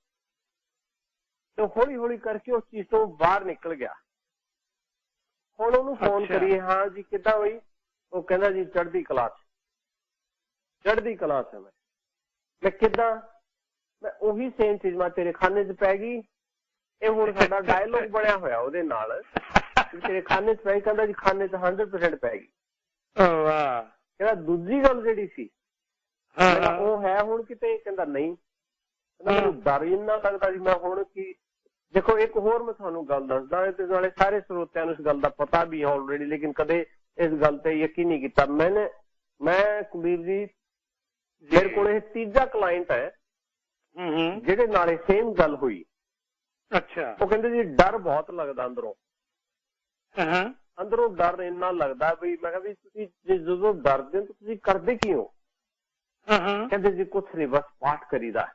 ਤੇ ਹੌਲੀ ਹੌਲੀ ਕਰਕੇ ਉਸ ਚੀਜ਼ ਤੋਂ ਬਾਹਰ ਨਿਕਲ ਗਿਆ। ਹੁਣ ਉਹਨੂੰ ਫੋਨ ਕਰੀਏ, ਹਾਂ ਜੀ ਕਿੱਦਾਂ ਬਈ? ਉਹ ਕਹਿੰਦਾ ਜੀ ਚੜ੍ਹਦੀ ਕਲਾ 'ਚ, ਚੜ੍ਹਦੀ ਕਲਾ 'ਚ। ਮੈਂ ਕਿੱਦਾਂ? ਮੈਂ ਉਹੀ ਸੇਮ ਚੀਜ਼ ਮੈਂ ਤੇਰੇ ਖਾਨੇ 'ਚ ਪੈ ਗਈ। ਇਹ ਹੁਣ ਸਾਡਾ ਡਾਇਲੋਗ ਬਣਿਆ ਹੋਇਆ ਉਹਦੇ ਨਾਲ, ਤੇਰੇ ਖਾਨੇ 'ਚ ਪੈ ਗਈ। ਕਹਿੰਦਾ ਜੀ ਖਾਨੇ 'ਚ 100% ਪੈ ਗਈ। ਕਹਿੰਦਾ ਦੂਜੀ ਗੱਲ ਜਿਹੜੀ ਸੀ ਉਹ ਹੈ ਹੁਣ ਕਿਤੇ? ਕਹਿੰਦਾ ਨਹੀਂ। ਮੈਨੂੰ ਡਰ ਇੰਨਾ ਲੱਗਦਾ ਜੀ। ਮੈਂ ਹੁਣ ਕੀ ਦੇਖੋ, ਇੱਕ ਹੋਰ ਮੈਂ ਤੁਹਾਨੂੰ ਗੱਲ ਦੱਸਦਾ, ਤੇ ਨਾਲੇ ਸਾਰੇ ਸਰੋਤਿਆਂ ਨੂੰ ਇਸ ਗੱਲ ਦਾ ਪਤਾ ਵੀ ਆਲਰੇਡੀ, ਲੇਕਿਨ ਕਦੇ ਇਸ ਗੱਲ ਤੇ ਯਕੀਨ ਨਹੀਂ ਕੀਤਾ। ਮੈਂ ਕੁਲਦੀਪ ਜੀ, ਮੇਰੇ ਕੋਲ ਇਹ ਤੀਜਾ ਕਲਾਇੰਟ ਹੈ ਜਿਹੜੇ ਨਾਲ ਸੇਮ ਗੱਲ ਹੋਈ। ਅੱਛਾ। ਉਹ ਕਹਿੰਦੇ ਜੀ ਡਰ ਬਹੁਤ ਲੱਗਦਾ ਅੰਦਰੋਂ, ਅੰਦਰੋਂ ਡਰ ਇੰਨਾ ਲੱਗਦਾ ਵੀ। ਮੈਂ ਕਿਹਾ ਵੀ ਤੁਸੀਂ ਜਦੋਂ ਡਰਦੇ ਹੋ ਤੁਸੀਂ ਕਰਦੇ ਕੀ ਹੋ? ਕਹਿੰਦੇ ਜੀ ਕੁਛ ਨਹੀਂ, ਬਸ ਪਾਠ ਕਰੀਦਾ।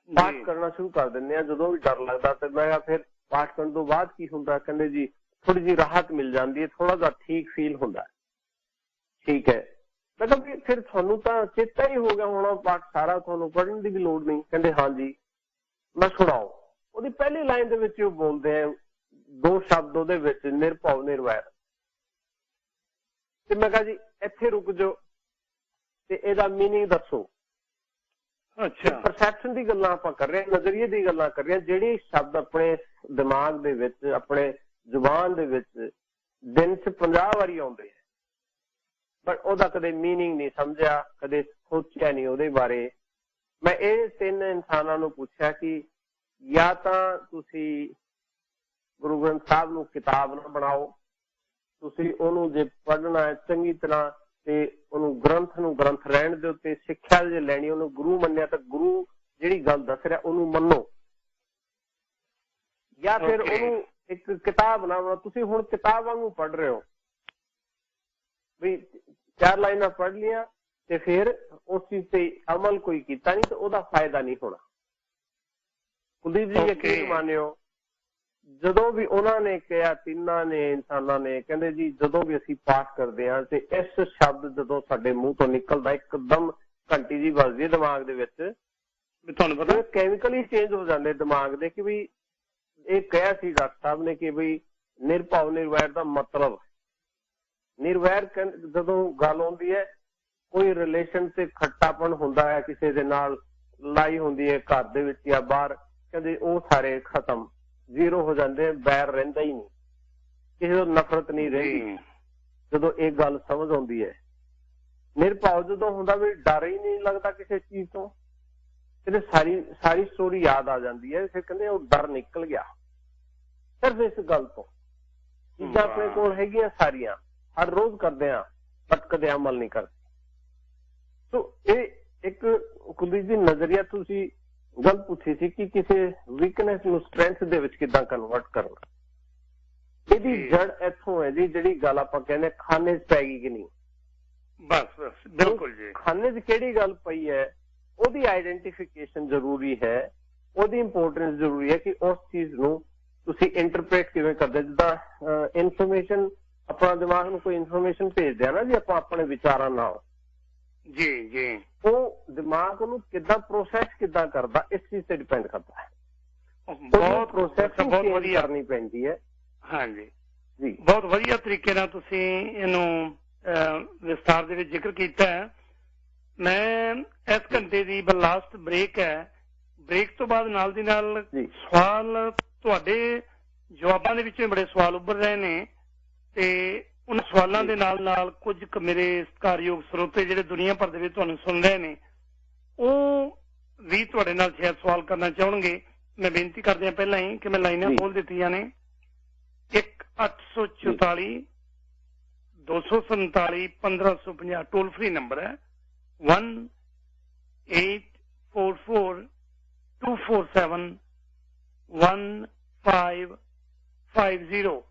ਪਾਠ ਕਰਨਾ ਸ਼ੁਰੂ ਕਰ ਦਿੰਦੇ ਆ ਜਦੋਂ ਵੀ ਡਰ ਲੱਗਦਾ। ਤੇ ਮੈਂ ਕਿਹਾ ਫਿਰ ਪਾਠ ਕਰਨ ਤੋਂ ਬਾਅਦ ਕੀ ਹੁੰਦਾ? ਕਹਿੰਦੇ ਜੀ ਥੋੜੀ ਜਿਹੀ ਰਾਹਤ ਮਿਲ ਜਾਂਦੀ ਹੈ, ਥੋੜਾ ਜਿਹਾ ਠੀਕ ਫੀਲ ਹੁੰਦਾ। ਠੀਕ ਹੈ। ਮੈਂ ਕਿਹਾ ਵੀ ਫਿਰ ਤੁਹਾਨੂੰ ਤਾਂ ਚੇਤਾ ਹੀ ਹੋ ਗਿਆ ਹੋਣਾ ਪਾਠ ਸਾਰਾ, ਤੁਹਾਨੂੰ ਪੜ੍ਹਨ ਦੀ ਵੀ ਲੋੜ ਨਹੀਂ। ਕਹਿੰਦੇ ਹਾਂਜੀ। ਮੈਂ ਸੁਣਾਓ। ਉਹਦੀ ਪਹਿਲੀ ਲਾਈਨ ਦੇ ਵਿੱਚ ਉਹ ਬੋਲਦੇ ਆ ਦੋ ਸ਼ਬਦ ਉਹਦੇ ਵਿੱਚ, ਨਿਰਭਉ ਨਿਰਵੈਰ। ਤੇ ਮੈਂ ਕਿਹਾ ਜੀ ਇੱਥੇ ਰੁਕ ਜਾਓ ਤੇ ਇਹਦਾ ਮੀਨਿੰਗ ਦੱਸੋ। ਅੱਛਾ। ਪਰਸੈਪਸ਼ਨ ਦੀ ਗੱਲਾਂ ਆਪਾਂ ਕਰ ਰਹੇ ਹਾਂ, ਨਜ਼ਰੀਏ ਦੀ ਗੱਲਾਂ ਕਰ ਰਹੇ ਹਾਂ। ਜਿਹੜੇ ਸ਼ਬਦ ਆਪਣੇ ਦਿਮਾਗ ਦੇ ਵਿੱਚ, ਆਪਣੇ ਜ਼ੁਬਾਨ ਦੇ ਵਿੱਚ ਦਿਨ 'ਚ 50 ਵਾਰੀ ਆਉਂਦੇ ਹੈ, ਬਟ ਉਹਦਾ ਕਦੇ ਮੀਨਿੰਗ ਨਹੀਂ ਸਮਝਿਆ, ਕਦੇ ਸੋਚਿਆ ਨਹੀਂ ਉਹਦੇ ਬਾਰੇ। ਮੈਂ ਇਹ 3 ਇਨਸਾਨਾਂ ਨੂੰ ਪੁੱਛਿਆ ਕਿ ਜਾਂ ਤਾਂ ਤੁਸੀਂ ਗੁਰੂ ਗ੍ਰੰਥ ਸਾਹਿਬ ਨੂੰ ਕਿਤਾਬ ਨਾ ਬਣਾਓ, ਤੁਸੀਂ ਉਹਨੂੰ ਜੇ ਪੜ੍ਹਨਾ ਹੈ ਚੰਗੀ ਤਰ੍ਹਾਂ ਤੇ ਉਹਨੂੰ ਗ੍ਰੰਥ ਨੂੰ ਗ੍ਰੰਥ ਰਹਿਣ ਦਿਓ, ਤੇ ਸਿੱਖਿਆ ਜੇ ਲੈਣੀ ਉਹਨੂੰ ਗੁਰੂ ਮੰਨਿਆ ਤਾਂ ਗੁਰੂ ਜਿਹੜੀ ਗੱਲ ਦੱਸ ਰਿਹਾ ਉਹਨੂੰ ਮੰਨੋ, ਜਾਂ ਫਿਰ ਉਹਨੂੰ ਇੱਕ ਕਿਤਾਬ ਨਾ ਬਣਾਓ। ਤੁਸੀਂ ਹੁਣ ਕਿਤਾਬ ਵਾਂਗੂ ਪੜ੍ਹ ਰਹੇ ਹੋ ਵੀ 4 ਲਾਈਨਾਂ ਪੜ੍ਹ ਲਈਆਂ ਤੇ ਫਿਰ ਉਸ ਚੀਜ਼ ਤੇ ਅਮਲ ਕੋਈ ਕੀਤਾ ਨਹੀਂ ਤੇ ਉਹਦਾ ਫਾਇਦਾ ਨਹੀਂ ਹੋਣਾ। ਕੁਲਦੀਪ ਜੀ ਯਕੀਨ ਮੰਨਿਓ, ਜਦੋਂ ਵੀ ਉਹਨਾਂ ਨੇ ਕਿਹਾ, ਤਿੰਨਾਂ ਨੇ ਇਨਸਾਨਾਂ ਨੇ, ਕਹਿੰਦੇ ਜੀ ਜਦੋਂ ਵੀ ਅਸੀਂ ਪਾਠ ਕਰਦੇ ਹਾਂ ਤੇ ਇਸ ਸ਼ਬਦ ਜਦੋਂ ਸਾਡੇ ਮੂੰਹ ਤੋਂ ਨਿਕਲਦਾ ਇੱਕਦਮ ਘੰਟੀ ਜੀ ਵੱਜਦੀ ਦਿਮਾਗ ਦੇ ਵਿੱਚ, ਤੁਹਾਨੂੰ ਪਤਾ ਕੈਮੀਕਲ ਹੀ ਚੇਂਜ ਹੋ ਜਾਂਦੇ ਦਿਮਾਗ ਦੇ। ਕਿ ਵੀ ਇਹ ਕਿਹਾ ਸੀ ਡਾਕਟਰ ਸਾਹਿਬ ਨੇ ਕਿ ਵੀ ਨਿਰਭਉ ਨਿਰਵੈਰ ਦਾ ਮਤਲਬ, ਨਿਰਵੈਰ ਜਦੋਂ ਗੱਲ ਆਉਂਦੀ ਹੈ ਕੋਈ ਰਿਲੇਸ਼ਨ ਤੇ ਖੱਟਾਪਣ ਹੁੰਦਾ ਹੈ, ਕਿਸੇ ਦੇ ਨਾਲ ਲੜਾਈ ਹੁੰਦੀ ਹੈ ਘਰ ਦੇ ਵਿੱਚ ਜਾਂ ਬਾਹਰ, ਕਹਿੰਦੇ ਉਹ ਸਾਰੇ ਖਤਮ, ਜ਼ੀਰੋ ਹੋ ਜਾਂਦੇ, ਬੈਰ ਰਹਿੰਦਾ ਹੀ ਨਹੀਂ, ਕਿਸੇ ਤੋਂ ਨਫ਼ਰਤ ਨਹੀਂ ਰਹਿੰਦੀ ਜਦੋਂ ਇਹ ਗੱਲ ਸਮਝ ਆਉਂਦੀ ਹੈ। ਨਿਰਭਉ ਜਦੋਂ ਹੁੰਦਾ ਵੀ ਡਰ ਹੀ ਨਹੀਂ ਲੱਗਦਾ ਕਿਸੇ ਚੀਜ਼ ਤੋਂ, ਤੇ ਸਾਰੀ ਸਟੋਰੀ ਯਾਦ ਆ ਜਾਂਦੀ ਹੈ। ਫਿਰ ਕਹਿੰਦੇ ਉਹ ਡਰ ਨਿਕਲ ਗਿਆ ਸਿਰਫ ਇਸ ਗੱਲ ਤੋਂ। ਚੀਜ਼ਾਂ ਆਪਣੇ ਕੋਲ ਹੈਗੀਆਂ ਸਾਰੀਆਂ, ਹਰ ਰੋਜ਼ ਕਰਦੇ ਹਾਂ ਬਟ ਕਦੇ ਅਮਲ ਨਹੀਂ ਕਰਦੇ। ਸੋ ਇਹ ਇੱਕ ਕੁਲਦੀਪ ਜੀ ਨਜ਼ਰੀਆ ਤੁਸੀਂ ਗੱਲ ਪੁੱਛੀ ਸੀ ਕਿ ਕਿਸੇ ਵੀਕਨੈਸ ਨੂੰ ਸਟਰੈਂਥ ਦੇ ਵਿੱਚ ਕਿੱਦਾਂ ਕਨਵਰਟ ਕਰਨਾ। ਇਹਦੀ ਜੜ ਇੱਥੋਂ ਹੈ ਜੀ, ਜਿਹੜੀ ਗੱਲ ਆਪਾਂ ਕਹਿੰਦੇ ਖਾਨੇ 'ਚ ਪੈ ਗਈ ਕਿ ਨਹੀਂ। ਬਸ ਬਿਲਕੁਲ ਜੀ। ਖਾਨੇ 'ਚ ਕਿਹੜੀ ਗੱਲ ਪਈ ਹੈ ਉਹਦੀ ਆਈਡੈਂਟੀਫਿਕੇਸ਼ਨ ਜ਼ਰੂਰੀ ਹੈ, ਉਹਦੀ ਇੰਪੋਰਟੈਂਸ ਜ਼ਰੂਰੀ ਹੈ ਕਿ ਉਸ ਚੀਜ਼ ਨੂੰ ਤੁਸੀਂ ਇੰਟਰਪ੍ਰੇਟ ਕਿਵੇਂ ਕਰਦੇ। ਜਿੱਦਾਂ ਇਨਫੋਰਮੇਸ਼ਨ, ਆਪਣਾ ਦਿਮਾਗ ਨੂੰ ਕੋਈ ਇਨਫੋਰਮੇਸ਼ਨ ਭੇਜਦੇ ਆ ਨਾ ਜੀ ਆਪਾਂ ਆਪਣੇ ਵਿਚਾਰਾਂ ਨਾਲ, ਜੀ ਜੀ, ਉਹ ਦਿਮਾਗ ਉਹਨੂੰ ਕਿੱਦਾਂ ਪ੍ਰੋਸੈਸ ਕਿੱਦਾਂ ਕਰਦਾ ਇਸ ਚੀਜ਼ ਤੇ ਡਿਪੈਂਡ ਕਰਦਾ ਹੈ। ਬਹੁਤ ਪ੍ਰੋਸੈਸਿੰਗ ਬਹੁਤ ਵਧੀਆ ਕਰਨੀ ਪੈਂਦੀ ਹੈ। ਹਾਂਜੀ ਜੀ, ਬਹੁਤ ਵਧੀਆ ਤਰੀਕੇ ਨਾਲ ਤੁਸੀਂ ਇਹਨੂੰ ਵਿਸਤਾਰ ਦੇ ਵਿੱਚ ਜ਼ਿਕਰ ਕੀਤਾ ਹੈ। ਮੈਂ ਇਸ ਘੰਟੇ ਦੀ ਲਾਸਟ ਬ੍ਰੇਕ ਹੈ, ਬ੍ਰੇਕ ਤੋਂ ਬਾਅਦ ਨਾਲ ਦੀ ਨਾਲ ਸਵਾਲ, ਤੁਹਾਡੇ ਜਵਾਬਾਂ ਦੇ ਵਿੱਚੋਂ ਬੜੇ ਸਵਾਲ ਉੱਭਰ ਰਹੇ ਨੇ ਤੇ ਉਹਨਾਂ ਸਵਾਲਾਂ ਦੇ ਨਾਲ ਨਾਲ ਕੁਝ ਮੇਰੇ ਸਤਿਕਾਰਯੋਗ ਸਰੋਤੇ ਜਿਹੜੇ ਦੁਨੀਆ ਭਰ ਦੇ ਵਿੱਚ ਤੁਹਾਨੂੰ ਸੁਣ ਰਹੇ ਨੇ ਉਹ ਵੀ ਤੁਹਾਡੇ ਨਾਲ ਸ਼ਾਇਦ ਸਵਾਲ ਕਰਨਾ ਚਾਹਣਗੇ। ਮੈਂ ਬੇਨਤੀ ਕਰਦਿਆਂ ਪਹਿਲਾਂ ਹੀ ਕਿ ਮੈਂ ਲਾਈਨਾਂ ਖੋਲ ਦਿੱਤੀਆਂ ਨੇ। 1-844 247 1550 ਟੋਲ ਫ੍ਰੀ ਨੰਬਰ ਹੈ। 1-844 247 1550 85550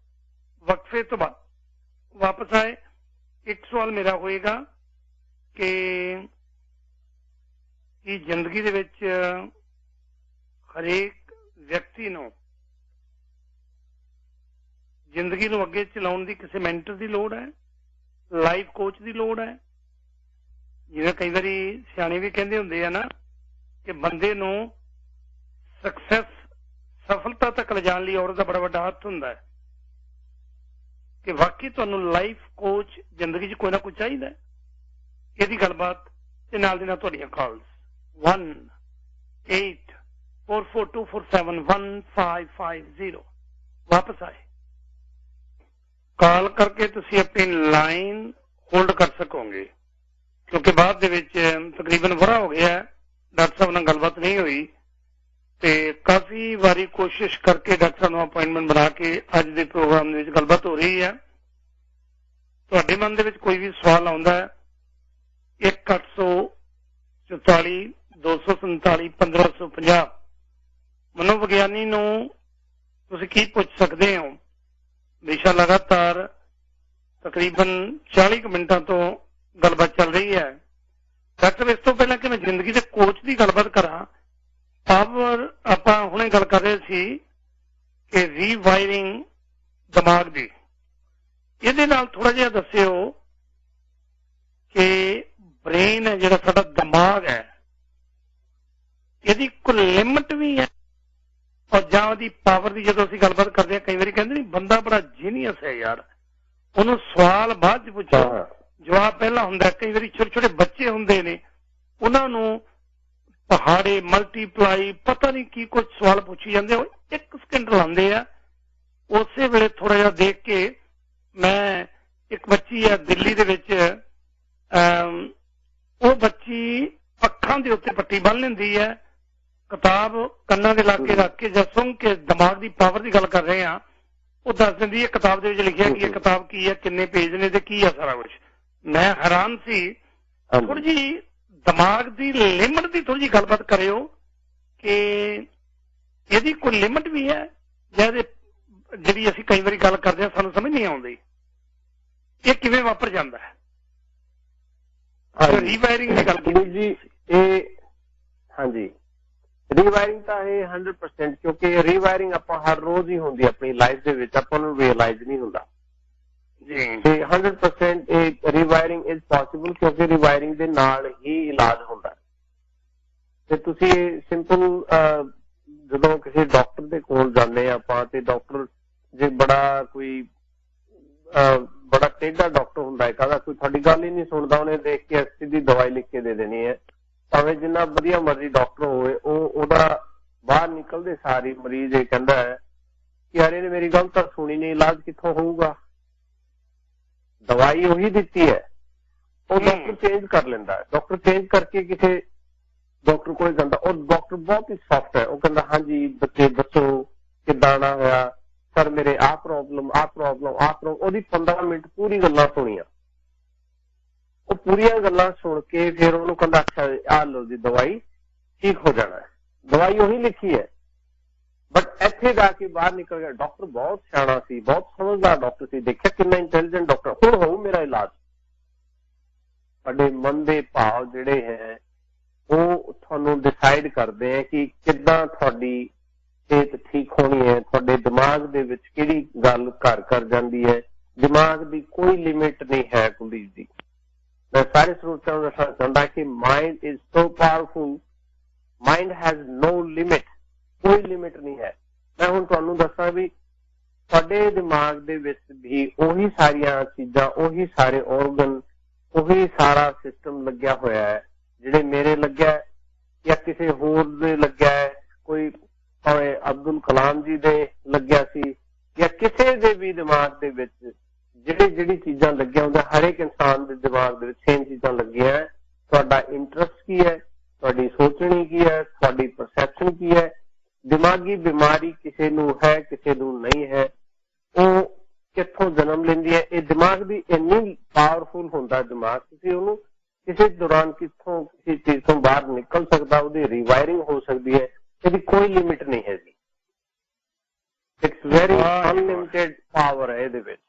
ਵਕਫੇ ਤੋਂ ਬਾਅਦ ਵਾਪਸ ਆਏ। ਇੱਕ ਸਵਾਲ ਮੇਰਾ ਹੋਏਗਾ ਕਿ ਜ਼ਿੰਦਗੀ ਦੇ ਵਿੱਚ ਹਰੇਕ ਵਿਅਕਤੀ ਨੂੰ ਜ਼ਿੰਦਗੀ ਨੂੰ ਅੱਗੇ ਚਲਾਉਣ ਦੀ ਕਿਸੇ ਮੈਂਟਰ ਦੀ ਲੋੜ ਹੈ, ਲਾਈਫ ਕੋਚ ਦੀ ਲੋੜ ਹੈ? ਜਿਵੇਂ ਕਈ ਵਾਰੀ ਸਿਆਣੇ ਵੀ ਕਹਿੰਦੇ ਹੁੰਦੇ ਆ ਨਾ ਕਿ ਬੰਦੇ ਨੂੰ ਸਫਲਤਾ ਤੱਕ ਲਿਜਾਣ ਲਈ ਔਰਤ ਦਾ ਬੜਾ ਵੱਡਾ ਹੱਥ ਹੁੰਦਾ ਹੈ, ਕਿ ਵਾਕਈ ਤੁਹਾਨੂੰ ਲਾਈਫ ਕੋਚ ਜ਼ਿੰਦਗੀ 'ਚ ਕੋਈ ਨਾ ਕੋਈ ਚਾਹੀਦਾ ਹੈ। ਇਹਦੀ ਗੱਲਬਾਤ ਤੇ ਨਾਲ ਦੀ ਨਾਲ ਤੁਹਾਡੀਆਂ ਕਾਲਸ 1-8442471550 ਵਾਪਸ ਆਏ। ਕਾਲ ਕਰਕੇ ਤੁਸੀਂ ਆਪਣੀ ਲਾਈਨ ਹੋਲਡ ਕਰ ਸਕੋਗੇ, ਕਿਉਂਕਿ ਬਾਅਦ ਦੇ ਵਿੱਚ ਤਕਰੀਬਨ ਵਰਾ ਹੋ ਗਿਆ, ਡਾਕਟਰ ਸਾਹਿਬ ਨਾਲ ਗੱਲਬਾਤ ਨਹੀਂ ਹੋਈ ਤੇ ਕਾਫੀ ਵਾਰੀ ਕੋਸ਼ਿਸ਼ ਕਰਕੇ ਡਾਕਟਰ ਸਾਹਿਬ ਨੂੰ ਅਪਾਇੰਟਮੈਂਟ ਬਣਾ ਕੇ ਅੱਜ ਦੇ ਪ੍ਰੋਗਰਾਮ ਦੇ ਵਿੱਚ ਗੱਲਬਾਤ ਹੋ ਰਹੀ ਹੈ। ਤੁਹਾਡੇ ਮਨ ਦੇ ਵਿੱਚ ਕੋਈ ਵੀ ਸਵਾਲ ਆਉਂਦਾ ਹੈ 1-844-247-1550 ਮਨੋਵਿਗਿਆਨੀ ਨੂੰ ਤੁਸੀਂ ਕੀ ਪੁੱਛ ਸਕਦੇ ਹੋ। ਵਿਸ਼ਾ ਲਗਾਤਾਰ ਤਕਰੀਬਨ 40 ਮਿੰਟਾਂ ਤੋਂ ਗੱਲਬਾਤ ਚੱਲ ਰਹੀ ਹੈ। ਡਾਕਟਰ ਇਸ ਤੋਂ ਪਹਿਲਾਂ ਕਿ ਮੈਂ ਜ਼ਿੰਦਗੀ ਦੇ ਕੋਚ ਦੀ ਗੱਲਬਾਤ ਕਰਾਂ, ਆਪਾਂ ਹੁਣੇ ਗੱਲ ਕਰ ਰਹੇ ਸੀ ਕਿ ਰੀਵਾਇਰਿੰਗ ਦਿਮਾਗ ਦੀ, ਇਹਦੇ ਨਾਲ ਥੋੜਾ ਜਿਹਾ ਦੱਸਿਓ ਕਿ ਬ੍ਰੇਨ ਹੈ ਜਿਹੜਾ ਸਾਡਾ ਦਿਮਾਗ ਹੈ, ਇਹਦੀ ਕੋਈ ਲਿਮਟ ਵੀ ਹੈ ਔਰ ਜਾਂ ਉਹਦੀ ਪਾਵਰ ਦੀ ਜਦੋਂ ਅਸੀਂ ਗੱਲਬਾਤ ਕਰਦੇ ਹਾਂ ਕਈ ਵਾਰੀ ਕਹਿੰਦੇ ਨਹੀਂ ਬੰਦਾ ਬੜਾ ਜੀਨੀਅਸ ਹੈ ਯਾਰ, ਉਹਨੂੰ ਸਵਾਲ ਬਾਅਦ ਚ ਪੁੱਛੋ ਜਵਾਬ ਪਹਿਲਾਂ ਹੁੰਦਾ। ਕਈ ਵਾਰੀ ਛੋਟੇ ਛੋਟੇ ਬੱਚੇ ਹੁੰਦੇ ਨੇ, ਉਹਨਾਂ ਨੂੰ ਪਹਾੜੇ ਮਲਟੀਪਲਾਈ ਪਤਾ ਨਹੀਂ ਕੀ ਕੁਝ ਸਵਾਲ ਪੁੱਛੀ ਜਾਂਦੇ, ਉਹ 1 ਸਕਿੰਟ ਲਾਉਂਦੇ ਆ। ਉਸੇ ਵੇਲੇ ਥੋੜਾ ਜਿਹਾ ਦੇਖ ਕੇ, ਮੈਂ ਇੱਕ ਬੱਚੀ ਆ ਦਿੱਲੀ ਦੇ ਵਿੱਚ, ਉਹ ਬੱਚੀ ਅੱਖਾਂ ਦੇ ਉੱਤੇ ਪੱਟੀ ਬੰਨ ਲੈਂਦੀ ਹੈ, ਕਿਤਾਬ ਕੰਨਾਂ ਦੇ ਲਾਗੇ ਰੱਖ ਕੇ ਜਦ ਸੁਣ ਕੇ ਦਿਮਾਗ ਦੀ ਪਾਵਰ ਦੀ ਗੱਲ ਕਰ ਰਹੇ ਹਾਂ, ਉਹ ਦੱਸ ਦਿੰਦੀ ਹੈ ਕਿਤਾਬ ਦੇ ਵਿੱਚ ਲਿਖਿਆ ਕਿ ਇਹ ਕਿਤਾਬ ਕੀ ਹੈ, ਕਿੰਨੇ ਪੇਜ ਨੇ ਤੇ ਕੀ ਹੈ ਸਾਰਾ ਕੁਝ। ਮੈਂ ਹੈਰਾਨ ਸੀ। ਥੋੜੀ ਜਿਹੀ ਦਿਮਾਗ ਦੀ ਲਿਮਟ ਦੀ ਥੋੜੀ ਜਿਹੀ ਗੱਲਬਾਤ ਕਰਿਓ ਕਿ ਇਹਦੀ ਕੋਈ ਲਿਮਟ ਵੀ ਹੈ ਜਿਹੜੀ ਅਸੀਂ ਕਈ ਵਾਰੀ ਗੱਲ ਕਰਦੇ ਹਾਂ ਸਾਨੂੰ ਸਮਝ ਨਹੀਂ ਆਉਂਦੀ, ਇਹ ਕਿਵੇਂ ਵਾਪਰ ਜਾਂਦਾ ਹੈ। ਰੀਵਾਇਰਿੰਗ ਦੀ ਗੱਲ ਜੀ, ਇਹ ਹਾਂਜੀ ਰੀਵਾਇਰਿੰਗ ਤਾਂ ਇਹ 100%, ਕਿਉਂਕਿ ਰੀਵਾਇਰਿੰਗ ਆਪਾਂ ਹਰ ਰੋਜ਼ ਹੀ ਹੁੰਦੀ ਆਪਣੀ ਲਾਈਫ ਦੇ ਵਿੱਚ, ਆਪਾਂ ਨੂੰ ਰਿਅਲਾਈਜ਼ ਨਹੀਂ ਹੁੰਦਾ ਜੀ। ਤੇ 100% ਇਹ ਰੀਵਾਇਰਿੰਗ ਇਜ਼ ਪੋਸੀਬਲ, ਕਿਉਂਕਿ ਰੀਵਾਇਰਿੰਗ ਦੇ ਨਾਲ ਹੀ ਇਲਾਜ ਹੁੰਦਾ। ਤੇ ਤੁਸੀਂ ਸਿੰਪਲ ਜਦੋਂ ਕਿਸੇ ਡਾਕਟਰ ਦੇ ਕੋਲ ਜਾਂਦੇ ਆ ਆਪਾਂ, ਤੇ ਡਾਕਟਰ ਜੇ ਬੜਾ ਟੇਢਾ ਡਾਕਟਰ ਹੁੰਦਾ ਹੈ, ਕਹਿੰਦਾ ਕੋਈ ਤੁਹਾਡੀ ਗੱਲ ਹੀ ਨਹੀਂ ਸੁਣਦਾ, ਉਹਨੇ ਦੇਖ ਕੇ ਸਿੱਧੀ ਦਵਾਈ ਲਿਖ ਕੇ ਦੇ ਦੇਣੀ ਹੈ। ਭਾਵੇਂ ਜਿੰਨਾ ਵਧੀਆ ਮਰਜ਼ੀ ਡਾਕਟਰ ਹੋਵੇ, ਉਹਦਾ ਬਾਹਰ ਨਿਕਲਦੇ ਸਾਰੀ ਮਰੀਜ਼ ਇਹ ਕਹਿੰਦਾ ਹੈ ਕਿ ਯਾਰ ਇਹਨੇ ਮੇਰੀ ਗੱਲ ਤਾਂ ਸੁਣੀ ਨਹੀਂ, ਇਲਾਜ ਕਿੱਥੋਂ ਹੋਊਗਾ। ਦਵਾਈ ਉਹੀ ਦਿੱਤੀ ਹੈ, ਉਹ ਡਾਕਟਰ ਚੇਂਜ ਕਰ ਲੈਂਦਾ ਹੈ। ਡਾਕਟਰ ਚੇਂਜ ਕਰਕੇ ਕਿਸੇ ਡਾਕਟਰ ਕੋਲ ਜਾਂਦਾ, ਉਹ ਡਾਕਟਰ ਬਹੁਤ ਹੀ ਸੌਫਟ ਹੈ, ਉਹ ਕਹਿੰਦਾ ਹਾਂਜੀ ਬੱਚੇ ਦੱਸੋ ਕਿੱਦਾਂ ਨਾ ਹੋਇਆ ਸਰ, ਮੇਰੇ ਆਹ ਪ੍ਰੋਬਲਮ ਉਹਦੀ 15 ਮਿੰਟ ਪੂਰੀ ਗੱਲਾਂ ਸੁਣੀਆਂ, ਉਹ ਪੂਰੀਆਂ ਗੱਲਾਂ ਸੁਣ ਕੇ ਫਿਰ ਉਹਨੂੰ ਕਹਿੰਦਾ ਅੱਛਾ ਆਹ ਲਓ ਜੀ ਦਵਾਈ, ਠੀਕ ਹੋ ਜਾਣਾ ਹੈ। ਦਵਾਈ ਉਹੀ ਲਿਖੀ ਹੈ, ਬਟ ਇੱਥੇ ਜਾ ਕੇ ਬਾਹਰ ਨਿਕਲ ਗਿਆ। ਡਾਕਟਰ ਬਹੁਤ ਸਿਆਣਾ ਸੀ, ਬਹੁਤ ਸਮਝਦਾਰ ਡਾਕਟਰ ਸੀ, ਦੇਖਿਆ ਕਿੰਨਾ ਇੰਟੈਲੀਜੈਂਟ ਡਾਕਟਰ। ਹੁਣ ਹੋਊ ਮੇਰਾ ਇਲਾਜ। ਤੁਹਾਡੇ ਮਨ ਦੇ ਭਾਵ ਜਿਹੜੇ ਹੈ ਉਹ ਤੁਹਾਨੂੰ ਡਿਸਾਈਡ ਕਰਦੇ ਹੈ ਕਿ ਕਿੱਦਾਂ ਤੁਹਾਡੀ ਸਿਹਤ ਠੀਕ ਹੋਣੀ ਹੈ, ਤੁਹਾਡੇ ਦਿਮਾਗ ਦੇ ਵਿੱਚ ਕਿਹੜੀ ਗੱਲ ਘਰ ਕਰ ਜਾਂਦੀ ਹੈ। ਦਿਮਾਗ ਦੀ ਕੋਈ ਲਿਮਿਟ ਨਹੀਂ ਹੈ ਕੁਲਦੀਪ ਜੀ। ਮੈਂ ਸਾਰੇ ਸਰੋਤਿਆਂ ਨੂੰ ਦੱਸਣਾ ਚਾਹੁੰਦਾ ਕਿ mind is so powerful, mind has no limit, ਕੋਈ ਲਿਮਿਟ ਨਹੀਂ ਹੈ। ਮੈਂ ਹੁਣ ਤੁਹਾਨੂੰ ਦੱਸਾਂ ਵੀ ਤੁਹਾਡੇ ਦਿਮਾਗ ਦੇ ਵਿੱਚ ਵੀ ਉਹੀ ਸਾਰੀਆਂ ਚੀਜ਼ਾਂ, ਉਹੀ ਸਾਰੇ ਔਰਗਨ, ਉਹੀ ਸਾਰਾ ਸਿਸਟਮ ਲੱਗਿਆ ਹੋਇਆ ਹੈ ਜਿਹੜੇ ਮੇਰੇ ਲੱਗਿਆ ਜਾਂ ਕਿਸੇ ਹੋਰ ਦੇ ਲੱਗਿਆ ਹੈ, ਕੋਈ ਭਾਵੇਂ ਅਬਦੁਲ ਕਲਾਮ ਜੀ ਦੇ ਲੱਗਿਆ ਸੀ ਜਾਂ ਕਿਸੇ ਦੇ ਵੀ ਦਿਮਾਗ ਦੇ ਵਿੱਚ ਜਿਹੜੀ ਚੀਜ਼ਾਂ ਲੱਗੀਆਂ ਹੁੰਦੀਆਂ, ਹਰੇਕ ਇਨਸਾਨ ਦੇ ਦਿਮਾਗ ਦੇ ਵਿੱਚ ਸੇਮ ਚੀਜ਼ਾਂ ਲੱਗੀਆਂ ਹੈ। ਤੁਹਾਡਾ ਇੰਟਰਸਟ ਕੀ ਹੈ, ਤੁਹਾਡੀ ਸੋਚਣੀ ਕੀ ਹੈ, ਤੁਹਾਡੀ ਪਰਸੈਪਸ਼ਨ ਕੀ ਹੈ। ਦਿਮਾਗੀ ਬਿਮਾਰੀ ਕਿਸੇ ਨੂੰ ਹੈ, ਕਿਸੇ ਨੂੰ ਨਹੀਂ ਹੈ, ਉਹ ਕਿੱਥੋਂ ਜਨਮ ਲੈਂਦੀ ਹੈ। ਇਹ ਦਿਮਾਗ ਦੀ ਇੰਨੀ ਪਾਵਰਫੁਲ ਹੁੰਦਾ ਦਿਮਾਗ, ਤੁਸੀਂ ਉਹਨੂੰ ਕਿਸੇ ਦੌਰਾਨ ਕਿੱਥੋਂ ਕਿਸੇ ਚੀਜ਼ ਤੋਂ ਬਾਹਰ ਨਿਕਲ ਸਕਦਾ, ਉਹਦੀ ਰੀਵਾਇਰਿੰਗ ਹੋ ਸਕਦੀ ਹੈ, ਇਹਦੀ ਕੋਈ ਲਿਮਿਟ ਨਹੀਂ ਹੈ ਜੀ। ਇੱਕ ਇਟਸ ਵੈਰੀ ਅਨਲਿਮਿਟਿਡ ਪਾਵਰ ਹੈ ਇਹਦੇ ਵਿੱਚ।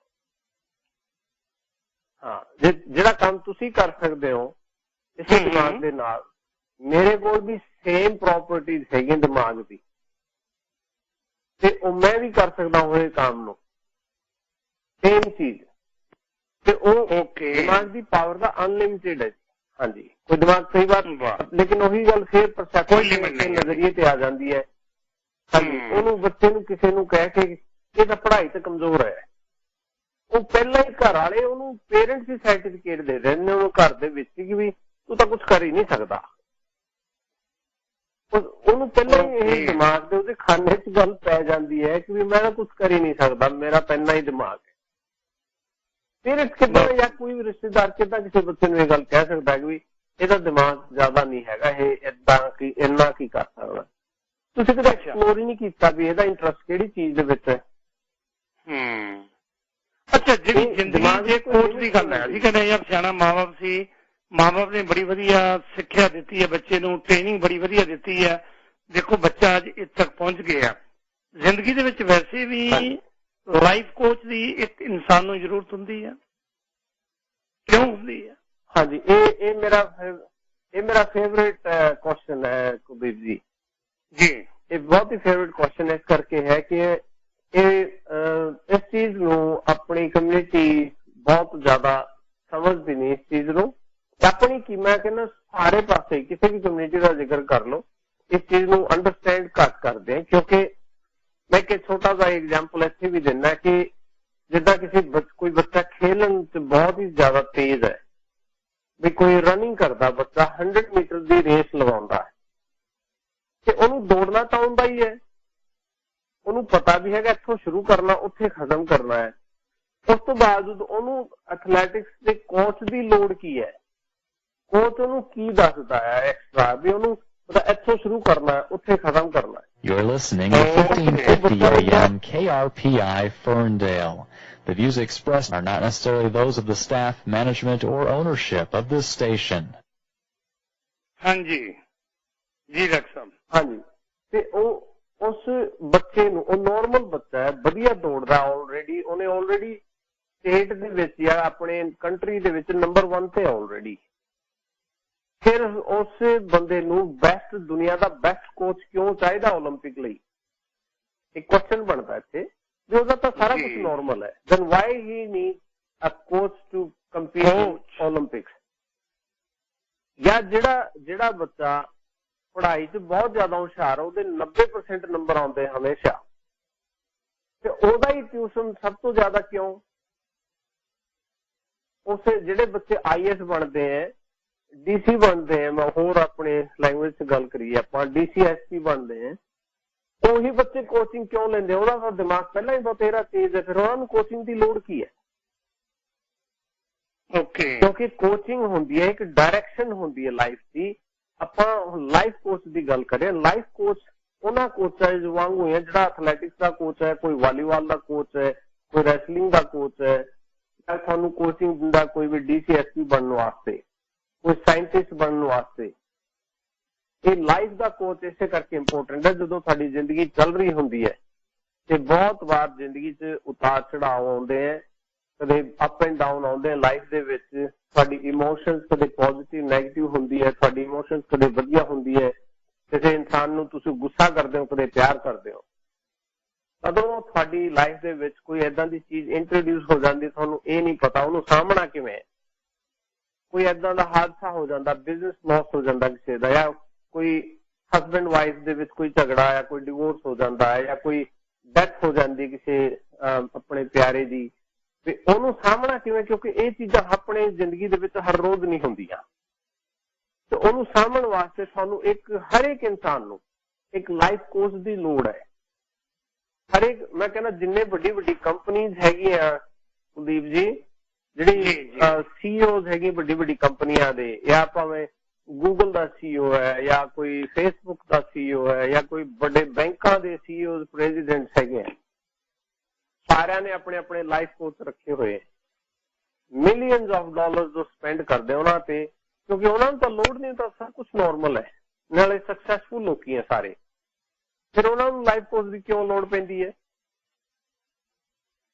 ਹਾਂ, ਜਿਹੜਾ ਕੰਮ ਤੁਸੀਂ ਕਰ ਸਕਦੇ ਹੋ ਇਸੇ ਦਿਮਾਗ ਦੇ ਨਾਲ, ਮੇਰੇ ਕੋਲ ਵੀ ਸੇਮ ਪ੍ਰੋਪਰਟੀਜ਼ ਹੈਗੀਆਂ ਦਿਮਾਗ ਦੀ, ਤੇ ਉਹ ਮੈਂ ਵੀ ਕਰ ਸਕਦਾ ਉਹ ਇਹ ਕੰਮ ਨੂੰ, ਸੇਮ ਚੀਜ਼। ਤੇ ਉਹ ਦਿਮਾਗ ਦੀ ਪਾਵਰ ਦਾ ਅਨਲਿਮਿਟਿਡ ਹੈ। ਹਾਂਜੀ, ਕੋਈ ਦਿਮਾਗ ਕਈ ਵਾਰ, ਲੇਕਿਨ ਉਹੀ ਗੱਲ ਫਿਰ ਪਰਸੈਪਸ਼ਨ ਦੇ ਨਜ਼ਰੀਏ ਤੇ ਆ ਜਾਂਦੀ ਹੈ। ਹਾਂਜੀ, ਉਹਨੂੰ ਬੱਚੇ ਨੂੰ ਕਿਸੇ ਨੂੰ ਕਹਿ ਕੇ ਇਹ ਤਾਂ ਪੜ੍ਹਾਈ ਤੇ ਕਮਜ਼ੋਰ ਹੈ, ਉਹ ਪਹਿਲਾਂ ਹੀ ਘਰ ਵਾਲੇ ਉਹਨੂੰ ਪੇਰੈਂਟਸ ਹੀ ਸਰਟੀਫਿਕੇਟ ਦੇ ਦਿੰਦੇ ਉਹਨੂੰ ਘਰ ਦੇ ਵਿੱਚ ਕਿ ਵੀ ਤੂੰ ਤਾਂ ਕੁਛ ਕਰ ਹੀ ਨਹੀਂ ਸਕਦਾ। ਉਹਨੂੰ ਪਹਿਲਾਂ ਹੀ ਇਹ ਦਿਮਾਗ ਦੇ ਉਹਦੇ ਖਾਨੇ 'ਚ ਗੱਲ ਪੈ ਜਾਂਦੀ ਹੈ ਕਿ ਵੀ ਮੈਂ ਤਾਂ ਕੁਛ ਕਰ ਹੀ ਨਹੀਂ ਸਕਦਾ, ਮੇਰਾ ਪਹਿਲਾਂ ਹੀ ਦਿਮਾਗ ਹੈ। ਪੇਰੈਂਟਸ ਕਿੱਦਾਂ ਜਾਂ ਕੋਈ ਵੀ ਰਿਸ਼ਤੇਦਾਰ ਕਿੱਦਾਂ ਕਿਸੇ ਬੱਚੇ ਨੂੰ ਇਹ ਗੱਲ ਕਹਿ ਸਕਦਾ ਕਿ ਵੀ ਇਹਦਾ ਦਿਮਾਗ ਜ਼ਿਆਦਾ ਨਹੀਂ ਹੈਗਾ, ਇਹ ਏਦਾਂ ਕੀ ਇੰਨਾ ਕੀ ਕਰ ਸਕਦਾ। ਤੁਸੀਂ ਕਦੇ ਐਕਸਪਲੋਰ ਹੀ ਨਹੀਂ ਕੀਤਾ ਵੀ ਇਹਦਾ ਇੰਟਰਸਟ ਕਿਹੜੀ ਚੀਜ਼ ਦੇ ਵਿੱਚ ਹੈ। ਅੱਛਾ, ਜਿਹੜੀ ਜ਼ਿੰਦਗੀ ਜੇ ਕੋਚ ਦੀ ਗੱਲ ਹੈ, ਅਸੀਂ ਕਹਿੰਦੇ ਯਾਰ ਸਿਆਣਾ ਮਾਂ-ਬਾਪ ਸੀ, ਮਾਂ-ਬਾਪ ਨੇ ਬੜੀ ਵਧੀਆ ਸਿੱਖਿਆ ਦਿੱਤੀ ਹੈ ਬੱਚੇ ਨੂੰ, ਟ੍ਰੇਨਿੰਗ ਬੜੀ ਵਧੀਆ ਦਿੱਤੀ ਹੈ, ਦੇਖੋ ਬੱਚਾ ਅੱਜ ਇੱਥੇ ਤੱਕ ਪਹੁੰਚ ਗਿਆ। ਜ਼ਿੰਦਗੀ ਦੇ ਵਿੱਚ ਵੈਸੇ ਵੀ ਲਾਈਫ ਕੋਚ ਦੀ ਇੱਕ ਇਨਸਾਨ ਨੂੰ ਜ਼ਰੂਰਤ ਹੁੰਦੀ ਹੈ, ਕਿਉਂ ਹੁੰਦੀ ਹੈ? ਹਾਂਜੀ, ਇਹ ਮੇਰਾ ਫੇਵਰੇਟ ਕੁਐਸਚਨ ਹੈ ਕੁਲਦੀਪ ਜੀ। ਇਹ ਬਹੁਤ ਹੀ ਫੇਵਰੇਟ ਕੁਐਸਚਨ ਇਸ ਕਰਕੇ ਹੈ ਕਿ ਇਸ ਚੀਜ਼ ਨੂੰ ਆਪਣੀ ਕਮਿਊਨਿਟੀ ਬਹੁਤ ਜ਼ਿਆਦਾ ਸਮਝਦੀ ਨਹੀਂ। ਇਸ ਚੀਜ਼ ਨੂੰ ਆਪਣੀ ਕੀ, ਮੈਂ ਕਹਿੰਦਾ ਸਾਰੇ ਪਾਸੇ ਕਿਸੇ ਵੀ ਕਮਿਊਨਿਟੀ ਦਾ ਜ਼ਿਕਰ ਕਰ ਲਓ, ਇਸ ਚੀਜ਼ ਨੂੰ ਅੰਡਰਸਟੈਂਡ ਘੱਟ ਕਰਦੇ ਆ। ਕਿਉਂਕਿ ਮੈਂ ਇੱਕ ਛੋਟਾ ਜਿਹਾ ਐਗਜ਼ਾਮਪਲ ਇੱਥੇ ਵੀ ਦਿੰਦਾ ਕਿ ਜਿੱਦਾਂ ਕੋਈ ਬੱਚਾ ਖੇਲਣ 'ਚ ਬਹੁਤ ਹੀ ਜ਼ਿਆਦਾ ਤੇਜ਼ ਹੈ, ਵੀ ਕੋਈ ਰਨਿੰਗ ਕਰਦਾ ਬੱਚਾ 100 ਮੀਟਰ ਦੀ ਰੇਸ ਲਗਾਉਂਦਾ ਹੈ, ਤੇ ਉਹਨੂੰ ਦੌੜਨਾ ਤਾਂ ਆਉਂਦਾ ਹੀ ਹੈ, ਉਹਨੂੰ ਪਤਾ ਵੀ ਹੈਗਾ ਇੱਥੋਂ ਸ਼ੁਰੂ ਕਰਨਾ ਉੱਥੇ ਖਤਮ ਕਰਨਾ ਹੈ। ਉਸ ਤੋਂ ਬਾਵਜੂਦ ਉਹਨੂੰ ਐਥਲੈਟਿਕਸ ਦੇ ਕੋਚ ਦੀ ਲੋੜ ਕੀ ਹੈ? ਕੋਚ ਉਹਨੂੰ ਕੀ ਦੱਸਦਾ ਹੈ ਐਕਸਟਰਾ ਵੀ ਉਹਨੂੰ ਇੱਥੋਂ ਸ਼ੁਰੂ ਕਰਨਾ ਉੱਥੇ ਖਤਮ ਕਰਨਾ ਹੈ। You're listening to 1550 AM KRPI Ferndale. The views expressed are not necessarily those of the staff, management, or ownership of this station. ਹਾਂਜੀ ਜੀ ਡਾਕਟਰ ਸਾਹਿਬ। ਹਾਂਜੀ, ਤੇ ਉਸ ਬੱਚੇ ਨੂੰ, ਉਹ ਨੋਰਮਲ ਬੱਚਾ ਹੈ, ਵਧੀਆ ਦੌੜਦਾ ਆਲਰੇਡੀ, ਉਹਨੇ ਆਲਰੇਡੀ ਸਟੇਟ ਦੇ ਵਿੱਚ ਜਾਂ ਆਪਣੇ ਕੰਟਰੀ ਦੇ ਵਿੱਚ ਨੰਬਰ 1 ਤੇ ਆਲਰੇਡੀ। ਫਿਰ ਉਸ ਬੰਦੇ ਨੂੰ ਬੈਸਟ, ਦੁਨੀਆ ਦਾ ਬੈਸਟ ਕੋਚ ਕਿਉਂ ਚਾਹੀਦਾ ਓਲੰਪਿਕ ਲਈ? ਇੱਕ ਕੁਐਸਚਨ ਬਣਦਾ ਇੱਥੇ ਵੀ ਉਹਦਾ ਤਾਂ ਸਾਰਾ ਕੁਝ ਨਾਰਮਲ ਹੈ, then why he need a coach to compete in Olympics? ਜਾਂ ਜਿਹੜਾ ਬੱਚਾ ਪੜ੍ਹਾਈ 'ਚ ਬਹੁਤ ਜ਼ਿਆਦਾ ਹੁਸ਼ਿਆਰ, ਉਹਦੇ 90% ਨੰਬਰ ਆਉਂਦੇ ਹਮੇਸ਼ਾ, ਤੇ ਉਹਦਾ ਹੀ ਟਿਊਸ਼ਨ ਸਭ ਤੋਂ ਜ਼ਿਆਦਾ ਕਿਉਂ? ਉਸੇ ਜਿਹੜੇ ਬੱਚੇ IAS ਬਣਦੇ ਹੈ, DC ਬਣਦੇ ਹੈ, ਮੈਂ ਹੋਰ ਆਪਣੇ ਲੈਂਗੁਏਜ 'ਚ ਗੱਲ ਕਰੀਏ ਆਪਾਂ, DCSP ਬਣਦੇ ਹੈ, ਉਹੀ ਬੱਚੇ ਕੋਚਿੰਗ ਕਿਉਂ ਲੈਂਦੇ? ਉਹਦਾ ਤਾਂ ਦਿਮਾਗ ਪਹਿਲਾਂ ਹੀ ਬਥੇਰਾ ਤੇਜ਼ ਹੈ, ਫਿਰ ਉਹਨਾਂ ਨੂੰ ਕੋਚਿੰਗ ਦੀ ਲੋੜ ਕੀ ਹੈ? ਕਿਉਂਕਿ ਕੋਚਿੰਗ ਹੁੰਦੀ ਹੈ, ਇੱਕ ਡਾਇਰੈਕਸ਼ਨ ਹੁੰਦੀ ਹੈ ਲਾਈਫ ਦੀ। ਆਪਾਂ ਲਾਈਫ ਕੋਚ ਦੀ ਗੱਲ ਕਰੀਏ, ਲਾਈਫ ਕੋਚ ਉਹਨਾਂ ਕੋਚਾਂ ਵਾਂਗੂ ਹੈ ਜਿਹੜਾ ਐਥਲੈਟਿਕਸ ਦਾ ਕੋਚ ਹੈ, ਕੋਈ ਵਾਲੀਬਾਲ ਦਾ ਕੋਚ ਹੈ, ਕੋਈ ਰੈਸਲਿੰਗ ਦਾ ਕੋਚ ਹੈ, ਜਾਂ ਤੁਹਾਨੂੰ ਕੋਚਿੰਗ ਦਿੰਦਾ ਕੋਈ ਵੀ DCSP ਬਣਨ ਵਾਸਤੇ, ਕੋਈ ਸਾਇੰਟਿਸਟ ਬਣਨ ਵਾਸਤੇ। ਇਹ ਲਾਈਫ ਦਾ ਕੋਚ ਇਸੇ ਕਰਕੇ ਇੰਪੋਰਟੈਂਟ ਹੈ। ਜਦੋਂ ਸਾਡੀ ਜ਼ਿੰਦਗੀ ਚੱਲ ਰਹੀ ਹੁੰਦੀ ਹੈ ਤੇ ਬਹੁਤ ਵਾਰ ਜ਼ਿੰਦਗੀ 'ਚ ਉਤਾਰ ਚੜਾਅ ਆਉਂਦੇ ਹੈ, ਕਦੇ ਅਪ ਐਂਡ ਡਾਊਨ ਆਉਂਦੇ ਹੈ ਲਾਈਫ ਦੇ ਵਿੱਚ। ਤੁਹਾਡੀ ਇਮੋਸ਼ਨਸ ਕਦੇ ਪੋਜ਼ਿਟਿਵ ਨੈਗੇਟਿਵ ਹੁੰਦੀ ਹੈ, ਤੁਹਾਡੀ ਇਮੋਸ਼ਨਸ ਕਦੇ ਵਧੀਆ ਹੁੰਦੀ ਹੈ, ਕਿਸੇ ਇਨਸਾਨ ਨੂੰ ਤੁਸੀਂ ਗੁੱਸਾ ਕਰਦੇ ਹੋ, ਕਦੇ ਪਿਆਰ ਕਰਦੇ ਹੋ। ਕਦੋਂ ਤੁਹਾਡੀ ਲਾਈਫ ਦੇ ਵਿੱਚ ਕੋਈ ਏਦਾਂ ਦੀ ਚੀਜ਼ ਇੰਟਰੋਡਿਊਸ ਹੋ ਜਾਂਦੀ, ਤੁਹਾਨੂੰ ਇਹ ਨਹੀਂ ਪਤਾ ਉਹਨੂੰ ਸਾਹਮਣਾ ਕਿਵੇਂ। ਕੋਈ ਏਦਾਂ ਦਾ ਹਾਦਸਾ ਹੋ ਜਾਂਦਾ, ਬਿਜ਼ਨਸ ਲਾਸ ਹੋ ਜਾਂਦਾ ਕਿਸੇ ਦਾ, ਜਾਂ ਕੋਈ ਹਸਬੈਂਡ ਵਾਈਫ ਦੇ ਵਿੱਚ ਕੋਈ ਝਗੜਾ, ਜਾਂ ਕੋਈ ਡਿਵੋਰਸ ਹੋ ਜਾਂਦਾ ਹੈ, ਜਾਂ ਕੋਈ ਡੈਥ ਹੋ ਜਾਂਦੀ ਕਿਸੇ ਆਪਣੇ ਪਿਆਰੇ ਦੀ, ਤੇ ਉਹਨੂੰ ਸਾਹਮਣਾ ਕਿਵੇਂ? ਕਿਉਂਕਿ ਇਹ ਚੀਜ਼ਾਂ ਆਪਣੇ ਜ਼ਿੰਦਗੀ ਦੇ ਵਿੱਚ ਹਰ ਰੋਜ਼ ਨਹੀਂ ਹੁੰਦੀਆਂ, ਤੇ ਉਹਨੂੰ ਸਾਹਮਣ ਵਾਸਤੇ ਤੁਹਾਨੂੰ ਹਰੇਕ ਇਨਸਾਨ ਨੂੰ ਇੱਕ ਲਾਈਫ ਕੋਚ ਦੀ ਲੋੜ ਹੈ। ਹਰੇਕ, ਮੈਂ ਕਹਿੰਦਾ ਜਿੰਨੇ ਵੱਡੀ ਕੰਪਨੀਜ਼ ਹੈਗੀਆਂ ਕੁਲਦੀਪ ਜੀ, ਜਿਹੜੀ CEOs ਹੈਗੀ ਵੱਡੀ ਕੰਪਨੀਆਂ ਦੇ, ਜਾਂ ਭਾਵੇਂ ਗੂਗਲ ਦਾ CEO ਹੈ, ਜਾਂ ਕੋਈ ਫੇਸਬੁੱਕ ਦਾ CEO ਹੈ, ਜਾਂ ਕੋਈ ਵੱਡੇ ਬੈਂਕਾਂ ਦੇ CEOs ਪ੍ਰੈਜ਼ੀਡੈਂਟਸ ਹੈਗੇ ਆ, ਸਾਰਿਆਂ ਨੇ ਆਪਣੇ ਲਾਈਫ ਕੋਚ ਰੱਖੇ ਹੋਏ, ਮਿਲੀਅਨਸ ਆਫ ਡਾਲਰ ਜੋ ਸਪੈਂਡ ਕਰਦੇ ਉਹਨਾਂ ਤੇ, ਕਿਉਂਕਿ ਉਹਨਾਂ ਨੂੰ ਤਾਂ ਲੋੜ ਨਹੀਂ, ਤਾਂ ਸਭ ਕੁਝ ਨਾਰਮਲ ਹੈ, ਨਾਲੇ ਸਕਸੈਸਫੁਲ ਲੋਕੀ ਹੈ ਸਾਰੇ। ਫਿਰ ਉਹਨਾਂ ਨੂੰ ਲਾਈਫ ਕੋਚ ਦੀ ਕਿਉਂ ਲੋੜ ਪੈਂਦੀ ਹੈ?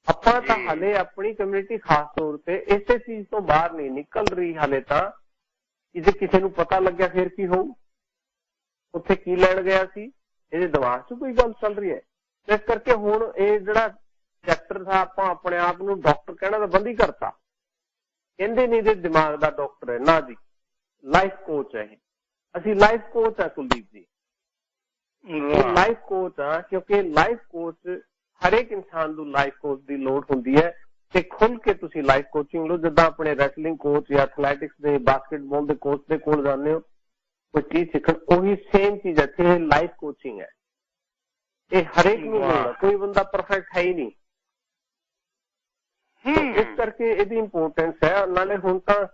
ਆਪਾਂ ਤਾਂ ਹਾਲੇ ਆਪਣੀ ਕਮਿਊਨਿਟੀ ਖਾਸ ਤੌਰ ਤੇ ਇਸੇ ਚੀਜ਼ ਤੋਂ ਬਾਹਰ ਨਹੀਂ ਨਿਕਲ ਰਹੀ ਹਾਲੇ ਤਾਂ ਕਿ ਜੇ ਕਿਸੇ ਨੂੰ ਪਤਾ ਲੱਗਿਆ ਫਿਰ ਕੀ ਹੋਊ, ਉੱਥੇ ਕੀ ਲੈਣ ਗਿਆ ਸੀ, ਇਹਦੇ ਦਿਮਾਗ 'ਚ ਕੋਈ ਗੱਲ ਚੱਲ ਰਹੀ ਹੈ। ਇਸ ਕਰਕੇ ਹੁਣ ਇਹ ਜਿਹੜਾ ਚੈਪਟਰ था ਆਪਾਂ ਆਪਣੇ ਆਪ ਨੂੰ ਡਾਕਟਰ ਕਹਿਣਾ ਤਾਂ ਬੰਦ ਹੀ ਕਰਤਾ। ਕਹਿੰਦੇ ਨਹੀਂ ਇਹਦੇ ਦਿਮਾਗ ਦਾ ਡਾਕਟਰ ਹੈ, ਨਾ ਜੀ, ਲਾਈਫ ਕੋਚ ਹੈ। ਅਸੀਂ ਲਾਈਫ ਕੋਚ ਆ ਕੁਲਦੀਪ ਜੀ, ਲਾਈਫ ਕੋਚ ਆ, ਕਿਉਂਕਿ ਲਾਈਫ ਕੋਚ ਹਰੇਕ ਇਨਸਾਨ ਨੂੰ ਲਾਈਫ ਕੋਚ ਦੀ ਲੋੜ ਹੁੰਦੀ ਹੈ ਤੇ ਖੁੱਲ ਕੇ ਤੁਸੀਂ ਲਾਈਫ ਕੋਚਿੰਗ ਲਓ। ਜਿੱਦਾਂ ਆਪਣੇ ਰੈਸਲਿੰਗ ਕੋਚ ਜਾਂ ਐਥਲੈਟਿਕਸ ਦੇ ਬਾਸਕਟਬਾਲ ਦੇ ਕੋਚ ਦੇ ਕੋਲ ਜਾਂਦੇ ਹੋ ਕੋਈ ਚੀਜ਼ ਸਿੱਖਣ, ਉਹੀ ਸੇਮ ਚੀਜ਼ ਇੱਥੇ ਲਾਈਫ ਕੋਚਿੰਗ ਹੈ। ਇਹ ਹਰੇਕ ਨੂੰ ਮਿਲਦਾ, ਕੋਈ ਬੰਦਾ ਪਰਫੈਕਟ ਹੈ ਹੀ ਨਹੀਂ। ਇਸ ਕਰਕੇ ਇਹਦੀ ਇੰਪੋਰਟੈਂਸ ਹੈ। ਨਾਲੇ ਹੁਣ ਤਾਂ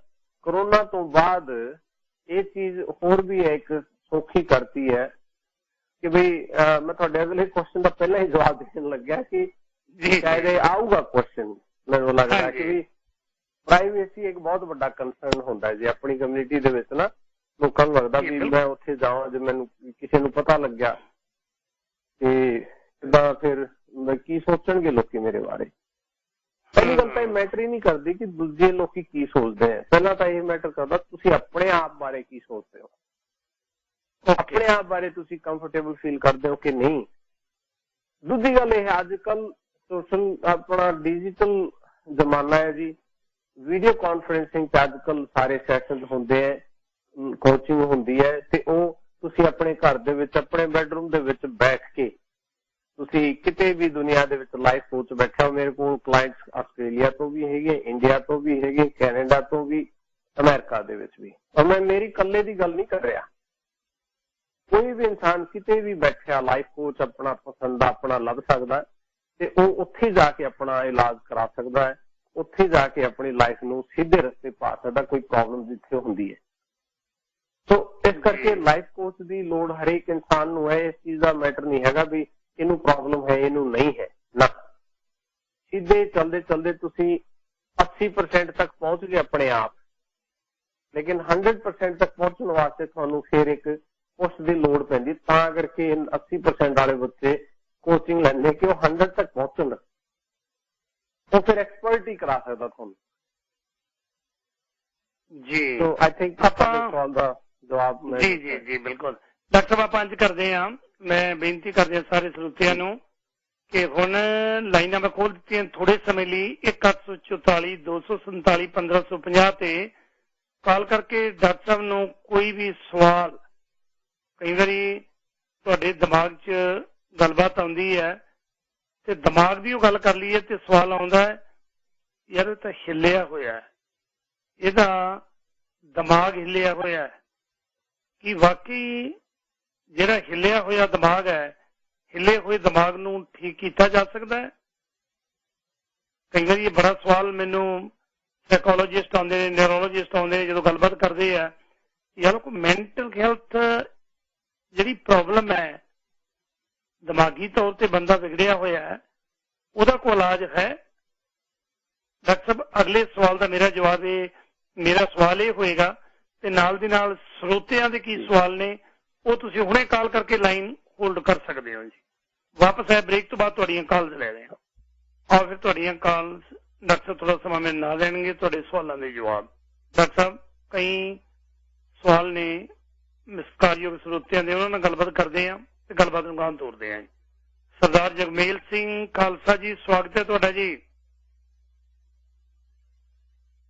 ਕਰੋਨਾ ਤੋਂ ਬਾਅਦ ਇਹ ਚੀਜ਼ ਹੋਰ ਵੀ ਹੈ, ਇੱਕ ਸੌਖੀ ਕਰਤੀ ਹੈ ਕਿ ਬਈ ਮੈਂ ਤੁਹਾਡੇ ਅਗਲੇ ਕੁਐਸਚਨ ਦਾ ਪਹਿਲਾਂ ਹੀ ਜਵਾਬ ਦੇਣ ਲੱਗਿਆ ਕਿ ਸ਼ਾਇਦ ਇਹ ਆਊਗਾ ਕੁਐਸਚਨ। ਮੈਨੂੰ ਲੱਗਦਾ ਕਿ ਵੀ ਪ੍ਰਾਈਵੇਸੀ ਇੱਕ ਬਹੁਤ ਵੱਡਾ ਕੰਸਰਨ ਹੁੰਦਾ ਹੈ ਜੀ ਆਪਣੀ ਕਮਿਊਨਿਟੀ ਦੇ ਵਿੱਚ ਨਾ। ਲੋਕਾਂ ਨੂੰ ਲੱਗਦਾ ਵੀ ਮੈਂ ਉੱਥੇ ਜਾਵਾਂ, ਜੇ ਮੈਨੂੰ ਕਿਸੇ ਨੂੰ ਪਤਾ ਲੱਗਿਆ ਤੇ ਕਿੱਦਾਂ ਫਿਰ ਕੀ ਸੋਚਣਗੇ ਲੋਕੀ ਮੇਰੇ ਬਾਰੇ। ਪਹਿਲੀ ਗੱਲ ਤਾਂ ਇਹ ਮੈਟਰ ਹੀ ਨਹੀਂ ਕਰਦੀ ਕਿ ਦੂਜੇ ਲੋਕੀ ਕੀ ਸੋਚਦੇ ਆ, ਪਹਿਲਾਂ ਤਾਂ ਇਹ ਮੈਟਰ ਕਰਦਾ ਤੁਸੀਂ ਆਪਣੇ ਆਪ ਬਾਰੇ ਕੀ ਸੋਚਦੇ ਹੋ, ਆਪਣੇ ਆਪ ਬਾਰੇ ਤੁਸੀਂ ਕੰਫਰਟੇਬਲ ਫੀਲ ਕਰਦੇ ਹੋ ਕਿ ਨਹੀਂ। ਦੂਜੀ ਗੱਲ ਇਹ ਹੈ, ਅੱਜ ਕੱਲ ਸੋਸ਼ਲ ਆਪਣਾ ਡਿਜੀਟਲ ਜ਼ਮਾਨਾ ਹੈ ਜੀ, ਵੀਡੀਓ ਕਾਨਫਰੰਸਿੰਗ ਤੇ ਅੱਜ ਕੱਲ ਸਾਰੇ ਸੈਸ਼ਨ ਹੁੰਦੇ ਹੈ, ਕੋਚਿੰਗ ਹੁੰਦੀ ਹੈ ਤੇ ਉਹ ਤੁਸੀਂ ਆਪਣੇ ਘਰ ਦੇ ਵਿੱਚ ਆਪਣੇ ਬੈਡਰੂਮ ਦੇ ਵਿੱਚ ਬੈਠ ਕੇ ਤੁਸੀਂ ਕਿਤੇ ਵੀ ਦੁਨੀਆ ਦੇ ਵਿੱਚ ਲਾਈਫ ਕੋਚ ਬੈਠਾ। ਮੇਰੇ ਕੋਲ ਕਲਾਇੰਟਸ ਆਸਟ੍ਰੇਲੀਆ ਤੋਂ ਵੀ ਹੈਗੇ, ਇੰਡੀਆ ਤੋਂ ਵੀ ਹੈਗੇ, ਕੈਨੇਡਾ ਤੋਂ ਵੀ, ਅਮਰੀਕਾ ਦੇ ਵਿੱਚ ਵੀ। ਔਰ ਮੈਂ ਮੇਰੀ ਇਕੱਲੇ ਦੀ ਗੱਲ ਨਹੀਂ ਕਰ ਰਿਹਾ, ਕੋਈ ਵੀ ਇਨਸਾਨ ਕਿਤੇ ਵੀ ਬੈਠਿਆ ਲਾਈਫ ਕੋਚ ਆਪਣਾ ਪਸੰਦ ਦਾ ਆਪਣਾ ਲੱਭ ਸਕਦਾ ਤੇ ਉਹ ਉੱਥੇ ਜਾ ਕੇ ਆਪਣਾ ਇਲਾਜ ਕਰਾ ਸਕਦਾ ਹੈ, ਉੱਥੇ ਜਾ ਕੇ ਆਪਣੀ ਲਾਈਫ ਨੂੰ ਸਿੱਧੇ ਰਸਤੇ ਪਾ ਸਕਦਾ ਕੋਈ ਪ੍ਰੋਬਲਮ ਜਿੱਥੇ ਹੁੰਦੀ ਹੈ। ਸੋ ਇਸ ਕਰਕੇ ਲਾਈਫ ਕੋਚ ਦੀ ਲੋੜ ਹਰੇਕ ਇਨਸਾਨ ਨੂੰ ਹੈ। ਇਸ ਚੀਜ਼ ਦਾ ਮੈਟਰ ਨਹੀਂ ਹੈਗਾ ਵੀ ਇਹਨੂੰ ਪ੍ਰੋਬਲਮ ਹੈ ਇਹਨੂੰ ਨਹੀਂ ਹੈ, ਨਾ। ਸਿੱਧੇ ਚਲਦੇ ਚਲਦੇ ਤੁਸੀਂ 80% ਤੱਕ ਪਹੁੰਚ ਗਏ ਆਪਣੇ ਆਪ, ਲੇਕਿਨ 100% ਤੱਕ ਪਹੁੰਚਣ ਵਾਸਤੇ ਤੁਹਾਨੂੰ ਫਿਰ ਇੱਕ ਪੁਸ਼ ਦੀ ਲੋੜ ਪੈਂਦੀ। ਤਾਂ ਕਰਕੇ 80% ਵਾਲੇ ਬੱਚੇ ਕੋਚਿੰਗ ਲੈਂਦੇ ਕਿ ਉਹ 100 ਤੱਕ ਪਹੁੰਚਣ, ਉਹ ਫਿਰ ਐਕਸਪਰਟ ਹੀ ਕਰਾ ਸਕਦਾ ਤੁਹਾਨੂੰ ਜੀ। ਸੋ ਆਈ ਥਿੰਕ ਆਪਾਂ ਦਾ ਜਵਾਬ ਜੀ ਜੀ ਜੀ ਬਿਲਕੁਲ। ਡਾਕਟਰ ਸਾਹਿਬ ਆਪਾਂ ਇੰਝ ਕਰਦੇ ਹਾਂ, ਮੈਂ ਬੇਨਤੀ ਕਰਦੇ ਹਾਂ ਸਾਰੇ ਸਰੋਤਿਆਂ ਨੂੰ ਕਿ ਹੁਣ ਲਾਈਨਾਂ ਮੈਂ ਖੋਲ ਦਿੱਤੀਆਂ ਥੋੜੇ ਸਮੇਂ ਲਈ 1844 247 1550 ਤੇ ਕਾਲ ਕਰਕੇ ਡਾਕਟਰ ਸਾਹਿਬ ਨੂੰ ਕੋਈ ਵੀ ਸਵਾਲ, ਕਈ ਵਾਰੀ ਤੁਹਾਡੇ ਦਿਮਾਗ 'ਚ ਗੱਲਬਾਤ ਆਉਂਦੀ ਹੈ ਤੇ ਦਿਮਾਗ ਦੀ ਉਹ ਗੱਲ ਕਰ ਲਈਏ ਤੇ ਸਵਾਲ ਆਉਂਦਾ ਹੈ ਯਾਰ ਇਹ ਤਾਂ ਹਿੱਲਿਆ ਹੋਇਆ, ਇਹਦਾ ਦਿਮਾਗ ਹਿੱਲਿਆ ਹੋਇਆ, ਕਿ ਵਾਕਈ ਜਿਹੜਾ ਹਿੱਲਿਆ ਹੋਇਆ ਦਿਮਾਗ ਹੈ, ਹਿੱਲੇ ਹੋਏ ਦਿਮਾਗ ਨੂੰ ਠੀਕ ਕੀਤਾ ਜਾ ਸਕਦਾ ਹੈ? ਕਈ ਵਾਰੀ ਇਹ ਬੜਾ ਸਵਾਲ ਮੈਨੂੰ ਸਾਈਕੋਲੋਜਿਸਟ ਆਉਂਦੇ ਨੇ, ਨਿਊਰੋਲੋਜਿਸਟ ਆਉਂਦੇ ਨੇ, ਜਦੋਂ ਗੱਲਬਾਤ ਕਰਦੇ ਆ ਯਾਰ ਕੋਈ ਮੈਂਟਲ ਹੈਲਥ ਜਿਹੜੀ ਪ੍ਰੋਬਲਮ ਹੈ, ਦਿਮਾਗੀ ਤੌਰ ਤੇ ਬੰਦਾ ਵਿਗੜਿਆ ਹੋਇਆ ਹੈ, ਉਹਦਾ ਕੋਈ ਇਲਾਜ ਹੈ? ਡਾਕਟਰ ਸਾਹਿਬ ਅਗਲੇ ਸਵਾਲ ਦਾ ਮੇਰਾ ਜਵਾਬ ਮੇਰਾ ਸਵਾਲ ਇਹ ਹੋਏਗਾ ਤੇ ਨਾਲ ਦੀ ਨਾਲ ਸਰੋਤਿਆਂ ਦੇ ਕੀ ਸਵਾਲ ਨੇ ਉਹ ਤੁਸੀਂ ਹੁਣੇ ਕਾਲ ਕਰਕੇ ਲਾਈਨ ਹੋਲਡ ਕਰ ਸਕਦੇ ਹੋ ਜੀ। ਵਾਪਸ ਹੈ ਬ੍ਰੇਕ ਤੋਂ ਬਾਅਦ ਤੁਹਾਡੀਆਂ ਕਾਲਸ ਲੈ ਰਹੇ ਹਾਂ, ਔਰ ਫਿਰ ਤੁਹਾਡੀਆਂ ਕਾਲਸ ਡਾਕਟਰ ਸਾਹਿਬ ਥੋੜਾ ਸਮਾਂ ਮੇਰੇ ਨਾਲ ਲੈਣਗੇ, ਤੁਹਾਡੇ ਸਵਾਲਾਂ ਦੇ ਜਵਾਬ। ਡਾਕਟਰ ਸਾਹਿਬ ਕਈ ਸਵਾਲ ਨੇ ਮਿਸਕਾਰਯੋਗ ਸਰੋਤਿਆਂ ਦੇ, ਉਹਨਾਂ ਨਾਲ ਗੱਲਬਾਤ ਕਰਦੇ ਹਾਂ ਤੇ ਗੱਲਬਾਤ ਨੂੰ ਗਾਂਹ ਤੋਰਦੇ ਹਾਂ। ਸਰਦਾਰ ਜਗਮੇਲ ਸਿੰਘ ਖਾਲਸਾ ਜੀ, ਸਵਾਗਤ ਹੈ ਤੁਹਾਡਾ ਜੀ।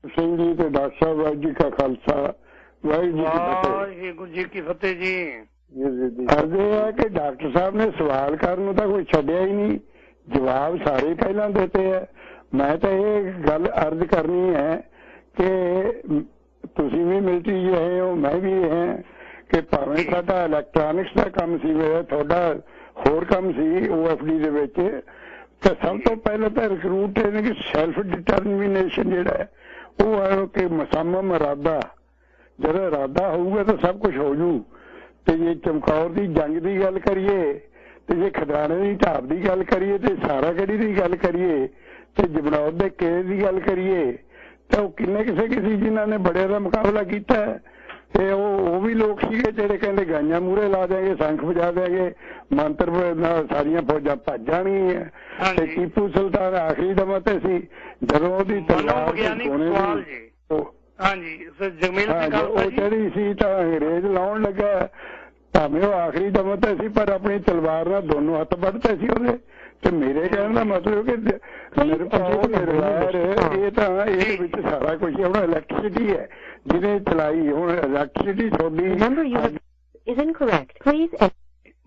ਸਿੰਘ ਜੀ ਤੇ ਡਾਕਟਰ ਸਾਹਿਬ, ਵਾਹਿਗੁਰੂ ਜੀ ਕਾ ਖਾਲਸਾ ਵਾਹਿਗੁਰੂ ਜੀ ਕੀ ਫਤਿਹ ਜੀ। ਕਰਦੇ ਆ ਕਿ ਡਾਕਟਰ ਸਾਹਿਬ ਨੇ ਸਵਾਲ ਕਰਨ ਨੂੰ ਤਾਂ ਕੋਈ ਛੱਡਿਆ ਹੀ ਨਹੀਂ, ਜਵਾਬ ਸਾਰੇ ਪਹਿਲਾਂ ਦਿੱਤੇ ਹੈ। ਮੈਂ ਤਾਂ ਇਹ ਗੱਲ ਅਰਜ਼ ਕਰਨੀ ਹੈ ਕਿ ਤੁਸੀਂ ਵੀ ਮਿਲਟਰੀ ਰਹੇ ਹੋ, ਮੈਂ ਵੀ ਹਾਂ, ਕਿ ਭਾਵੇਂ ਸਾਡਾ ਇਲੈਕਟ੍ਰੋਨਿਕਸ ਦਾ ਕੰਮ ਸੀ, ਤੁਹਾਡਾ ਹੋਰ ਕੰਮ ਸੀ OFD ਦੇ ਵਿੱਚ, ਤਾਂ ਸਭ ਤੋਂ ਪਹਿਲਾਂ ਤਾਂ ਰਿਕਰੂਟ ਟ੍ਰੇਨਿੰਗ ਸੈਲਫ ਡਿਟਰਮੀਨੇਸ਼ਨ ਜਿਹੜਾ ਹੈ ਉਹ ਹੈ ਕਿ ਮੁਸੰਮਮ ਇਰਾਦਾ, ਜਦੋਂ ਇਰਾਦਾ ਹੋਊਗਾ ਤਾਂ ਸਭ ਕੁਝ ਹੋ ਜੂ। ਤੇ ਜੇ ਚਮਕੌਰ ਦੀ ਜੰਗ ਦੀ ਗੱਲ ਕਰੀਏ ਤੇ ਜੇ ਖਿਦਰਾਣੇ ਦੀ ਢਾਬ ਦੀ ਗੱਲ ਕਰੀਏ ਤੇ ਸਾਰਾਗੜ੍ਹੀ ਦੀ ਗੱਲ ਕਰੀਏ ਤੇ ਜਬਨੌਰ ਦੇ ਕਿਲੇ ਦੀ ਗੱਲ ਕਰੀਏ ਤਾਂ ਉਹ ਕਿੰਨੇ ਕਿਸੇ ਜਿਨ੍ਹਾਂ ਨੇ ਬੜਿਆਂ ਦਾ ਮੁਕਾਬਲਾ ਕੀਤਾ ਤੇ ਉਹ ਵੀ ਲੋਕ ਸੀਗੇ ਜਿਹੜੇ ਕਹਿੰਦੇ ਗਾਈਆਂ ਮੂਹਰੇ ਲਾ ਦਿਆਂਗੇ, ਸ਼ੰਖ ਵਜਾ ਦਿਆਂਗੇ, ਮੰਤਰ ਨਾਲ ਸਾਰੀਆਂ ਫੌਜਾਂ ਭੱਜ ਜਾਣਗੀਆਂ। ਤੇ ਟੀਪੂ ਸੁਲਤਾਨ ਆਖਰੀ ਦਮ ਤੇ ਸੀ ਜਦੋਂ ਉਹਦੀ ਤਲਵਾਰ ਉਹ ਚੜੀ ਸੀ ਤਾਂ ਅੰਗਰੇਜ਼ ਲਾਉਣ ਲੱਗਾ, ਭਾਵੇਂ ਉਹ ਆਖਰੀ ਦਮ ਤੇ ਸੀ ਪਰ ਆਪਣੀ ਤਲਵਾਰ ਨਾਲ ਦੋਨੋਂ ਹੱਥ ਵੱਢਦੇ ਸੀ ਉਹਦੇ। ਤੇ ਮੇਰੇ ਕਹਿਣ ਦਾ ਮਤਲਬ ਕਿ ਨਿਰਭਉ ਨਿਰਵੈਰ ਇਹ ਤਾਂ ਇਹਦੇ ਵਿੱਚ ਸਾਰਾ ਕੁਝ ਹੁਣ ਇਲੈਕਟ੍ਰਿਸਿਟੀ ਹੈ ਜਿਹਨੇ ਚਲਾਈ। ਹੁਣ ਇਲੈਕਟ੍ਰਿਸਿਟੀ ਤੁਹਾਡੀ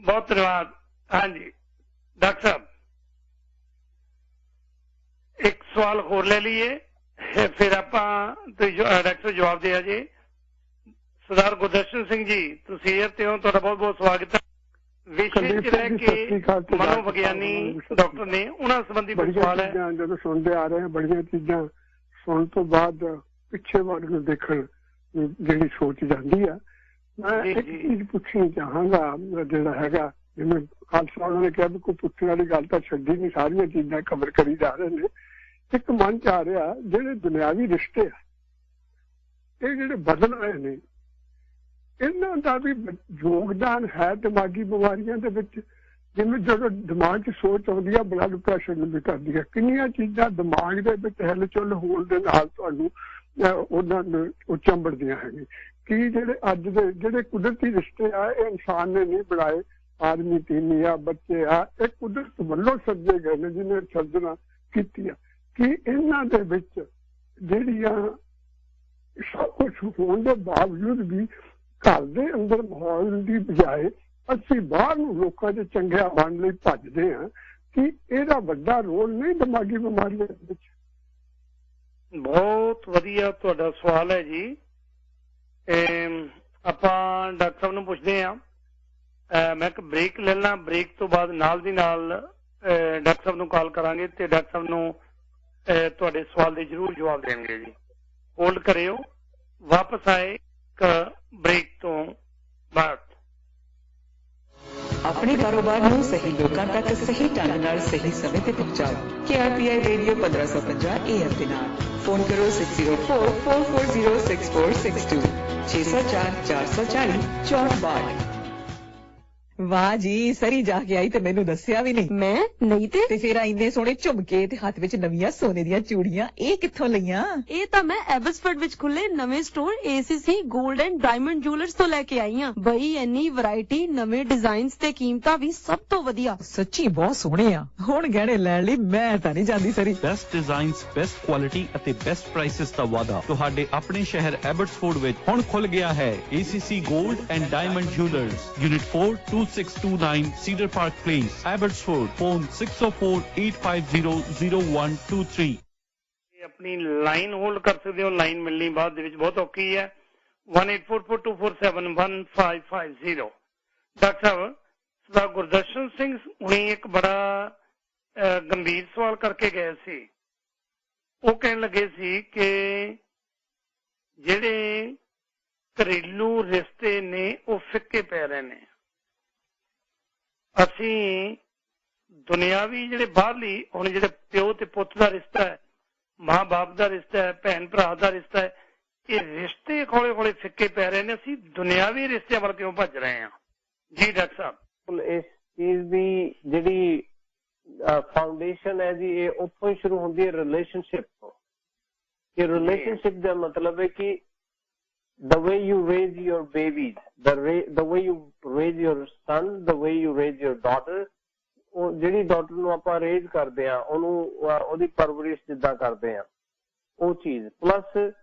ਬਹੁਤ ਧੰਨਵਾਦ। ਹਾਂਜੀ ਡਾਕਟਰ ਸਾਹਿਬ ਇੱਕ ਸਵਾਲ ਹੋਰ ਲੈ ਲਈਏ ਫਿਰ ਆਪਾਂ ਡਾਕਟਰ ਜਵਾਬ ਦਿਆ ਜੀ। ਸਰਦਾਰ ਗੁਰਦਰਸ਼ਨ ਸਿੰਘ ਜੀ ਤੁਸੀਂ ਇਹ ਤੇ ਹੋ, ਤੁਹਾਡਾ ਬਹੁਤ ਬਹੁਤ ਸਵਾਗਤ ਹੈ। ਵਿਸ਼ੇ ਚ ਰਹਿ ਕੇ ਮਨੋਵਿਗਿਆਨੀ ਡਾਕਟਰ ਨੇ ਉਹਨਾਂ ਸੰਬੰਧੀ ਸਵਾਲ ਹੈ। ਜਦੋਂ ਸੁਣਦੇ ਆ ਰਹੇ ਬੜੀਆਂ ਚੀਜ਼ਾਂ ਸੁਣਨ ਤੋਂ ਬਾਅਦ ਪਿੱਛੇ ਵੱਲ ਨੂੰ ਦੇਖਣ ਜਿਹੜੀ ਸੋਚ ਜਾਂਦੀ ਆ। ਮੈਂ ਇੱਕ ਚੀਜ਼ ਪੁੱਛਣੀ ਚਾਹਾਂਗਾ ਜਿਹੜਾ ਹੈਗਾ ਜਿਵੇਂ ਖਾਲਸਾ ਉਹਨਾਂ ਨੇ ਕਿਹਾ ਵੀ ਕੋਈ ਪੁੱਛਣ ਵਾਲੀ ਗੱਲ ਤਾਂ ਛੱਡੀ ਨਹੀਂ, ਸਾਰੀਆਂ ਚੀਜ਼ਾਂ ਕਵਰ ਕਰੀ ਜਾ ਰਹੇ ਨੇ। ਇੱਕ ਮਨ ਚ ਆ ਰਿਹਾ ਜਿਹੜੇ ਦੁਨਿਆਵੀ ਰਿਸ਼ਤੇ ਆ ਇਹ ਜਿਹੜੇ ਬਦਲ ਰਹੇ ਨੇ ਇਹਨਾਂ ਦਾ ਵੀ ਯੋਗਦਾਨ ਹੈ ਦਿਮਾਗੀ ਬਿਮਾਰੀਆਂ ਦੇ ਵਿੱਚ। ਜਿਵੇਂ ਜਦੋਂ ਦਿਮਾਗ 'ਚ ਸੋਚ ਆਉਂਦੀ ਆ ਬਲੱਡ ਪ੍ਰੈਸ਼ਰ ਨੂੰ ਵੀ ਕਰਦੀ ਹੈ। ਕਿੰਨੀਆਂ ਚੀਜ਼ਾਂ ਦਿਮਾਗ ਦੇ ਵਿੱਚ ਹਿਲਚੁਲ ਹੋਣ ਦੇ ਨਾਲ ਤੁਹਾਨੂੰ ਉਹਨਾਂ ਨੂੰ ਉਹ ਚੰਬੜਦੀਆਂ ਹੈਗੀਆਂ ਕਿ ਜਿਹੜੇ ਅੱਜ ਦੇ ਜਿਹੜੇ ਕੁਦਰਤੀ ਰਿਸ਼ਤੇ ਆ ਇਹ ਇਨਸਾਨ ਨੇ ਨਹੀਂ ਬਣਾਏ। ਆਦਮੀ ਤੀਵੀਂ ਆ, ਬੱਚੇ ਆ, ਇਹ ਕੁਦਰਤ ਵੱਲੋਂ ਸੱਜੇ ਗਏ ਨੇ ਜਿਹਨੇ ਸਰਜਣਾ ਕੀਤੀ ਆ। ਕਿ ਇਹਨਾਂ ਦੇ ਵਿੱਚ ਜਿਹੜੀਆਂ ਸਭ ਕੁਛ ਹੋਣ ਦੇ ਬਾਵਜੂਦ ਵੀ ਘਰ ਦੇ ਅੰਦਰ ਮਾਹੌਲ ਦੀ ਬਜਾਏ ਅਸੀਂ ਬਾਹਰ ਨੂੰ ਲੋਕਾਂ ਦੇ ਚੰਗਿਆ ਬਣ ਲਈ ਭੱਜਦੇ ਹਾਂ ਕਿ ਇਹਦਾ ਵੱਡਾ ਰੋਲ ਨਹੀਂ ਦਿਮਾਗੀ ਬਿਮਾਰੀਆਂ ਦੇ ਵਿੱਚ? ਬਹੁਤ ਵਧੀਆ ਤੁਹਾਡਾ ਸਵਾਲ ਹੈ ਜੀ। ਆਪਾਂ ਡਾਕਟਰ ਸਾਹਿਬ ਨੂੰ ਪੁੱਛਦੇ ਹਾਂ। ਮੈਂ ਇੱਕ ਬ੍ਰੇਕ ਲੈ ਲਾਂ, ਬ੍ਰੇਕ ਤੋਂ ਬਾਅਦ ਨਾਲ ਦੀ ਨਾਲ ਡਾਕਟਰ ਸਾਹਿਬ ਨੂੰ ਕਾਲ ਕਰਾਂਗੇ ਤੇ ਡਾਕਟਰ ਸਾਹਿਬ ਨੂੰ ਤੁਹਾਡੇ ਸਵਾਲ ਦੇ ਜ਼ਰੂਰ ਜਵਾਬ ਦੇਣਗੇ ਜੀ। ਹੋਲਡ ਕਰਿਓ, ਵਾਪਸ ਆਏ ਬ੍ਰੇਕ ਤੋਂ ਬਾਅਦ। ਆਪਣੇ ਕਾਰੋਬਾਰ ਨੂੰ ਸਹੀ ਲੋਕਾਂ ਤੱਕ ਸਹੀ ਢੰਗ ਨਾਲ ਸਹੀ ਸਮੇਂ ਤੇ ਪਹੁੰਚਾਓ। KRPI ਰੇਡੀਓ 1550 AM ਦੇ ਨਾਲ ਫੋਨ ਕਰੋ 6044406462 604 440 6462। ਵਾਹ ਜੀ, ਸਰੀ ਜਾ ਕੇ ਆਈ ਤੇ ਮੈਨੂੰ ਦੱਸਿਆ ਵੀ ਨਹੀਂ। ਮੈਂ ਨਹੀਂ ਤੇ ਫਿਰ ਇੰਨੇ ਸੋਹਣੇ ਝੁਮਕੇ ਤੇ ਹੱਥ ਵਿੱਚ ਨਵੀਆਂ ਸੋਨੇ ਦੀਆਂ ਚੂੜੀਆਂ ਇਹ ਕਿੱਥੋਂ ਲਈਆਂ? ਇਹ ਤਾਂ ਮੈਂ ਐਬਸਫੋਰਡ ਵਿੱਚ ਖੁੱਲੇ ਨਵੇਂ store ACC gold and diamond jewellers ਤੋਂ ਲੈ ਕੇ ਆਈ ਹਾਂ। ਬਈ ਇੰਨੀ ਵੈਰਾਈਟੀ, ਨਵੇਂ ਡਿਜ਼ਾਈਨਸ ਤੇ ਕੀਮਤਾਂ ਵੀ ਸਭ ਤੋਂ ਵਧੀਆ। ਸੱਚੀ ਬਹੁਤ ਸੋਹਣੇ ਆ। ਹੁਣ ਗਹਿਣੇ ਲੈਣ ਲਈ ਮੈਂ ਤਾਂ ਨਹੀਂ ਜਾਂਦੀ ਸਰੀ। ਬੈਸਟ ਡਿਜ਼ਾਈਨਸ, ਬੈਸਟ ਕੁਆਲਿਟੀ ਅਤੇ ਬੈਸਟ ਪ੍ਰਾਈਸਸ ਦਾ ਵਾਅਦਾ ਤੁਹਾਡੇ ਆਪਣੇ ਸ਼ਹਿਰ ਐਬਟਸਫੋਰਡ ਵਿੱਚ ਹੁਣ ਖੁੱਲ ਗਿਆ ਹੈ। ACC gold and diamond jewellers, unit 4 2629 Cedar Park Place, Abbotsford. Phone 6048500123। ਆਪਣੀ ਲਾਈਨ ਹੋਲਡ ਕਰ ਸਕਦੇ ਹੋ, ਲਾਈਨ ਮਿਲਣੀ ਬਾਅਦ ਦੇ ਵਿੱਚ ਬਹੁਤ ਔਖੀ ਹੈ। 184424715550। ਡਾਕਟਰ ਸਾਹਿਬ ਸਰਦਾਰ ਗੁਰਦਰਸ਼ਨ ਸਿੰਘ ਹੁਣੀ ਇੱਕ ਬੜਾ ਗੰਭੀਰ ਸਵਾਲ ਕਰਕੇ ਗਏ ਸੀ। ਉਹ ਕਹਿਣ ਲੱਗੇ ਸੀ ਕਿ ਜਿਹੜੇ ਘਰੇਲੂ ਰਿਸ਼ਤੇ ਨੇ ਉਹ ਫਿੱਕੇ ਪੈ ਰਹੇ ਨੇ। ਅਸੀਂ ਦੁਨਿਆਵੀ ਜਿਹੜੇ ਬਾਹਰਲੀ ਹੁਣ ਜਿਹੜੇ ਪਿਓ ਤੇ ਪੁੱਤ ਦਾ ਰਿਸ਼ਤਾ ਹੈ, ਮਾਂ ਬਾਪ ਦਾ ਰਿਸ਼ਤਾ ਹੈ, ਭੈਣ ਭਰਾ ਦਾ ਰਿਸ਼ਤਾ ਹੈ, ਇਹ ਰਿਸ਼ਤੇ ਹੌਲੇ ਹੌਲੇ ਫਿੱਕੇ ਪੈ ਰਹੇ ਨੇ। ਅਸੀਂ ਦੁਨਿਆਵੀ ਰਿਸ਼ਤਿਆਂ ਵੱਲ ਕਿਉਂ ਭੱਜ ਰਹੇ ਹਾਂ ਜੀ ਡਾਕਟਰ ਸਾਹਿਬ? ਇਸ ਚੀਜ਼ ਦੀ ਜਿਹੜੀ ਫਾਊਂਡੇਸ਼ਨ ਹੈ ਜੀ ਇਹ ਉੱਥੋਂ ਹੀ ਸ਼ੁਰੂ ਹੁੰਦੀ ਹੈ, ਰਿਲੇਸ਼ਨਸ਼ਿਪ ਤੋਂ। ਇਹ ਰਿਲੇਸ਼ਨਸ਼ਿਪ ਦਾ ਮਤਲਬ ਹੈ ਕਿ the way you raise your babies, the way you raise your son, the way you raise your daughter, ਉਹ ਜਿਹੜੀ ਡਾਟਰ ਨੂੰ ਆਪਾਂ ਰੇਜ਼ ਕਰਦੇ ਆ ਉਹਨੂੰ ਉਹਦੀ ਪਰਵਰਿਸ਼ ਜਿੱਦਾਂ ਕਰਦੇ ਆ ਉਹ ਚੀਜ਼, ਪਲੱਸ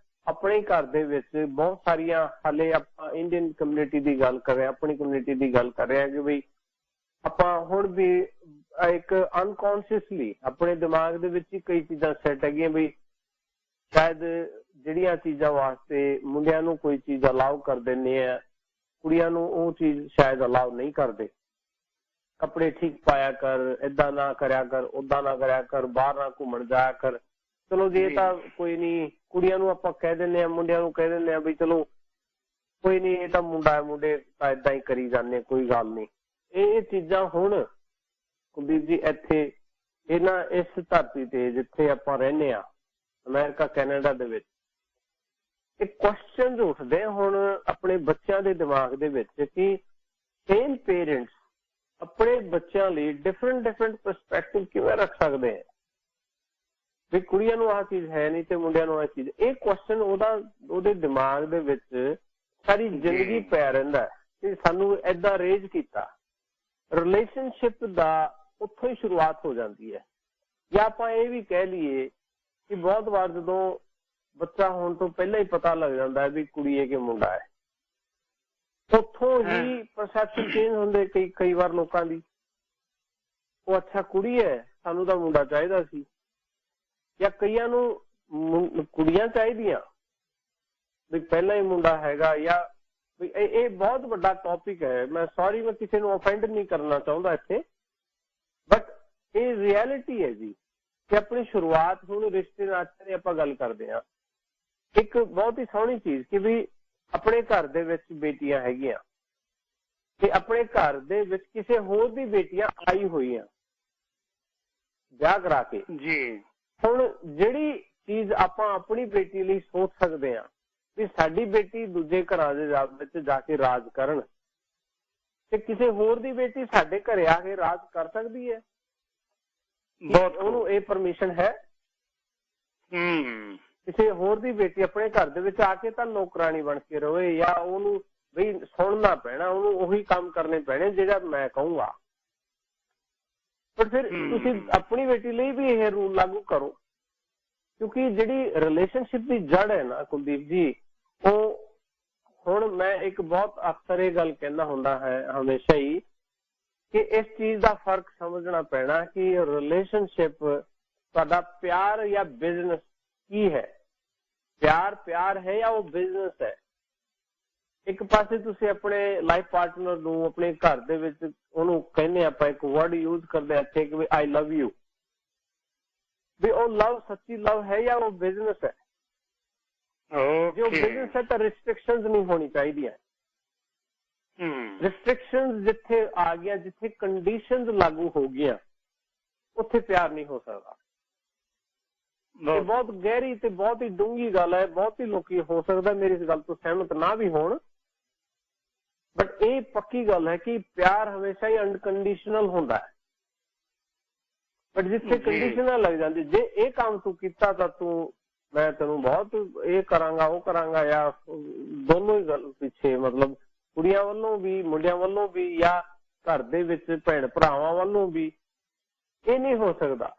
ਆਪਣੇ ਘਰ ਦੇ ਵਿੱਚ ਬਹੁਤ ਸਾਰੀਆਂ ਹਾਲੇ ਆਪਾਂ ਇੰਡੀਅਨ ਕਮਿਊਨਿਟੀ ਦੀ ਗੱਲ ਕਰ ਰਹੇ ਹਾਂ, ਆਪਣੀ ਕਮਿਊਨਿਟੀ ਦੀ ਗੱਲ ਕਰ ਰਹੇ ਹਾਂ ਕਿ ਬਈ ਆਪਾਂ ਹੁਣ ਵੀ ਇੱਕ ਅਨਕੌਂਸ਼ੀਅਸਲੀ ਆਪਣੇ ਦਿਮਾਗ ਦੇ ਵਿੱਚ ਹੀ ਕਈ ਚੀਜ਼ਾਂ ਸੈੱਟ ਹੈਗੀਆਂ ਬਈ ਸ਼ਾਇਦ ਜਿਹੜੀਆਂ ਚੀਜ਼ਾਂ ਵਾਸਤੇ ਮੁੰਡਿਆਂ ਨੂੰ ਕੋਈ ਚੀਜ਼ ਅਲਾਉ ਕਰ ਦਿੰਦੇ ਆ, ਕੁੜੀਆਂ ਨੂੰ ਉਹ ਚੀਜ਼ ਸ਼ਾਇਦ ਅਲਾਉ ਨਹੀਂ ਕਰਦੇ। ਕੱਪੜੇ ਠੀਕ ਪਾਇਆ ਕਰ, ਏਦਾਂ ਨਾ ਕਰਿਆ ਕਰ, ਓਦਾਂ ਨਾ ਕਰਿਆ ਕਰ, ਬਾਹਰ ਨਾ ਘੁੰਮਣ ਜਾਇਆ ਕਰ। ਚਲੋ ਜੇ ਤਾਂ ਕੋਈ ਨਹੀਂ, ਕੁੜੀਆਂ ਨੂੰ ਆਪਾਂ ਕਹਿ ਦਿੰਦੇ ਆ, ਮੁੰਡਿਆਂ ਨੂੰ ਕਹਿ ਦਿੰਦੇ ਆ ਵੀ ਚਲੋ ਕੋਈ ਨਹੀਂ, ਇਹ ਤਾਂ ਮੁੰਡਾ ਹੈ, ਮੁੰਡੇ ਤਾਂ ਏਦਾਂ ਹੀ ਕਰੀ ਜਾਂਦੇ, ਕੋਈ ਗੱਲ ਨਹੀਂ। ਇਹ ਚੀਜ਼ਾਂ ਹੁਣ ਕੁਲਦੀਪ ਜੀ ਇੱਥੇ ਇਸ ਧਰਤੀ ਤੇ ਜਿੱਥੇ ਆਪਾਂ ਰਹਿੰਦੇ ਆ, ਅਮਰੀਕਾ ਕੈਨੇਡਾ ਦੇ ਵਿੱਚ, ਇੱਕ ਕੁਐਸਚਨਸ ਉੱਠਦੇ ਹੁਣ ਆਪਣੇ ਬੱਚਿਆਂ ਦੇ ਦਿਮਾਗ ਦੇ ਵਿੱਚ ਕਿ ਸੇਮ ਪੇਰੈਂਟਸ ਆਪਣੇ ਬੱਚਿਆਂ ਲਈ ਡਿਫਰੈਂਟ ਪਰਸਪੈਕਟਿਵ ਕਿਵੇਂ ਰੱਖ ਸਕਦੇ ਆ ਵੀ ਕੁੜੀਆਂ ਨੂੰ ਆਹ ਚੀਜ਼ ਹੈ ਨਹੀਂ ਤੇ ਮੁੰਡਿਆਂ ਨੂੰ ਆਹ ਚੀਜ਼। ਇਹ ਕੁਐਸਚਨ ਉਹਦੇ ਦਿਮਾਗ ਦੇ ਵਿੱਚ ਸਾਰੀ ਜ਼ਿੰਦਗੀ ਪਿਆ ਰਹਿੰਦਾ ਕਿ ਸਾਨੂੰ ਏਦਾਂ ਰੇਜ਼ ਕੀਤਾ। ਰਿਲੇਸ਼ਨਸ਼ਿਪ ਦਾ ਉੱਥੋਂ ਹੀ ਸ਼ੁਰੂਆਤ ਹੋ ਜਾਂਦੀ ਹੈ। ਜਾਂ ਆਪਾਂ ਇਹ ਵੀ ਕਹਿ ਲਈਏ ਕਿ ਬਹੁਤ ਵਾਰ ਜਦੋਂ ਬੱਚਾ ਹੋਣ ਤੋਂ ਪਹਿਲਾਂ ਹੀ ਪਤਾ ਲੱਗ ਜਾਂਦਾ ਹੈ ਵੀ ਕੁੜੀ ਹੈ ਕਿ ਮੁੰਡਾ ਹੈ, ਉੱਥੋਂ ਹੀ ਪਰਸੈਪਸ਼ਨ ਚੇਂਜ ਹੁੰਦੇ ਕਈ ਵਾਰ ਲੋਕਾਂ ਦੀ। ਉਹ ਅੱਛਾ ਕੁੜੀ ਹੈ, ਸਾਨੂੰ ਤਾਂ ਮੁੰਡਾ ਚਾਹੀਦਾ ਸੀ। ਜਾਂ ਕਈਆਂ ਨੂੰ ਕੁੜੀਆਂ ਚਾਹੀਦੀਆਂ ਵੀ ਪਹਿਲਾਂ ਹੀ ਮੁੰਡਾ ਹੈਗਾ। ਜਾਂ ਵੀ ਇਹ ਬਹੁਤ ਵੱਡਾ ਟੌਪਿਕ ਹੈ। ਮੈਂ ਸੌਰੀ, ਮੈਂ ਕਿਸੇ ਨੂੰ ਅਫੈਂਡ ਨਹੀਂ ਕਰਨਾ ਚਾਹੁੰਦਾ ਇੱਥੇ, ਬਟ ਇਹ ਰਿਐਲਿਟੀ ਹੈ ਜੀ ਕਿ ਆਪਣੀ ਸ਼ੁਰੂਆਤ ਹੁਣ ਰਿਸ਼ਤੇ ਨਾਤੇ ਦੀ ਆਪਾਂ ਗੱਲ ਕਰਦੇ ਹਾਂ। ਇੱਕ ਬਹੁਤ ਹੀ ਸੋਹਣੀ ਚੀਜ਼ ਕਿ ਵੀ ਆਪਣੇ ਘਰ ਦੇ ਵਿੱਚ ਬੇਟੀਆਂ ਹੈਗੀਆਂ ਤੇ ਆਪਣੇ ਘਰ ਦੇ ਵਿੱਚ ਕਿਸੇ ਹੋਰ ਦੀ ਬੇਟੀਆਂ ਆਈ ਹੋਈਆਂ ਵਿਆਹ ਕਰਾ ਕੇ ਜੀ। ਹੁਣ ਜਿਹੜੀ ਚੀਜ਼ ਆਪਾਂ ਆਪਣੀ ਬੇਟੀ ਲਈ ਸੋਚ ਸਕਦੇ ਹਾਂ ਵੀ ਸਾਡੀ ਬੇਟੀ ਦੂਜੇ ਘਰਾਂ ਦੇ ਵਿੱਚ ਜਾ ਕੇ ਰਾਜ ਕਰਨ, ਤੇ ਕਿਸੇ ਹੋਰ ਦੀ ਬੇਟੀ ਸਾਡੇ ਘਰੇ ਆ ਕੇ ਰਾਜ ਕਰ ਸਕਦੀ ਹੈ? ਉਹਨੂੰ ਇਹ ਪਰਮਿਸ਼ਨ ਹੈ? ਕਿਸੇ ਹੋਰ ਦੀ ਬੇਟੀ ਆਪਣੇ ਘਰ ਦੇ ਵਿੱਚ ਆ ਕੇ ਤਾਂ ਨੌਕਰਾਨੀ ਬਣ ਕੇ ਰਵੇ ਜਾਂ ਉਹਨੂੰ ਬਈ ਸੁਣਨਾ ਪੈਣਾ, ਉਹਨੂੰ ਉਹੀ ਕੰਮ ਕਰਨੇ ਪੈਣੇ ਜਿਹੜਾ ਮੈਂ ਕਹੂੰਗਾ। ਪਰ ਫਿਰ ਤੁਸੀਂ ਆਪਣੀ ਬੇਟੀ ਲਈ ਵੀ ਇਹ ਰੂਲ ਲਾਗੂ ਕਰੋ, ਕਿਉਂਕਿ ਜਿਹੜੀ ਰਿਲੇਸ਼ਨਸ਼ਿਪ ਦੀ ਜੜ ਹੈ ਨਾ ਕੁਲਦੀਪ ਜੀ, ਉਹ ਹੁਣ ਮੈਂ ਇੱਕ ਬਹੁਤ ਅਕਸਰ ਇਹ ਗੱਲ ਕਹਿੰਦਾ ਹੁੰਦਾ ਹੈ ਹਮੇਸ਼ਾ ਹੀ ਕਿ ਇਸ ਚੀਜ਼ ਦਾ ਫਰਕ ਸਮਝਣਾ ਪੈਣਾ ਕਿ ਰਿਲੇਸ਼ਨਸ਼ਿਪ ਤੁਹਾਡਾ ਪਿਆਰ ਜਾਂ ਬਿਜ਼ਨਸ ਕੀ ਹੈ। ਪਿਆਰ ਹੈ ਜਾਂ ਉਹ ਬਿਜ਼ਨਸ ਹੈ। ਇੱਕ ਪਾਸੇ ਤੁਸੀਂ ਆਪਣੇ ਲਾਈਫ ਪਾਰਟਨਰ ਨੂੰ ਆਪਣੇ ਘਰ ਦੇ ਵਿੱਚ ਉਹਨੂੰ ਕਹਿੰਦੇ ਆਪਾਂ ਇੱਕ ਵਰਡ ਯੂਜ਼ ਕਰਦੇ ਇੱਥੇ ਕਿ ਆਈ ਲਵ ਯੂ, ਵੀ ਉਹ ਲਵ ਸੱਚੀ ਲਵ ਹੈ ਜਾਂ ਉਹ ਬਿਜ਼ਨਸ ਹੈ। ਜੇ ਉਹ ਬਿਜ਼ਨਸ ਹੈ ਤਾਂ ਰਿਸਟ੍ਰਿਕਸ਼ਨਸ ਨਹੀਂ ਹੋਣੀ ਚਾਹੀਦੀਆਂ। ਰਿਸਟ੍ਰਿਕਸ਼ਨਸ ਜਿੱਥੇ ਆ ਗਿਆ, ਜਿੱਥੇ ਕੰਡੀਸ਼ਨਸ ਲਾਗੂ ਹੋ ਗਈਆਂ, ਉੱਥੇ ਪਿਆਰ ਨਹੀਂ ਹੋ ਸਕਦਾ। ਇਹ ਬਹੁਤ ਗਹਿਰੀ ਤੇ ਬਹੁਤ ਹੀ ਡੂੰਘੀ ਗੱਲ ਹੈ। ਬਹੁਤ ਹੀ ਲੋਕੀ ਹੋ ਸਕਦਾ ਮੇਰੀ ਇਸ ਗੱਲ ਤੋਂ ਸਹਿਮਤ ਨਾ ਵੀ ਹੋਣ, ਬਟ ਇਹ ਪੱਕੀ ਗੱਲ ਹੈ ਕਿ ਪਿਆਰ ਹਮੇਸ਼ਾ ਹੀ ਅਨਕੰਡੀਸ਼ਨਲ ਹੁੰਦਾ ਹੈ। ਬਟ ਜਿੱਥੇ ਕੰਡੀਸ਼ਨਾਂ ਲੱਗ ਜਾਂਦੀ, ਜੇ ਇਹ ਕੰਮ ਤੂੰ ਕੀਤਾ ਤਾਂ ਮੈਂ ਤੈਨੂੰ ਬਹੁਤ ਇਹ ਕਰਾਂਗਾ ਉਹ ਕਰਾਂਗਾ, ਜਾਂ ਦੋਨੋਂ ਹੀ ਗੱਲ ਪਿੱਛੇ ਮਤਲਬ ਕੁੜੀਆਂ ਵੱਲੋਂ ਵੀ ਮੁੰਡਿਆਂ ਵੱਲੋਂ ਵੀ ਜਾਂ ਘਰ ਦੇ ਵਿੱਚ ਭੈਣ ਭਰਾਵਾਂ ਵੱਲੋਂ ਵੀ, ਇਹ ਨਹੀਂ ਹੋ ਸਕਦਾ।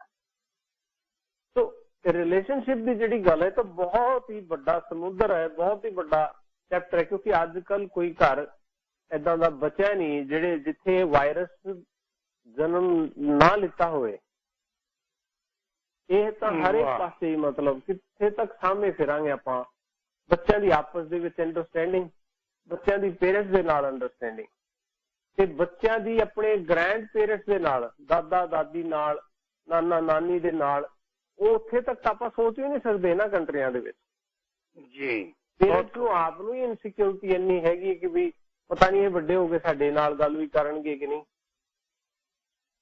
ਸੋ ਰਿਲੇਸ਼ਨਸ਼ਿਪ ਦੀ ਜਿਹੜੀ ਗੱਲ ਹੈ ਤਾਂ ਬਹੁਤ ਹੀ ਵੱਡਾ ਸਮੁੰਦਰ ਹੈ, ਬਹੁਤ ਹੀ ਵੱਡਾ ਚੈਪਟਰ ਹੈ, ਕਿਉਂਕਿ ਅੱਜ ਕੱਲ ਕੋਈ ਘਰ ਏਦਾਂ ਦਾ ਬਚਿਆ ਨਹੀਂ ਜਿੱਥੇ ਵਾਇਰਸ ਜਨਮ ਨਾ ਲਿੱਤਾ ਹੋਵੇ। ਇਹ ਤਾਂ ਹਰ ਇੱਕ ਪਾਸੇ ਮਤਲਬ ਕਿੱਥੇ ਤੱਕ ਸਾਹਮਣੇ ਫਿਰਾਂਗੇ ਆਪਾਂ। ਬੱਚਿਆਂ ਦੀ ਆਪਸ ਦੇ ਵਿੱਚ ਅੰਡਰਸਟੈਂਡਿੰਗ, ਬੱਚਿਆਂ ਦੀ ਪੇਰੈਂਟਸ ਦੇ ਨਾਲ ਅੰਡਰਸਟੈਂਡਿੰਗ, ਤੇ ਬੱਚਿਆਂ ਦੀ ਆਪਣੇ ਗ੍ਰੈਂਡ ਪੇਰੈਂਟਸ ਦੇ ਨਾਲ, ਦਾਦਾ ਦਾਦੀ ਨਾਲ, ਨਾਨਾ ਨਾਨੀ ਦੇ ਨਾਲ, ਉਹ ਉੱਥੇ ਤੱਕ ਆਪਾਂ ਸੋਚ ਵੀ ਨਹੀਂ ਸਕਦੇ ਇਹਨਾਂ ਕੰਟਰੀਆਂ ਦੇ ਵਿੱਚ ਜੀ। ਪੇਰੈਂਟਸ ਨੂੰ ਆਪ ਨੂੰ ਹੀ ਇਨਸਿਕਿਉਰਿਟੀ ਇੰਨੀ ਹੈਗੀ ਕਿ ਵੀ ਪਤਾ ਨਹੀਂ ਇਹ ਵੱਡੇ ਹੋ ਕੇ ਸਾਡੇ ਨਾਲ ਗੱਲ ਵੀ ਕਰਨਗੇ ਕਿ ਨਹੀਂ।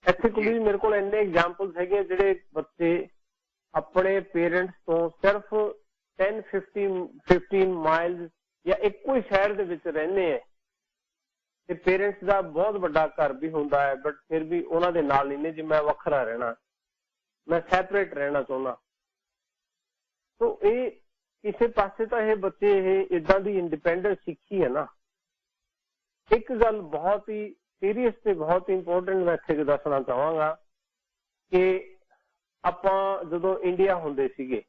ਇੱਥੇ ਕੋਈ ਮੇਰੇ ਕੋਲ ਇੰਨੇ ਐਗਜ਼ਾਮਪਲਸ ਹੈਗੇ ਜਿਹੜੇ ਬੱਚੇ ਆਪਣੇ ਪੇਰੈਂਟਸ ਤੋਂ ਸਿਰਫ 10-15 ਮਾਈਲਸ ਜਾਂ ਇੱਕੋ ਹੀ ਸ਼ਹਿਰ ਦੇ ਵਿੱਚ ਰਹਿੰਦੇ ਹੈ, ਤੇ ਪੇਰੈਂਟਸ ਦਾ ਬਹੁਤ ਵੱਡਾ ਘਰ ਵੀ ਹੁੰਦਾ ਹੈ, ਬਟ ਫਿਰ ਵੀ ਉਹਨਾਂ ਦੇ ਨਾਲ ਨਹੀਂ ਨੇ ਜੀ ਮੈਂ ਵੱਖਰਾ ਰਹਿਣਾ, ਮੈਂ ਸੈਪਰੇਟ ਰਹਿਣਾ ਚਾਹੁੰਦਾ। ਸੋ ਇਹ ਕਿਸੇ ਪਾਸੇ ਤਾਂ ਇਹ ਬੱਚੇ ਇਹ ਇੱਦਾਂ ਦੀ ਇੰਡੀਪੈਂਡੈਂਸ ਸਿੱਖੀ ਹੈ ਨਾ। ਇੱਕ ਗੱਲ ਬਹੁਤ ਹੀ ਸੀਰੀਅਸ ਤੇ ਬਹੁਤ ਇੰਪੋਰਟੈਂਟ ਮੈਂ ਇੱਥੇ ਦੱਸਣਾ ਚਾਹਾਂਗਾ ਕਿ ਆਪਾਂ ਜਦੋਂ ਇੰਡੀਆ ਹੁੰਦੇ ਸੀਗੇ,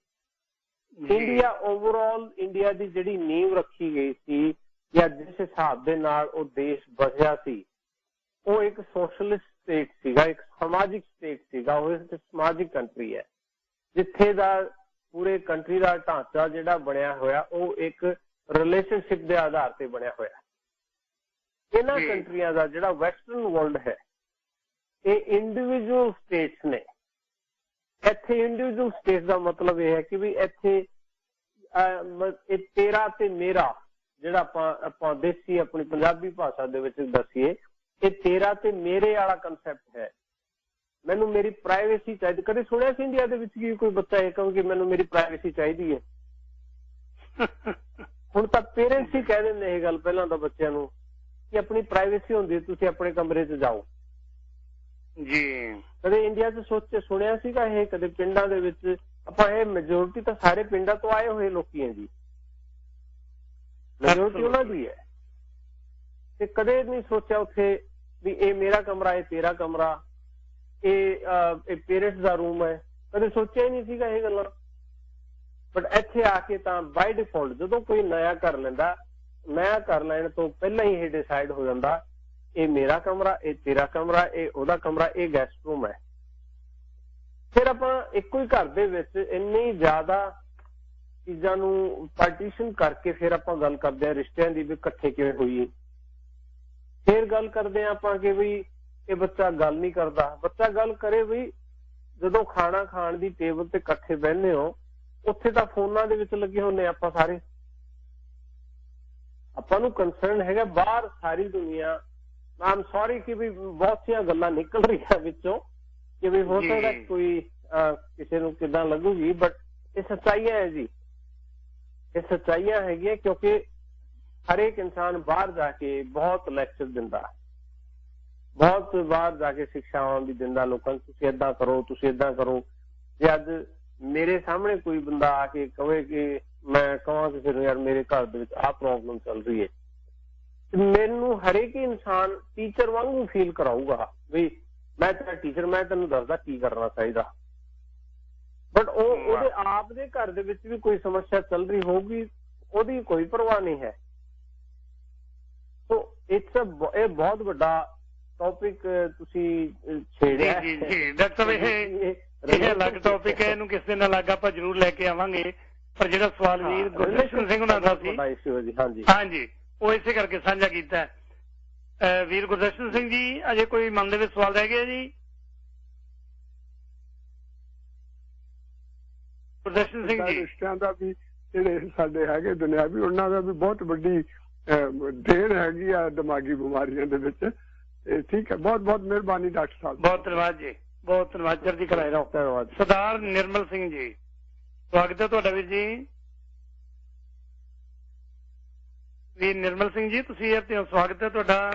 ਇੰਡੀਆ ਓਵਰਆਲ ਇੰਡੀਆ ਦੀ ਜਿਹੜੀ ਨੀਂਹ ਰੱਖੀ ਗਈ ਸੀ ਜਾਂ ਜਿਸ ਹਿਸਾਬ ਦੇ ਨਾਲ ਉਹ ਦੇਸ਼ ਬਸਿਆ ਸੀ, ਉਹ ਇੱਕ ਸੋਸ਼ਲਿਸਟ ਸਟੇਟ ਸੀਗਾ, ਇੱਕ ਸਮਾਜਿਕ ਸਟੇਟ ਸੀਗਾ। ਉਹ ਇੱਕ ਸਮਾਜਿਕ ਕੰਟਰੀ ਹੈ ਜਿੱਥੇ ਦਾ ਪੂਰੇ ਕੰਟਰੀ ਦਾ ਢਾਂਚਾ ਜਿਹੜਾ ਬਣਿਆ ਹੋਇਆ ਉਹ ਇੱਕ ਰਿਲੇਸ਼ਨਸ਼ਿਪ ਦੇ ਆਧਾਰ ਤੇ ਬਣਿਆ ਹੋਇਆ। ਇਹਨਾਂ ਕੰਟਰੀਆਂ ਦਾ ਜਿਹੜਾ ਵੈਸਟਰਨ ਵਰਲਡ ਹੈ ਇਹ ਇੰਡੀਵਿਜੂਅਲ ਸਟੇਟਸ ਨੇ। ਇੱਥੇ ਇੰਡੀਵਿਜੂਅਲ ਸਟੇਟ ਦਾ ਮਤਲਬ ਇਹ ਹੈ ਕਿ ਵੀ ਇੱਥੇ ਇਹ ਤੇਰਾ ਤੇ ਮੇਰਾ, ਜਿਹੜਾ ਆਪਾਂ ਦੇਸੀ ਆਪਣੀ ਪੰਜਾਬੀ ਭਾਸ਼ਾ ਦੇ ਵਿੱਚ ਦੱਸੀਏ, ਇਹ ਤੇਰਾ ਤੇ ਮੇਰੇ ਵਾਲਾ ਕੰਸੈਪਟ ਹੈ। ਮੈਨੂੰ ਮੇਰੀ ਪ੍ਰਾਈਵੇਸੀ ਚਾਹੀਦੀ। ਕਦੇ ਸੁਣਿਆ ਸੀ ਇੰਡੀਆ ਦੇ ਵਿੱਚ ਕਿ ਕੋਈ ਬੱਚਾ ਇਹ ਕਹੇ ਕਿ ਮੈਨੂੰ ਮੇਰੀ ਪ੍ਰਾਈਵੇਸੀ ਚਾਹੀਦੀ ਹੈ? ਹੁਣ ਤਾਂ ਪੇਰੈਂਟਸ ਹੀ ਕਹਿ ਦਿੰਦੇ ਇਹ ਗੱਲ ਪਹਿਲਾਂ ਤਾਂ ਬੱਚਿਆਂ ਨੂੰ ਕਿ ਆਪਣੀ ਪ੍ਰਾਈਵੇਸੀ ਹੁੰਦੀ, ਤੁਸੀਂ ਆਪਣੇ ਕਮਰੇ 'ਚ ਜਾਓ ਜੀ। ਕਦੇ ਇੰਡੀਆ 'ਚ ਸੁਣਿਆ ਸੀਗਾ ਇਹ? ਕਦੇ ਪਿੰਡਾਂ ਦੇ ਵਿੱਚ ਆਪਾਂ ਇਹ ਮੈਜੋਰਿਟੀ ਤਾਂ ਸਾਰੇ ਪਿੰਡਾਂ ਤੋਂ ਆਏ ਹੋਏ ਲੋਕੀ ਹੈ ਜੀ, ਮੈਜੋਰਿਟੀ ਉਹਨਾਂ ਦੀ ਹੈ, ਤੇ ਕਦੇ ਨਹੀਂ ਸੋਚਿਆ ਉੱਥੇ ਵੀ ਇਹ ਮੇਰਾ ਕਮਰਾ, ਇਹ ਤੇਰਾ ਕਮਰਾ, ਇਹ ਪੇਰੈਂਟਸ ਦਾ ਰੂਮ ਹੈ। ਕਦੇ ਸੋਚਿਆ ਹੀ ਨਹੀਂ ਸੀਗਾ ਇਹ ਗੱਲਾਂ। ਬਟ ਇੱਥੇ ਆ ਕੇ ਤਾਂ ਬਾਈ ਡਿਫਾਲਟ ਜਦੋਂ ਕੋਈ ਨਇਆ ਘਰ ਲੈਂਦਾ, ਨਇਆ ਘਰ ਲੈਣ ਤੋਂ ਪਹਿਲਾਂ ਹੀ ਇਹ ਡਿਸਾਈਡ ਹੋ ਜਾਂਦਾ ਇਹ ਮੇਰਾ ਕਮਰਾ, ਇਹ ਤੇਰਾ ਕਮਰਾ, ਇਹ ਉਹਦਾ ਕਮਰਾ, ਇਹ ਗੈਸਟ ਰੂਮ ਹੈ। ਫਿਰ ਆਪਾਂ ਇੱਕੋ ਹੀ ਘਰ ਦੇ ਵਿੱਚ ਇੰਨੀ ਜ਼ਿਆਦਾ ਚੀਜ਼ਾਂ ਨੂੰ ਪਾਰਟੀਸ਼ਨ ਕਰਕੇ ਫਿਰ ਆਪਾਂ ਗੱਲ ਕਰਦੇ ਹਾਂ ਰਿਸ਼ਤਿਆਂ ਦੀ ਵੀ ਇਕੱਠੇ ਕਿਵੇਂ ਹੋਈਏ। ਫਿਰ ਗੱਲ ਕਰਦੇ ਹਾਂ ਆਪਾਂ ਕਿ ਵੀ ਇਹ ਬੱਚਾ ਗੱਲ ਨਹੀਂ ਕਰਦਾ। ਬੱਚਾ ਗੱਲ ਕਰੇ ਵੀ ਜਦੋਂ ਖਾਣਾ ਖਾਣ ਦੀ ਟੇਬਲ ਤੇ ਇਕੱਠੇ ਬਹਿੰਦੇ ਹੋ ਉੱਥੇ ਤਾਂ ਫੋਨਾਂ ਦੇ ਵਿੱਚ ਲੱਗੇ ਹੁੰਦੇ ਆਪਾਂ ਸਾਰੇ। ਆਪਾਂ ਨੂੰ ਕੰਸਰਨ ਹੈਗਾ ਬਾਹਰ ਸਾਰੀ ਦੁਨੀਆ। ਆਮ ਸੌਰੀ ਕਿ ਵੀ ਬਹੁਤ ਸਾਰੀਆਂ ਗੱਲਾਂ ਨਿਕਲ ਰਹੀਆਂ ਵਿੱਚੋਂ ਕਿ ਵੀ ਹੋ ਸਕਦਾ ਕੋਈ ਕਿਸੇ ਨੂੰ ਕਿੱਦਾਂ ਲੱਗੂਗੀ, ਬਟ ਇਹ ਸੱਚਾਈਆਂ ਹੈ ਜੀ, ਇਹ ਸੱਚਾਈਆਂ ਹੈਗੀਆਂ। ਕਿਉਂਕਿ ਹਰੇਕ ਇਨਸਾਨ ਬਾਹਰ ਜਾ ਕੇ ਬਹੁਤ ਲੈਕਚਰ ਦਿੰਦਾ, ਬਹੁਤ ਬਾਹਰ ਜਾ ਕੇ ਸਿੱਖਿਆਵਾਂ ਵੀ ਦਿੰਦਾ ਲੋਕਾਂ ਨੂੰ, ਤੁਸੀਂ ਏਦਾਂ ਕਰੋ, ਤੁਸੀਂ ਏਦਾਂ ਕਰੋ। ਜੇ ਅੱਜ ਮੇਰੇ ਸਾਹਮਣੇ ਕੋਈ ਬੰਦਾ ਆ ਕੇ ਕਹੇ ਕਿ ਮੈਂ ਕਹਾਂ ਕਿਸੇ ਨੂੰ ਯਾਰ ਮੇਰੇ ਘਰ ਦੇ ਵਿੱਚ ਆਹ ਪ੍ਰੋਬਲਮ ਚੱਲ ਰਹੀ ਹੈ, ਮੈਨੂੰ ਹਰੇਕ ਹੀ ਇਨਸਾਨ ਟੀਚਰ ਵਾਂਗੂ ਫੀਲ ਕਰਾਊਗਾ ਵੀ ਮੈਂ ਤੇਰਾ ਟੀਚਰ, ਮੈਂ ਤੈਨੂੰ ਦੱਸਦਾ ਕੀ ਕਰਨਾ ਚਾਹੀਦਾ। ਬਟ ਉਹਦੇ ਆਪ ਦੇ ਘਰ ਦੇ ਵਿੱਚ ਵੀ ਕੋਈ ਸਮੱਸਿਆ ਚੱਲ ਰਹੀ ਹੋਊਗੀ, ਉਹਦੀ ਕੋਈ ਪਰਵਾਹ ਨਹੀਂ ਹੈ। ਸੋ ਇਹ ਬਹੁਤ ਵੱਡਾ ਟੌਪਿਕ ਤੁਸੀਂ ਛੇੜਿਆ। ਜੀ ਜੀ ਡਾਕਟਰ ਸਾਹਿਬ, ਇਹ ਅਲੱਗ ਟੌਪਿਕ ਹੈ, ਇਹਨੂੰ ਕਿਸੇ ਨਾਲ ਅਲੱਗ ਆਪਾਂ ਜ਼ਰੂਰ ਲੈ ਕੇ ਆਵਾਂਗੇ। ਪਰ ਜਿਹੜਾ ਸਵਾਲ ਵੀਰ ਗੁਰਦਰਸ਼ਨ ਸਿੰਘ ਉਹਨਾਂ ਦਾ ਸੀ, ਹਾਂਜੀ, ਉਹ ਇਸੇ ਕਰਕੇ ਸਾਂਝਾ ਕੀਤਾ ਹੈ। ਵੀਰ ਗੁਰਦਰਸ਼ਨ ਸਿੰਘ ਜੀ, ਅਜੇ ਕੋਈ ਮਨ ਦੇ ਵਿੱਚ ਸਵਾਲ ਰਹਿ ਗਿਆ ਜੀ? ਗੁਰਦਰਸ਼ਨ ਸਿੰਘ ਜੀ, ਰਿਸ਼ਤਿਆਂ ਦਾ ਵੀ ਜਿਹੜੇ ਸਾਡੇ ਹੈਗੇ ਦੁਨਿਆਵੀ, ਉਹਨਾਂ ਦਾ ਵੀ ਬਹੁਤ ਵੱਡੀ ਦੇਣ ਹੈਗੀ ਆ ਦਿਮਾਗੀ ਬਿਮਾਰੀਆਂ ਦੇ ਵਿੱਚ। ਠੀਕ ਹੈ, ਬਹੁਤ ਬਹੁਤ ਮਿਹਰਬਾਨੀ ਡਾਕਟਰ ਸਾਹਿਬ। ਬਹੁਤ ਧੰਨਵਾਦ ਜੀ, ਬਹੁਤ ਧੰਨਵਾਦ। ਚੜ੍ਹਦੀ ਕਲਾ ਰਹੋ। ਧੰਨਵਾਦ। ਸਰਦਾਰ ਨਿਰਮਲ ਸਿੰਘ ਜੀ, ਸਵਾਗਤ ਹੈ ਤੁਹਾਡਾ ਵੀਰ ਜੀ। ਵੀਰ ਨਿਰਮਲ ਸਿੰਘ ਜੀ, ਤੁਸੀਂ ਇਹ ਤੇ ਸਵਾਗਤ ਹੈ ਤੁਹਾਡਾ।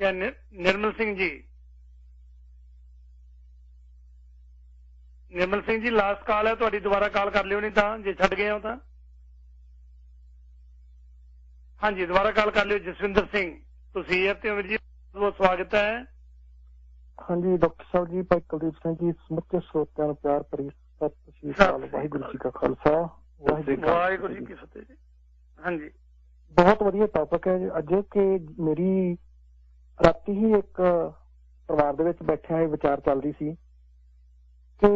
ਨਿਰਮਲ ਸਿੰਘ ਜੀ, ਨਿਰਮਲ ਸਿੰਘ ਜੀ ਲਾਸਟ ਕਾਲ ਹੈ ਤੁਹਾਡੀ, ਦੁਬਾਰਾ ਕਾਲ ਕਰ ਲਿਓ, ਨਹੀਂ ਤਾਂ ਜੇ ਛੱਡ ਗਏ ਹੋ ਤਾਂ ਹਾਂਜੀ ਦੁਬਾਰਾ ਕਾਲ ਕਰ ਲਿਓ। ਜਸਵਿੰਦਰ ਸਿੰਘ, ਤੁਸੀਂ ਇਹ ਤੇ ਵੀਰ ਜੀ, ਬਹੁਤ ਸਵਾਗਤ ਹੈ। ਹਾਂਜੀ ਡਾਕਟਰ ਸਾਹਿਬ ਜੀ, ਭਾਈ ਕੁਲਦੀਪ ਸਿੰਘ ਜੀ, ਸਮੁੱਚੇ ਸਰੋਤਿਆਂ ਨੂੰ ਪਿਆਰ ਭਰੀ ਸਤਿ ਸ਼੍ਰੀ ਅਕਾਲ। ਵਾਹਿਗੁਰੂ ਜੀ ਕਾ ਖਾਲਸਾ, ਵਾਹਿਗੁਰੂ ਜੀ ਕੀ ਫਤਿਹ ਜੀ। ਹਾਂਜੀ, ਬਹੁਤ ਵਧੀਆ ਟੌਪਿਕ ਹੈ ਅੱਜ। ਕਿ ਮੇਰੀ ਰਾਤੀ ਹੀ ਇੱਕ ਪਰਿਵਾਰ ਦੇ ਵਿੱਚ ਬੈਠਿਆਂ ਇਹ ਵਿਚਾਰ ਚੱਲ ਰਹੀ ਸੀ ਕਿ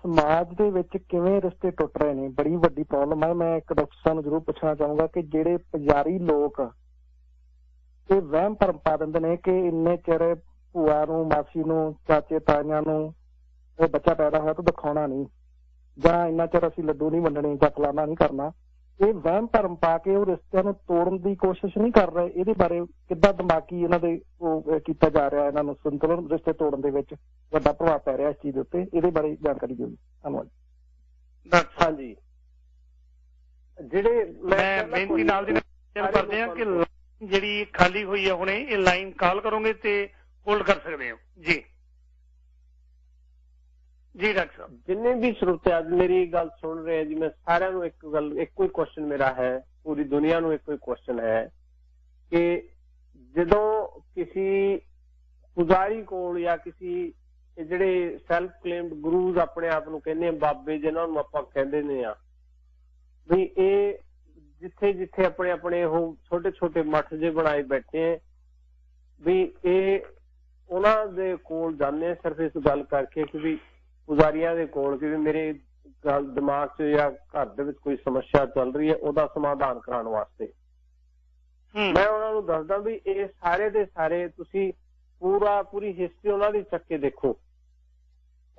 ਸਮਾਜ ਦੇ ਵਿੱਚ ਕਿਵੇਂ ਰਿਸ਼ਤੇ ਟੁੱਟ ਰਹੇ ਨੇ, ਬੜੀ ਵੱਡੀ ਪ੍ਰੋਬਲਮ ਹੈ। ਮੈਂ ਇੱਕ ਡਾਕਟਰ ਸਾਹਿਬ ਨੂੰ ਜ਼ਰੂਰ ਪੁੱਛਣਾ ਚਾਹੂੰਗਾ ਕਿ ਜਿਹੜੇ ਪੁਜਾਰੀ ਲੋਕ ਇਹ ਵਹਿਮ ਭਰਮ ਪਾ ਦਿੰਦੇ ਨੇ ਕਿ ਇੰਨੇ ਚਿਰ ਭੂਆ ਨੂੰ, ਮਾਸੀ ਨੂੰ, ਚਾਚੇ ਤਾਇਆਂ ਨੂੰ ਇਹ ਬੱਚਾ ਪੈਦਾ ਹੋਇਆ ਤਾਂ ਦਿਖਾਉਣਾ ਨਹੀਂ, ਜਾਂ ਇੰਨਾ ਚਿਰ ਅਸੀਂ ਲੱਡੂ ਨਹੀਂ ਵੰਡਣੇ, ਜਾਂ ਫਲਾਣਾ ਨਹੀਂ ਕਰਨਾ, ਇਹ ਵਹਿਮ ਭਰਮ ਪਾ ਕੇ ਉਹ ਰਿਸ਼ਤਿਆਂ ਨੂੰ ਤੋੜਨ ਦੀ ਕੋਸ਼ਿਸ਼ ਨਹੀਂ ਕਰ ਰਹੇ। ਇਹਦੇ ਬਾਰੇ ਕਿੱਦਾਂ ਦਿਮਾਗੀ ਇਹਨਾਂ ਦੇ ਉਹ ਕੀਤਾ ਜਾ ਰਿਹਾ, ਇਹਨਾਂ ਨੂੰ ਸੰਤੁਲਨ ਰਿਸ਼ਤੇ ਤੋੜਨ ਦੇ ਵਿੱਚ ਵੱਡਾ ਪ੍ਰਭਾਵ ਪੈ ਰਿਹਾ ਇਸ ਚੀਜ਼ ਦੇ ਉੱਤੇ, ਇਹਦੇ ਬਾਰੇ ਜਾਣਕਾਰੀ ਦਿਓ। ਧੰਨਵਾਦ। ਹਾਂਜੀ, ਜਿਹੜੇ ਮੈਂ ਬੇਨਤੀ ਨਾਲ ਦੀ ਨਾਲ ਕਰਦੇ ਹਾਂ ਕਿ ਜਿਹੜੀ ਖਾਲੀ ਹੋਈ ਹੈ ਹੁਣੇ, ਇਹ ਲਾਈਨ ਕਾਲ ਕਰੋਗੇ ਤੇ ਹੋਲਡ ਕਰ ਸਕਦੇ ਹੋ ਜੀ। ਜੀ ਡਾਕਟਰ ਸਾਹਿਬ, ਜਿੰਨੇ ਵੀ ਸਰੋਤੇ ਅੱਜ ਮੇਰੀ ਗੱਲ ਸੁਣ ਰਹੇ ਜੀ, ਮੈਂ ਸਾਰਿਆਂ ਨੂੰ ਇੱਕ ਗੱਲ, ਇੱਕੋ ਹੀ ਕੁਐਸਚਨ ਮੇਰਾ ਹੈ, ਪੂਰੀ ਦੁਨੀਆ ਨੂੰ ਇੱਕੋ ਹੀ ਕੁਐਸਚਨ ਹੈ ਕਿ ਜਦੋਂ ਕਿਸੇ ਪੁਜਾਰੀ ਕੋਲ ਜਾਂ ਕਿਸੇ ਜਿਹੜੇ ਸੈਲਫ ਕਲੇਮਡ ਗੁਰੂਜ਼ ਆਪਣੇ ਆਪ ਨੂੰ ਕਹਿੰਦੇ ਆ, ਬਾਬੇ ਜਿਹਨਾਂ ਨੂੰ ਆਪਾਂ ਕਹਿੰਦੇ ਨੇ ਆ ਵੀ, ਇਹ ਜਿੱਥੇ ਜਿੱਥੇ ਆਪਣੇ ਆਪਣੇ ਉਹ ਛੋਟੇ ਛੋਟੇ ਮੱਠ ਜਿਹੇ ਬਣਾਏ ਬੈਠੇ ਆ ਵੀ, ਇਹ ਉਹਨਾਂ ਦੇ ਕੋਲ ਜਾਂਦੇ ਆ ਸਿਰਫ ਇਸ ਗੱਲ ਕਰਕੇ ਕਿ ਵੀ ਪੁਜਾਰੀਆਂ ਦੇ ਕੋਲ ਕਿ ਵੀ ਮੇਰੇ ਗੱਲ ਦਿਮਾਗ 'ਚ ਜਾਂ ਘਰ ਦੇ ਵਿੱਚ ਕੋਈ ਸਮੱਸਿਆ ਚੱਲ ਰਹੀ ਹੈ, ਉਹਦਾ ਸਮਾਧਾਨ ਕਰਾਉਣ ਵਾਸਤੇ। ਮੈਂ ਉਹਨਾਂ ਨੂੰ ਦੱਸਦਾ ਵੀ ਇਹ ਸਾਰੇ ਦੇ ਸਾਰੇ ਤੁਸੀਂ ਪੂਰੀ ਹਿਸਟਰੀ ਉਹਨਾਂ ਦੀ ਚੱਕ ਕੇ ਦੇਖੋ।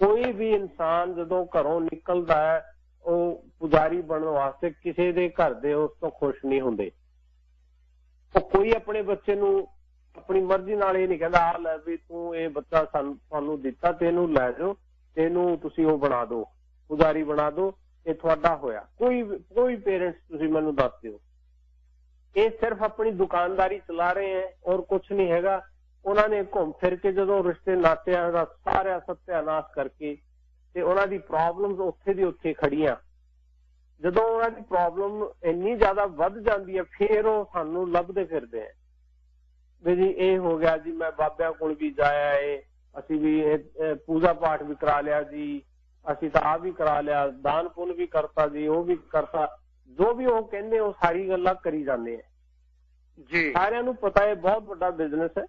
ਕੋਈ ਵੀ ਇਨਸਾਨ ਜਦੋਂ ਘਰੋਂ ਨਿਕਲਦਾ ਹੈ, ਉਹ ਪੁਜਾਰੀ ਬਣਨ ਵਾਸਤੇ ਕਿਸੇ ਦੇ ਘਰ ਦੇ ਉਸ ਤੋਂ ਖੁਸ਼ ਨਹੀਂ ਹੁੰਦੇ। ਉਹ ਕੋਈ ਆਪਣੇ ਬੱਚੇ ਨੂੰ ਆਪਣੀ ਮਰਜ਼ੀ ਨਾਲ ਇਹ ਨਹੀਂ ਕਹਿੰਦਾ ਆ ਲੈ ਵੀ ਤੂੰ ਇਹ ਬੱਚਾ ਸਾਨੂੰ ਦਿੱਤਾ ਤੇ ਇਹਨੂੰ ਲੈ ਜਾਓ, ਇਹਨੂੰ ਤੁਸੀਂ ਉਹ ਬਣਾ ਦਿਓ, ਪੁਜਾਰੀ ਬਣਾ ਦਿਓ, ਇਹ ਤੁਹਾਡਾ ਹੋਇਆ। ਕੋਈ ਪੇਰੈਂਟਸ ਤੁਸੀਂ ਮੈਨੂੰ ਦੱਸ ਦਿਓ। ਇਹ ਸਿਰਫ ਆਪਣੀ ਦੁਕਾਨਦਾਰੀ ਚਲਾ ਰਹੇ ਹੈ ਔਰ ਕੁਛ ਨਹੀਂ ਹੈਗਾ। ਉਹਨਾਂ ਨੇ ਘੁੰਮ ਫਿਰ ਕੇ ਜਦੋਂ ਰਿਸ਼ਤੇ ਨਾਤਿਆਂ ਦਾ ਸਾਰਾ ਸੱਤਿਆਨਾਸ਼ ਕਰਕੇ ਤੇ ਉਹਨਾਂ ਦੀ ਪ੍ਰੋਬਲਮਸ ਉੱਥੇ ਦੀ ਉੱਥੇ ਖੜੀਆਂ। ਜਦੋਂ ਉਹਨਾਂ ਦੀ ਪ੍ਰੋਬਲਮ ਇੰਨੀ ਜ਼ਿਆਦਾ ਵੱਧ ਜਾਂਦੀ ਹੈ ਫਿਰ ਉਹ ਸਾਨੂੰ ਲੱਭਦੇ ਫਿਰਦੇ ਹੈ ਵੀ ਜੀ ਇਹ ਹੋ ਗਿਆ ਜੀ, ਮੈਂ ਬਾਬਿਆਂ ਕੋਲ ਵੀ ਜਾਇਆ ਏ, ਅਸੀਂ ਵੀ ਪੂਜਾ ਪਾਠ ਵੀ ਕਰਾ ਲਿਆ ਜੀ, ਅਸੀਂ ਤਾਂ ਆਹ ਵੀ ਕਰਾ ਲਿਆ, ਦਾਨ ਪੁੰਨ ਵੀ ਕਰਤਾ ਜੀ, ਉਹ ਵੀ ਕਰਤਾ। ਜੋ ਵੀ ਉਹ ਕਹਿੰਦੇ ਉਹ ਸਾਰੀ ਗੱਲਾਂ ਕਰੀ ਜਾਂਦੇ ਹੈ ਜੀ। ਸਾਰਿਆਂ ਨੂੰ ਪਤਾ ਹੈ ਬਹੁਤ ਵੱਡਾ ਬਿਜ਼ਨਸ ਹੈ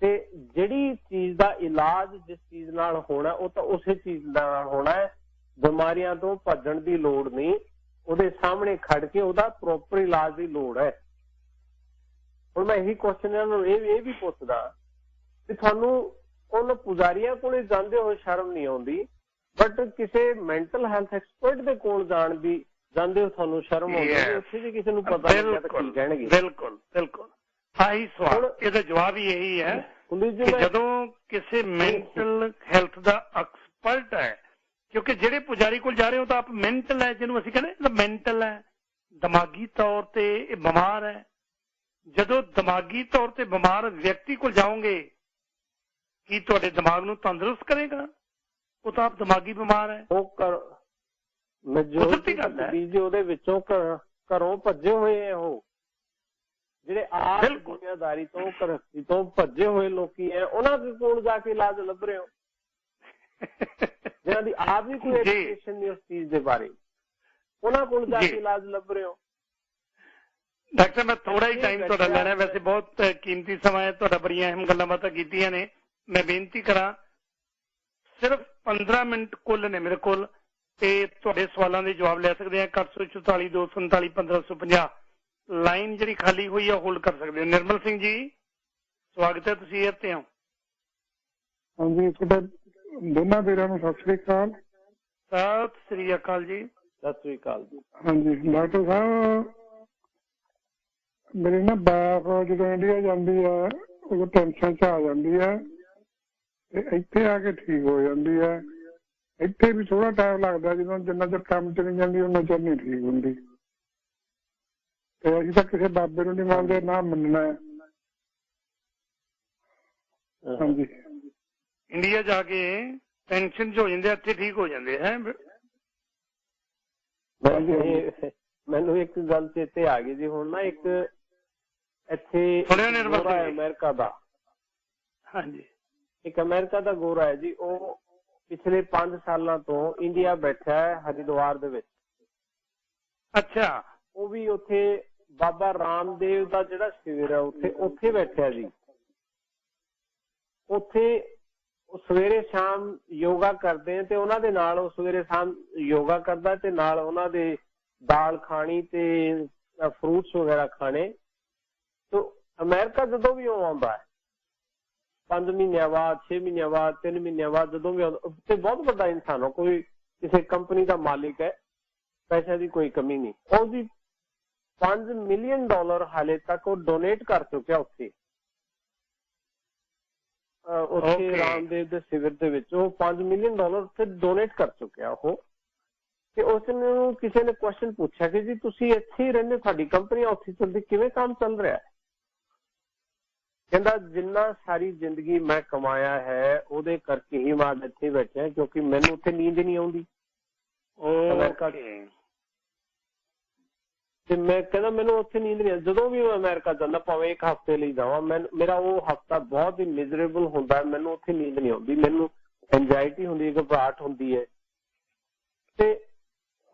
ਤੇ ਜਿਹੜੀ ਚੀਜ਼ ਦਾ ਇਲਾਜ ਜਿਸ ਚੀਜ਼ ਨਾਲ ਹੋਣਾ ਉਹ ਤਾਂ ਉਸੇ ਚੀਜ਼ ਨਾਲ ਹੋਣਾ ਹੈ। ਬਿਮਾਰੀਆਂ ਤੋਂ ਭੱਜਣ ਦੀ ਲੋੜ ਨਹੀਂ, ਉਹਦੇ ਸਾਹਮਣੇ ਖੜ ਕੇ ਉਹਦਾ ਪ੍ਰੋਪਰ ਇਲਾਜ ਦੀ ਲੋੜ ਹੈ। ਹੁਣ ਮੈਂ ਇਹੀ ਕੁਐਸਚਨ ਇਹਨਾਂ ਨੂੰ ਇਹ ਵੀ ਪੁੱਛਦਾ ਕਿ ਤੁਹਾਨੂੰ ਉਹਨਾਂ ਪੁਜਾਰੀਆਂ ਕੋਲੇ ਜਾਂਦੇ ਹੋਏ ਸ਼ਰਮ ਨਹੀਂ ਆਉਂਦੀ, ਬਟ ਕਿਸੇ ਮੈਂਟਲ ਹੈਲਥ ਐਕਸਪਰਟ ਦੇ ਕੋਲ ਜਾਂਦੇ ਹੋ ਤੁਹਾਨੂੰ ਸ਼ਰਮ ਆਉਂਦੀ ਹੈ। ਉੱਥੇ ਵੀ ਕਿਸੇ ਨੂੰ ਪਤਾ ਨਹੀਂ ਲੱਗਦਾ ਕੀ ਕਹਿਣਗੇ। ਬਿਲਕੁਲ ਬਿਲਕੁਲ ਆਹੀ ਸਵਾਲ, ਇਹਦਾ ਜਵਾਬ ਹੀ ਇਹੀ ਹੈ ਕਿ ਜਦੋਂ ਕਿਸੇ ਮੈਂਟਲ ਹੈਲਥ ਦਾ ਐਕਸਪਰਟ ਹੈ, ਕਿਉਂਕਿ ਜਿਹੜੇ ਪੁਜਾਰੀ ਕੋਲ ਜਾ ਰਹੇ ਹੋ ਤਾਂ ਆਪ ਮੈਂਟਲ ਹੈ, ਜਿਹਨੂੰ ਅਸੀਂ ਕਹਿੰਦੇ ਮੈਂਟਲ ਹੈ, ਦਿਮਾਗੀ ਤੌਰ ਤੇ ਇਹ ਬਿਮਾਰ ਹੈ। ਜਦੋਂ ਦਿਮਾਗੀ ਤੌਰ ਤੇ ਬਿਮਾਰ ਵਿਅਕਤੀ ਕੋਲ ਜਾਓਗੇ ਕੀ ਤੁਹਾਡੇ ਦਿਮਾਗ ਨੂੰ ਤੰਦਰੁਸਤ ਕਰੇਗਾ? ਉਹ ਤਾਂ ਆਪ ਦਿਮਾਗੀ ਬਿਮਾਰ ਹੈ। ਉਹਦੇ ਵਿੱਚੋਂ ਘਰੋਂ ਭੱਜੇ ਹੋਏ ਹੈ, ਉਹ ਜਿਹੜੇ ਆਪ ਦੁਨੀਆਦਾਰੀ ਤੋਂ ਗ੍ਰਸਤੀ ਤੋਂ ਭੱਜੇ ਹੋਏ ਲੋਕੀ ਹੈ, ਉਹਨਾਂ ਦੇ ਕੋਲ ਜਾ ਕੇ ਇਲਾਜ ਲੱਭ ਰਹੇ ਹੋ ਜਿਹਨਾਂ ਦੀ ਆਪ ਵੀ ਕੋਈ ਐਜੂਕੇਸ਼ਨ ਨਹੀਂ ਉਸ ਚੀਜ਼ ਦੇ ਬਾਰੇ, ਉਹਨਾਂ ਕੋਲ ਜਾ ਕੇ ਇਲਾਜ ਲੱਭ ਰਹੇ ਹੋ। ਡਾਕਟਰ ਮੈਂ ਥੋੜਾ ਹੀ ਟਾਈਮ ਤੁਹਾਡਾ ਲੈਣਾ, ਵੈਸੇ ਬਹੁਤ ਕੀਮਤੀ ਸਮਾਂ ਹੈ ਤੁਹਾਡਾ, ਬੜੀਆਂ ਅਹਿਮ ਗੱਲਾਂ ਬਾਤਾਂ ਕੀਤੀਆਂ ਨੇ। ਮੈਂ ਬੇਨਤੀ ਕਰਾਂ ਸਿਰਫ 15 ਮਿੰਟ ਕੁੱਲ ਨੇ ਮੇਰੇ ਕੋਲ ਤੇ ਤੁਹਾਡੇ ਸਵਾਲਾਂ ਦੇ ਜਵਾਬ ਲੈ ਸਕਦੇ ਹਾਂ। 844 247 1550 ਲਾਈਨ ਜਿਹੜੀ ਖਾਲੀ ਹੋਈ ਹੈ ਹੋਲਡ ਕਰ ਸਕਦੇ ਹੋ। ਨਿਰਮਲ ਸਿੰਘ ਜੀ ਸਵਾਗਤ ਹੈ, ਤੁਸੀਂ ਇੱਥੇ ਹੋ। ਹਾਂਜੀ ਦੋਨਾਂ ਵੀਰਾਂ ਨੂੰ ਸਤਿ ਸ੍ਰੀ ਅਕਾਲ। ਸਤਿ ਸ੍ਰੀ ਅਕਾਲ ਜੀ। ਸਤਿ ਸ੍ਰੀ ਅਕਾਲ ਜੀ। ਹਾਂਜੀ ਡਾਕਟਰ ਸਾਹਿਬ, ਮੇਰੀ ਨਾ ਬਾਪ ਜਦੋਂ ਇੰਡੀਆ ਜਾਂਦੀ ਹੈ ਉਦੋਂ ਟੈਨਸ਼ਨ 'ਚ ਆ ਜਾਂਦੀ ਹੈ ਤੇ ਇੱਥੇ ਆ ਕੇ ਠੀਕ ਹੋ ਜਾਂਦੀ ਹੈ। ਇੱਥੇ ਵੀ ਥੋੜਾ ਟਾਈਮ ਲੱਗਦਾ, ਜਦੋਂ ਜਿੰਨਾ ਚਿਰ ਕੰਮ 'ਚ ਨਹੀਂ ਜਾਂਦੀ ਉਹਨਾਂ ਚਿਰ ਨਹੀਂ ਠੀਕ ਹੁੰਦੀ। ਤੇ ਅਸੀਂ ਤਾਂ ਕਿਸੇ ਬਾਬੇ ਨੂੰ ਨਹੀਂ ਮੰਨਦੇ, ਨਾ ਮੰਨਣਾ ਹੈ। ਹਾਂਜੀ ਇੰਡੀਆ ਜਾ ਕੇ ਟੈਨਸ਼ਨ 'ਚ ਹੋ ਜਾਂਦੇ, ਇੱਥੇ ਠੀਕ ਹੋ ਜਾਂਦੇ ਹੈ। ਮੈਨੂੰ ਇੱਕ ਗੱਲ ਚੇਤੇ ਆ ਗਈ ਜੀ। ਹੁਣ ਨਾ ਇੱਕ ਇੱਥੇ ਅਮਰੀਕਾ ਦਾ, ਹਾਂਜੀ ਇੱਕ ਅਮਰੀਕਾ ਦਾ ਗੋਰਾ ਹੈ ਜੀ, ਉਹ ਪਿਛਲੇ 5 ਸਾਲਾਂ ਤੋਂ ਇੰਡੀਆ ਬੈਠਾ ਹੈ ਹਰਿਦੁਆਰ ਦੇ ਵਿੱਚ। ਅੱਛਾ। ਉਹ ਵੀ ਉੱਥੇ ਬਾਬਾ ਰਾਮਦੇਵ ਦਾ ਜਿਹੜਾ ਸ਼ਿਵਰ ਹੈ ਉੱਥੇ ਬੈਠਿਆ ਜੀ। ਉੱਥੇ ਸਵੇਰੇ ਸ਼ਾਮ ਯੋਗਾ ਕਰਦੇ ਤੇ ਉਹਨਾਂ ਦੇ ਨਾਲ ਉਹ ਸਵੇਰੇ ਸ਼ਾਮ ਯੋਗਾ ਕਰਦਾ ਤੇ ਨਾਲ ਉਹਨਾਂ ਦੇ ਦਾਲ ਖਾਣੀ ਤੇ ਫਰੂਟਸ ਵਗੈਰਾ ਖਾਣੇ। ਤੇ ਅਮਰੀਕਾ ਜਦੋਂ ਵੀ ਉਹ ਆਉਂਦਾ ਹੈ 5 ਮਹੀਨਿਆਂ ਬਾਅਦ, 6 ਮਹੀਨਿਆਂ ਬਾਅਦ, 3 ਮਹੀਨਿਆਂ ਬਾਅਦ ਜਦੋਂ ਵੀ ਆਉਂਦਾ, ਤੇ ਬਹੁਤ ਵੱਡਾ ਇਨਸਾਨ ਹੋ, ਕੋਈ ਕਿਸੇ ਕੰਪਨੀ ਦਾ ਮਾਲਿਕ ਹੈ, ਪੈਸਿਆਂ ਦੀ ਕੋਈ ਕਮੀ ਨਹੀਂ। ਉਹਦੀ $5 ਮਿਲੀਅਨ ਹਾਲੇ ਤੱਕ ਉਹ ਡੋਨੇਟ ਕਰ ਚੁੱਕਿਆ ਉੱਥੇ ਰਾਮਦੇਵ ਦੇ ਸ਼ਿਵਰ ਦੇ ਵਿੱਚ। ਉਹ $5 ਮਿਲੀਅਨ ਉੱਥੇ ਡੋਨੇਟ ਕਰ ਚੁੱਕਿਆ ਉਹ। ਤੇ ਉਸ ਨੂੰ ਕਿਸੇ ਨੇ ਕੁਐਸਚਨ ਪੁੱਛਿਆ ਕਿ ਜੀ ਤੁਸੀਂ ਇੱਥੇ ਹੀ ਰਹਿੰਦੇ, ਤੁਹਾਡੀ ਕੰਪਨੀ ਉੱਥੇ ਚੱਲਦੀ, ਕਿਵੇਂ ਕੰਮ ਚੱਲ ਰਿਹਾ ਹੈ? ਕਹਿੰਦਾ ਜਿੰਨਾ ਸਾਰੀ ਜ਼ਿੰਦਗੀ ਮੈਂ ਕਮਾਇਆ ਹੈ ਉਹਦੇ ਕਰਕੇ ਹੀ ਮੈਂ ਇੱਥੇ ਬੈਠਿਆ, ਕਿਉਂਕਿ ਮੈਨੂੰ ਉੱਥੇ ਨੀਂਦ ਨਹੀਂ ਆਉਂਦੀ। ਤੇ ਮੈਂ ਕਹਿੰਦਾ ਮੈਨੂੰ ਉੱਥੇ ਨੀਂਦ ਨਹੀਂ ਆਉਂਦੀ। ਜਦੋਂ ਵੀ ਮੈਂ ਅਮਰੀਕਾ ਜਾਂਦਾ, ਭਾਵੇਂ 1 ਹਫ਼ਤੇ ਲਈ ਜਾਵਾਂ, ਮੇਰਾ ਉਹ ਹਫ਼ਤਾ ਬਹੁਤ ਹੀ ਮਿਜ਼ਰੇਬਲ ਹੁੰਦਾ, ਮੈਨੂੰ ਉੱਥੇ ਨੀਂਦ ਨਹੀਂ ਆਉਂਦੀ, ਮੈਨੂੰ ਐਂਜ਼ਾਇਟੀ ਹੁੰਦੀ ਹੈ, ਘਬਰਾਹਟ ਹੁੰਦੀ ਹੈ। ਤੇ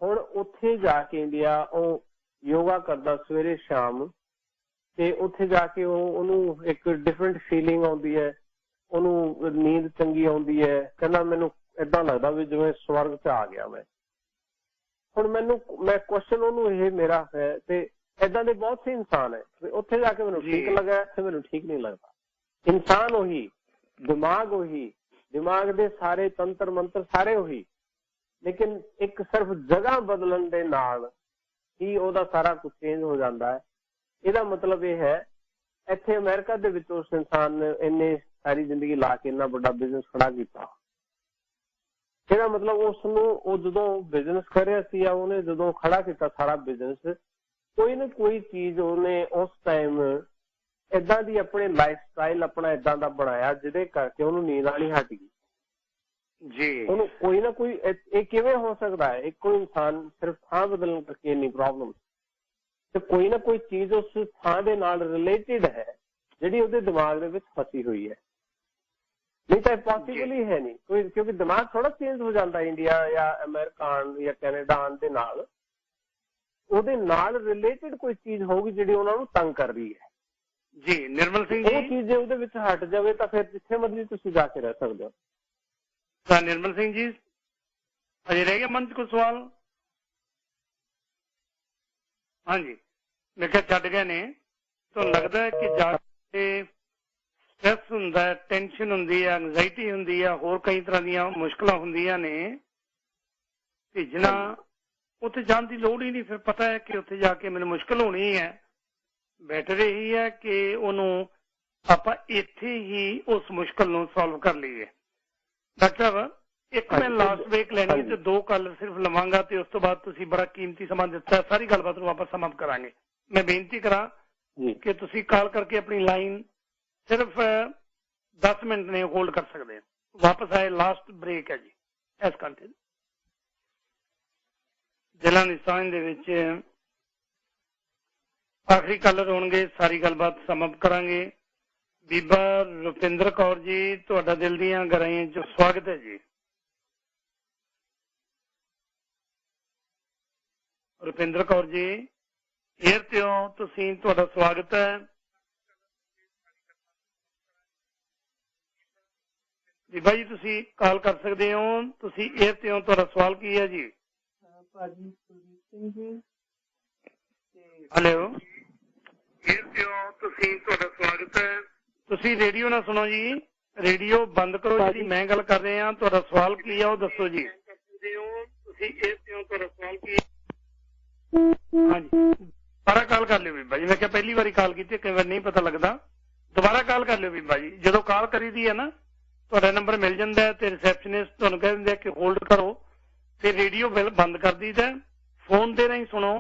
ਹੁਣ ਉੱਥੇ ਜਾ ਕੇ ਇੰਡੀਆ ਉਹ ਯੋਗਾ ਕਰਦਾ ਸਵੇਰੇ ਸ਼ਾਮ, ਤੇ ਉੱਥੇ ਜਾ ਕੇ ਉਹਨੂੰ ਇੱਕ ਡਿਫਰੈਂਟ ਫੀਲਿੰਗ ਆਉਂਦੀ ਹੈ, ਉਹਨੂੰ ਨੀਂਦ ਚੰਗੀ ਆਉਂਦੀ ਹੈ। ਕਹਿੰਦਾ ਮੈਨੂੰ ਏਦਾਂ ਲੱਗਦਾ ਵੀ ਜਿਵੇਂ ਸਵਰਗ 'ਚ ਆ ਗਿਆ ਮੈਂ। ਹੁਣ ਮੈਂ ਕੁਐਸਚਨ ਉਹਨੂੰ ਇਹ ਮੇਰਾ ਹੈ, ਤੇ ਏਦਾਂ ਦੇ ਬਹੁਤ ਸੇ ਇਨਸਾਨ ਹੈ। ਉੱਥੇ ਜਾ ਕੇ ਮੈਨੂੰ ਠੀਕ ਲੱਗਾ, ਇੱਥੇ ਮੈਨੂੰ ਠੀਕ ਨਹੀਂ ਲੱਗਦਾ। ਇਨਸਾਨ ਉਹੀ, ਦਿਮਾਗ ਉਹੀ, ਦਿਮਾਗ ਦੇ ਸਾਰੇ ਤੰਤਰ ਮੰਤਰ ਸਾਰੇ ਉਹੀ, ਲੇਕਿਨ ਇੱਕ ਸਿਰਫ ਜਗ੍ਹਾ ਬਦਲਣ ਦੇ ਨਾਲ ਹੀ ਉਹਦਾ ਸਾਰਾ ਕੁਝ ਚੇਂਜ ਹੋ ਜਾਂਦਾ ਹੈ। ਇਹਦਾ ਮਤਲਬ ਇਹ ਹੈ ਇੱਥੇ ਅਮਰੀਕਾ ਦੇ ਵਿੱਚ ਉਸ ਇਨਸਾਨ ਨੇ ਇੰਨੇ ਸਾਰੀ ਜ਼ਿੰਦਗੀ ਲਾ ਕੇ ਇੰਨਾ ਵੱਡਾ ਬਿਜ਼ਨਸ ਖੜਾ ਕੀਤਾ, ਇਹਦਾ ਮਤਲਬ ਉਸ ਨੂੰ ਉਹ ਜਦੋਂ ਬਿਜ਼ਨਸ ਕਰ ਰਿਹਾ ਸੀ ਜਾਂ ਉਹਨੇ ਜਦੋਂ ਖੜਾ ਕੀਤਾ ਸਾਰਾ ਬਿਜ਼ਨਸ, ਕੋਈ ਨਾ ਕੋਈ ਚੀਜ਼ ਉਹਨੇ ਉਸ ਟਾਈਮ ਏਦਾਂ ਦੀ ਆਪਣੇ ਲਾਈਫ ਸਟਾਈਲ ਆਪਣਾ ਏਦਾਂ ਦਾ ਬਣਾਇਆ ਜਿਹਦੇ ਕਰਕੇ ਉਹਨੂੰ ਨੀਂਦ ਆਣੀ ਹਟ ਗਈ ਜੀ। ਉਹਨੂੰ ਕੋਈ ਨਾ ਕੋਈ, ਇਹ ਕਿਵੇਂ ਹੋ ਸਕਦਾ ਹੈ ਇੱਕੋ ਇਨਸਾਨ ਸਿਰਫ ਥਾਂ ਬਦਲਣ ਕਰਕੇ ਇੰਨੀ ਪ੍ਰੋਬਲਮ, ਤੇ ਕੋਈ ਨਾ ਕੋਈ ਚੀਜ਼ ਉਸ ਥਾਂ ਦੇ ਨਾਲ ਰਿਲੇਟਿਡ ਹੈ ਜਿਹੜੀ ਉਹਦੇ ਦਿਮਾਗ ਦੇ ਵਿੱਚ ਫਸੀ ਹੋਈ ਹੈ। ਨਹੀਂ ਤਾਂ ਪੋਸੀਬਲ ਹੀ ਹੈ ਨਹੀਂ ਕੋਈ, ਕਿਉਂਕਿ ਦਿਮਾਗ ਥੋੜਾ ਚੇਂਜ ਹੋ ਜਾਂਦਾ ਇੰਡੀਆ ਜਾਂ ਅਮਰੀਕਾ ਜਾਂ ਕੈਨੇਡਾ ਆਉਣ ਦੇ ਨਾਲ, ਉਹਦੇ ਨਾਲ ਰਿਲੇਟਿਡ ਕੋਈ ਚੀਜ਼ ਹੋਊਗੀ ਜਿਹੜੀ ਉਹਨਾਂ ਨੂੰ ਤੰਗ ਕਰ ਰਹੀ ਹੈ ਜੀ। ਨਿਰਮਲ ਸਿੰਘ ਜੀ, ਉਹ ਚੀਜ਼ ਜੇ ਉਹਦੇ ਵਿੱਚ ਹਟ ਜਾਵੇ ਤਾਂ ਫਿਰ ਜਿੱਥੇ ਮਰਜ਼ੀ ਤੁਸੀਂ ਜਾ ਕੇ ਰਹਿ ਸਕਦੇ ਹੋ। ਤਾਂ ਨਿਰਮਲ ਸਿੰਘ ਜੀ ਅਜੇ ਰਹਿ ਗਿਆ ਮਨ 'ਚ ਕੋਈ ਸਵਾਲ? ਹਾਂਜੀ, ਮੈਂ ਕਿਹਾ ਛੱਡ ਗਏ ਨੇ। ਤੁਹਾਨੂੰ ਲੱਗਦਾ ਹੈ ਕਿ ਜਾ ਕੇ ਸਟ੍ਰੈਸ ਹੁੰਦਾ ਹੈ, ਟੈਨਸ਼ਨ ਹੁੰਦੀ ਹੈ, ਐਂਗਜ਼ਾਇਟੀ ਹੁੰਦੀ ਹੈ, ਹੋਰ ਕਈ ਤਰ੍ਹਾਂ ਦੀਆਂ ਮੁਸ਼ਕਲਾਂ ਹੁੰਦੀਆਂ ਨੇ, ਭੇਜਣਾ ਉੱਥੇ ਜਾਣ ਦੀ ਲੋੜ ਹੀ ਨਹੀਂ। ਫਿਰ ਪਤਾ ਹੈ ਕਿ ਉੱਥੇ ਜਾ ਕੇ ਮੈਨੂੰ ਮੁਸ਼ਕਲ ਹੋਣੀ ਹੈ, ਬੈਟਰ ਇਹੀ ਹੈ ਕਿ ਉਹਨੂੰ ਆਪਾਂ ਇੱਥੇ ਹੀ ਉਸ ਮੁਸ਼ਕਲ ਨੂੰ ਸੋਲਵ ਕਰ ਲਈਏ। ਡਾਕਟਰ ਸਾਹਿਬ, ਇੱਕ ਮੈਂ ਲਾਸਟ ਬ੍ਰੇਕ ਲੈਣੀ ਹੈ ਤੇ 2 ਕਾਲ ਸਿਰਫ ਲਵਾਂਗਾ ਤੇ ਉਸ ਤੋਂ ਬਾਅਦ ਤੁਸੀਂ ਬੜਾ ਕੀਮਤੀ ਸਮਾਂ ਦਿੱਤਾ, ਸਾਰੀ ਗੱਲਬਾਤ ਨੂੰ ਆਪਾਂ ਸਮਾਪਤ ਕਰਾਂਗੇ। ਮੈਂ ਬੇਨਤੀ ਕਰਾਂ ਕਿ ਤੁਸੀਂ ਕਾਲ ਕਰਕੇ ਆਪਣੀ ਲਾਈਨ ਸਿਰਫ 10 ਮਿੰਟ ਨੇ ਹੋਲਡ ਕਰ ਸਕਦੇ ਹੋ। ਵਾਪਸ ਆਏ, ਲਾਸਟ ਬ੍ਰੇਕ ਹੈ ਜੀ ਇਸ ਘੰਟੇ। ਦਿਲਾਂ ਦੀ ਸਾਂਝ ਦੇ ਵਿੱਚ ਆਖਰੀ ਕਾਲਰ ਹੋਣਗੇ, ਸਾਰੀ ਗੱਲਬਾਤ ਸਮਾਪਤ ਕਰਾਂਗੇ। ਬੀਬਾ ਰੁਪਿੰਦਰ ਕੌਰ ਜੀ, ਤੁਹਾਡਾ ਦਿਲ ਦੀਆਂ ਗਹਿਰਾਈਆਂ 'ਚ ਸਵਾਗਤ ਹੈ ਜੀ। ਰੁਪਿੰਦਰ ਕੌਰ ਜੀ ਏਅਰ ਤੇ ਹੋ ਤੁਸੀਂ, ਤੁਹਾਡਾ ਸਵਾਗਤ ਹੈ। ਬੀਬਾ ਜੀ ਤੁਸੀਂ ਕਾਲ ਕਰ ਸਕਦੇ ਹੋ, ਤੁਸੀਂ ਏਅਰ ਤੇ ਹੋ, ਤੁਹਾਡਾ ਸਵਾਲ ਕੀ ਹੈ ਜੀ? ਭਾਜੀ ਕੁਲਦੀਪ ਸਿੰਘ ਜੀ। ਹੈਲੋ, ਏਅਰ ਤੇ ਹੋ ਤੁਸੀਂ, ਤੁਹਾਡਾ ਸਵਾਗਤ ਹੈ। ਤੁਸੀਂ ਰੇਡੀਓ ਨਾ ਸੁਣੋ ਜੀ, ਰੇਡੀਓ ਬੰਦ ਕਰੋ, ਜਿਹੜੀ ਮੈਂ ਗੱਲ ਕਰ ਰਿਹਾ। ਤੁਹਾਡਾ ਸਵਾਲ ਕੀ ਹੈ ਉਹ ਦੱਸੋ ਜੀ। ਤੁਸੀਂ ਏਅਰ ਤੇ ਹੋ, ਤੁਹਾਡਾ ਸਵਾਲ ਕੀ ਹੈ? ਹਾਂਜੀ, ਦੁਬਾਰਾ ਕਾਲ ਕਰ ਲਿਓ ਬੀਬਾ ਜੀ। ਮੈਂ ਕਿਹਾ ਪਹਿਲੀ ਵਾਰੀ ਕਾਲ ਕੀਤੀ, ਕਈ ਵਾਰ ਨਹੀਂ ਪਤਾ ਲੱਗਦਾ। ਦੁਬਾਰਾ ਕਾਲ ਕਰ ਲਿਓ ਬੀਬਾ ਜੀ। ਜਦੋਂ ਕਾਲ ਕਰੀਦੀ ਹੈ ਨਾ, ਤੁਹਾਡਾ ਨੰਬਰ ਮਿਲ ਜਾਂਦਾ ਤੇ ਰਿਸੈਪਸ਼ਨਿਸਟ ਤੁਹਾਨੂੰ ਕਹਿ ਦਿੰਦੇ ਕਿ ਹੋਲਡ ਕਰੋ, ਤੇ ਰੇਡੀਓ ਬੰਦ ਕਰ ਦਈਦਾ। ਫੋਨ ਦੇ ਰਾਹੀਂ ਸੁਣੋ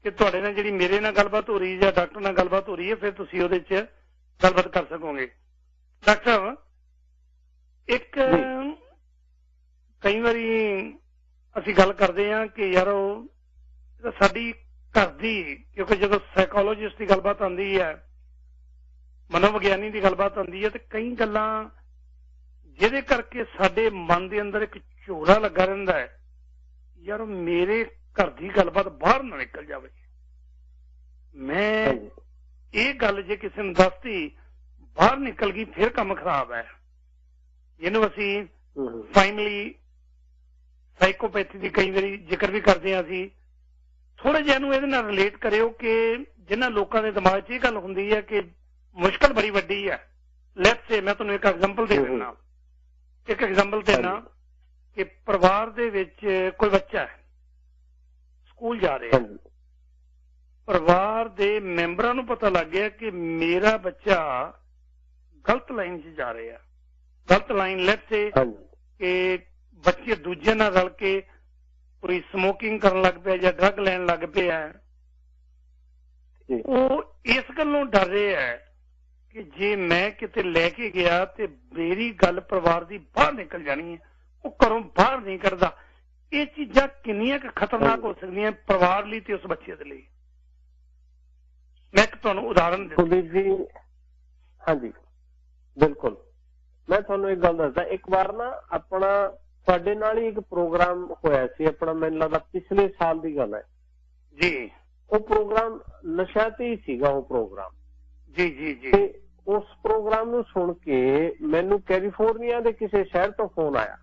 ਕਿ ਤੁਹਾਡੇ ਨਾਲ ਜਿਹੜੀ ਮੇਰੇ ਨਾਲ ਗੱਲਬਾਤ ਹੋ ਰਹੀ ਹੈ ਜਾਂ ਡਾਕਟਰ ਨਾਲ ਗੱਲਬਾਤ ਹੋ ਰਹੀ ਹੈ, ਫਿਰ ਤੁਸੀਂ ਉਹਦੇ 'ਚ ਗੱਲਬਾਤ ਕਰ ਸਕੋਗੇ। ਡਾਕਟਰ ਸਾਹਿਬ, ਇੱਕ ਕਈ ਵਾਰੀ ਅਸੀਂ ਗੱਲ ਕਰਦੇ ਹਾਂ ਕਿ ਯਾਰ ਉਹ ਸਾਡੀ ਘਰ ਦੀ, ਕਿਉਂਕਿ ਜਦੋਂ ਸਾਈਕੋਲੋਜਿਸਟ ਦੀ ਗੱਲਬਾਤ ਆਉਂਦੀ ਹੈ, ਮਨੋਵਿਗਿਆਨੀ ਦੀ ਗੱਲਬਾਤ ਆਉਂਦੀ ਹੈ, ਤੇ ਕਈ ਗੱਲਾਂ ਜਿਹਦੇ ਕਰਕੇ ਸਾਡੇ ਮਨ ਦੇ ਅੰਦਰ ਇੱਕ ਝੋਰਾ ਲੱਗਾ ਰਹਿੰਦਾ ਹੈ, ਯਾਰ ਮੇਰੇ ਘਰ ਦੀ ਗੱਲਬਾਤ ਬਾਹਰ ਨਾ ਨਿਕਲ ਜਾਵੇ। ਮੈਂ ਇਹ ਗੱਲ ਜੇ ਕਿਸੇ ਨੂੰ ਦੱਸਤੀ, ਬਾਹਰ ਨਿਕਲ ਗਈ, ਫਿਰ ਕੰਮ ਖਰਾਬ ਹੈ। ਜਿਹਨੂੰ ਅਸੀਂ ਫਾਈਨਲੀ ਸਾਈਕੋਪੈਥੀ ਦੀ ਕਈ ਵਾਰੀ ਜ਼ਿਕਰ ਵੀ ਕਰਦੇ ਹਾਂ ਅਸੀਂ। ਥੋੜਾ ਜਿਹਾ ਇਹਨੂੰ ਇਹਦੇ ਨਾਲ ਰਿਲੇਟ ਕਰਿਓ ਕਿ ਜਿਨ੍ਹਾਂ ਲੋਕਾਂ ਦੇ ਦਿਮਾਗ 'ਚ ਇਹ ਗੱਲ ਹੁੰਦੀ ਹੈ ਕਿ ਮੁਸ਼ਕਲ ਬੜੀ ਵੱਡੀ ਹੈ। ਲੈਟਸ ਸੇ, ਮੈਂ ਤੁਹਾਨੂੰ ਇੱਕ ਐਗਜ਼ਾਮਪਲ ਦੇ ਦਿੰਦਾ। ਇੱਕ ਐਗਜ਼ਾਮਪਲ ਦੇਣਾ ਕਿ ਪਰਿਵਾਰ ਦੇ ਵਿੱਚ ਕੋਈ ਬੱਚਾ ਹੈ, ਸਕੂਲ ਜਾ ਰਿਹਾ, ਪਰਿਵਾਰ ਦੇ ਮੈਂਬਰਾਂ ਨੂੰ ਪਤਾ ਲੱਗ ਗਿਆ ਕਿ ਮੇਰਾ ਬੱਚਾ ਗਲਤ ਲਾਈਨ 'ਚ ਜਾ ਰਿਹਾ। ਗਲਤ ਲਾਈਨ, ਲੈਟਸ ਸੇ ਕਿ ਬੱਚੇ ਦੂਜੇ ਨਾਲ ਰਲ ਕੇ ਕੋਈ ਸਮੋਕਿੰਗ ਕਰਨ ਲੱਗ ਪਿਆ ਜਾਂ ਡਰੱਗ ਲੈਣ ਲੱਗ ਪਿਆ। ਉਹ ਇਸ ਗੱਲੋਂ ਡਰ ਰਿਹਾ ਹੈ ਕਿ ਜੇ ਮੈਂ ਕਿਤੇ ਲੈ ਕੇ ਗਿਆ ਤੇ ਮੇਰੀ ਗੱਲ ਪਰਿਵਾਰ ਦੀ ਬਾਹਰ ਨਿਕਲ ਜਾਣੀ ਹੈ। ਉਹ ਘਰੋਂ ਬਾਹਰ ਨਹੀਂ ਕੱਢਦਾ। ਇਹ ਚੀਜ਼ਾਂ ਕਿੰਨੀਆਂ ਕੁ ਖਤਰਨਾਕ ਹੋ ਸਕਦੀਆਂ ਪਰਿਵਾਰ ਲਈ ਤੇ ਉਸ ਬੱਚੇ ਦੇ ਲਈ। ਮੈਂ ਇੱਕ ਤੁਹਾਨੂੰ ਉਦਾਹਰਨ ਦਿੰਦਾ ਜੀ। ਹਾਂਜੀ, ਬਿਲਕੁਲ। ਮੈਂ ਤੁਹਾਨੂੰ ਇੱਕ ਗੱਲ ਦੱਸਦਾ। ਇੱਕ ਵਾਰ ਨਾ ਆਪਣਾ ਤੁਹਾਡੇ ਨਾਲ ਹੀ ਇੱਕ ਪ੍ਰੋਗਰਾਮ ਹੋਇਆ ਸੀ ਆਪਣਾ, ਮੈਨੂੰ ਲੱਗਦਾ ਪਿਛਲੇ ਸਾਲ ਦੀ ਗੱਲ ਹੈ ਜੀ। ਉਹ ਪ੍ਰੋਗਰਾਮ ਨਸ਼ਾ ਤੇ ਹੀ ਸੀਗਾ ਉਹ ਪ੍ਰੋਗਰਾਮ ਜੀ ਜੀ ਜੀ। ਤੇ ਉਸ ਪ੍ਰੋਗਰਾਮ ਨੂੰ ਸੁਣ ਕੇ ਮੈਨੂੰ ਕੈਲੀਫੋਰਨੀਆ ਦੇ ਕਿਸੇ ਸ਼ਹਿਰ ਤੋਂ ਫੋਨ ਆਇਆ।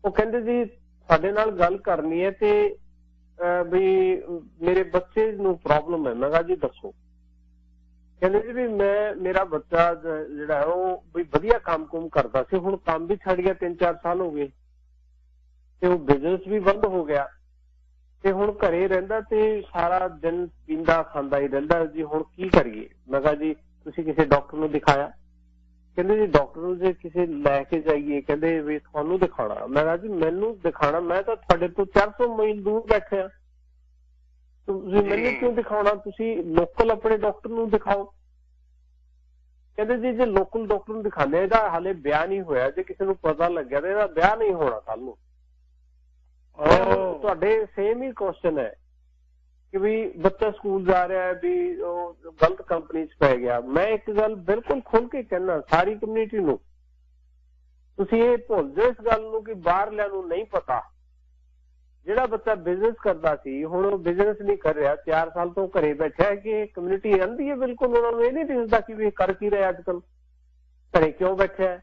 ਉਹ ਕਹਿੰਦੇ ਜੀ ਤੁਹਾਡੇ ਨਾਲ ਗੱਲ ਕਰਨੀ ਹੈ ਤੇ ਵੀ ਮੇਰੇ ਬੱਚੇ ਨੂੰ ਪ੍ਰੋਬਲਮ ਹੈ। ਮੈਂ ਕਿਹਾ ਜੀ ਦੱਸੋ। ਕਹਿੰਦੇ ਜੀ ਵੀ ਮੇਰਾ ਬੱਚਾ ਜਿਹੜਾ ਹੈ ਉਹ ਵੀ ਵਧੀਆ ਕੰਮ ਕਰਦਾ ਸੀ, ਹੁਣ ਕੰਮ ਵੀ ਛੱਡ ਗਿਆ, 3-4 ਸਾਲ ਹੋ ਗਏ, ਤੇ ਉਹ ਬਿਜ਼ਨਸ ਵੀ ਬੰਦ ਹੋ ਗਿਆ, ਤੇ ਹੁਣ ਘਰੇ ਰਹਿੰਦਾ ਤੇ ਸਾਰਾ ਦਿਨ ਪੀਂਦਾ ਖਾਂਦਾ ਹੀ ਰਹਿੰਦਾ ਜੀ। ਹੁਣ ਕੀ ਕਰੀਏ? ਮੈਂ ਕਿਹਾ ਜੀ ਤੁਸੀਂ ਕਿਸੇ ਡਾਕਟਰ ਨੂੰ ਦਿਖਾਇਆ? ਕਹਿੰਦੇ ਜੀ ਡਾਕਟਰ ਨੂੰ ਜੇ ਕਿਸੇ ਲੈ ਕੇ ਜਾਈਏ ਕਹਿੰਦੇ ਵੀ ਤੁਹਾਨੂੰ ਦਿਖਾਉਣਾ। ਮੈਂ ਕਿਹਾ ਜੀ ਮੈਨੂੰ ਦਿਖਾਉਣਾ, ਮੈਂ ਤਾਂ ਤੁਹਾਡੇ ਤੋਂ 400 ਮੀਲ ਦੂਰ ਬੈਠਿਆ, ਤੁਸੀਂ ਮੈਨੂੰ ਕਿਉਂ ਦਿਖਾਉਣਾ? ਤੁਸੀਂ ਲੋਕਲ ਆਪਣੇ ਡਾਕਟਰ ਨੂੰ ਦਿਖਾਓ। ਕਹਿੰਦੇ ਜੀ ਜੇ ਲੋਕਲ ਡਾਕਟਰ ਨੂੰ ਦਿਖਾਉਂਦੇ, ਇਹਦਾ ਹਾਲੇ ਵਿਆਹ ਨਹੀਂ ਹੋਇਆ, ਜੇ ਕਿਸੇ ਨੂੰ ਪਤਾ ਲੱਗਿਆ ਤਾਂ ਇਹਦਾ ਵਿਆਹ ਨਹੀਂ ਹੋਣਾ ਕੱਲ ਨੂੰ। ਤੁਹਾਡੇ ਸੇਮ ਹੀ ਕੁਐਸਚਨ ਹੈ ਕਿ ਵੀ ਬੱਚਾ ਸਕੂਲ ਜਾ ਰਿਹਾ ਹੈ ਵੀ ਉਹ ਗਲਤ ਕੰਪਨੀ 'ਚ ਪੈ ਗਿਆ। ਮੈਂ ਇੱਕ ਗੱਲ ਬਿਲਕੁਲ ਖੁੱਲ ਕੇ ਕਹਿਣਾ ਸਾਰੀ ਕਮਿਊਨਿਟੀ ਨੂੰ, ਤੁਸੀਂ ਇਹ ਭੁੱਲ ਜਾਓ ਇਸ ਗੱਲ ਨੂੰ ਕਿ ਬਾਹਰਲਿਆਂ ਨੂੰ ਨਹੀਂ ਪਤਾ। ਜਿਹੜਾ ਬੱਚਾ ਬਿਜ਼ਨਸ ਕਰਦਾ ਸੀ ਹੁਣ ਉਹ ਬਿਜ਼ਨਸ ਨਹੀਂ ਕਰ ਰਿਹਾ, 4 ਸਾਲ ਤੋਂ ਘਰੇ ਬੈਠਾ ਹੈ ਕਿ ਕਮਿਊਨਿਟੀ ਰਹਿੰਦੀ ਹੈ ਬਿਲਕੁਲ। ਉਹਨਾਂ ਨੂੰ ਇਹ ਨਹੀਂ ਦਿਸਦਾ ਕਿ ਵੀ ਕਰ ਕੀ ਰਿਹਾ ਅੱਜ ਕੱਲ, ਘਰੇ ਕਿਉਂ ਬੈਠਿਆ ਹੈ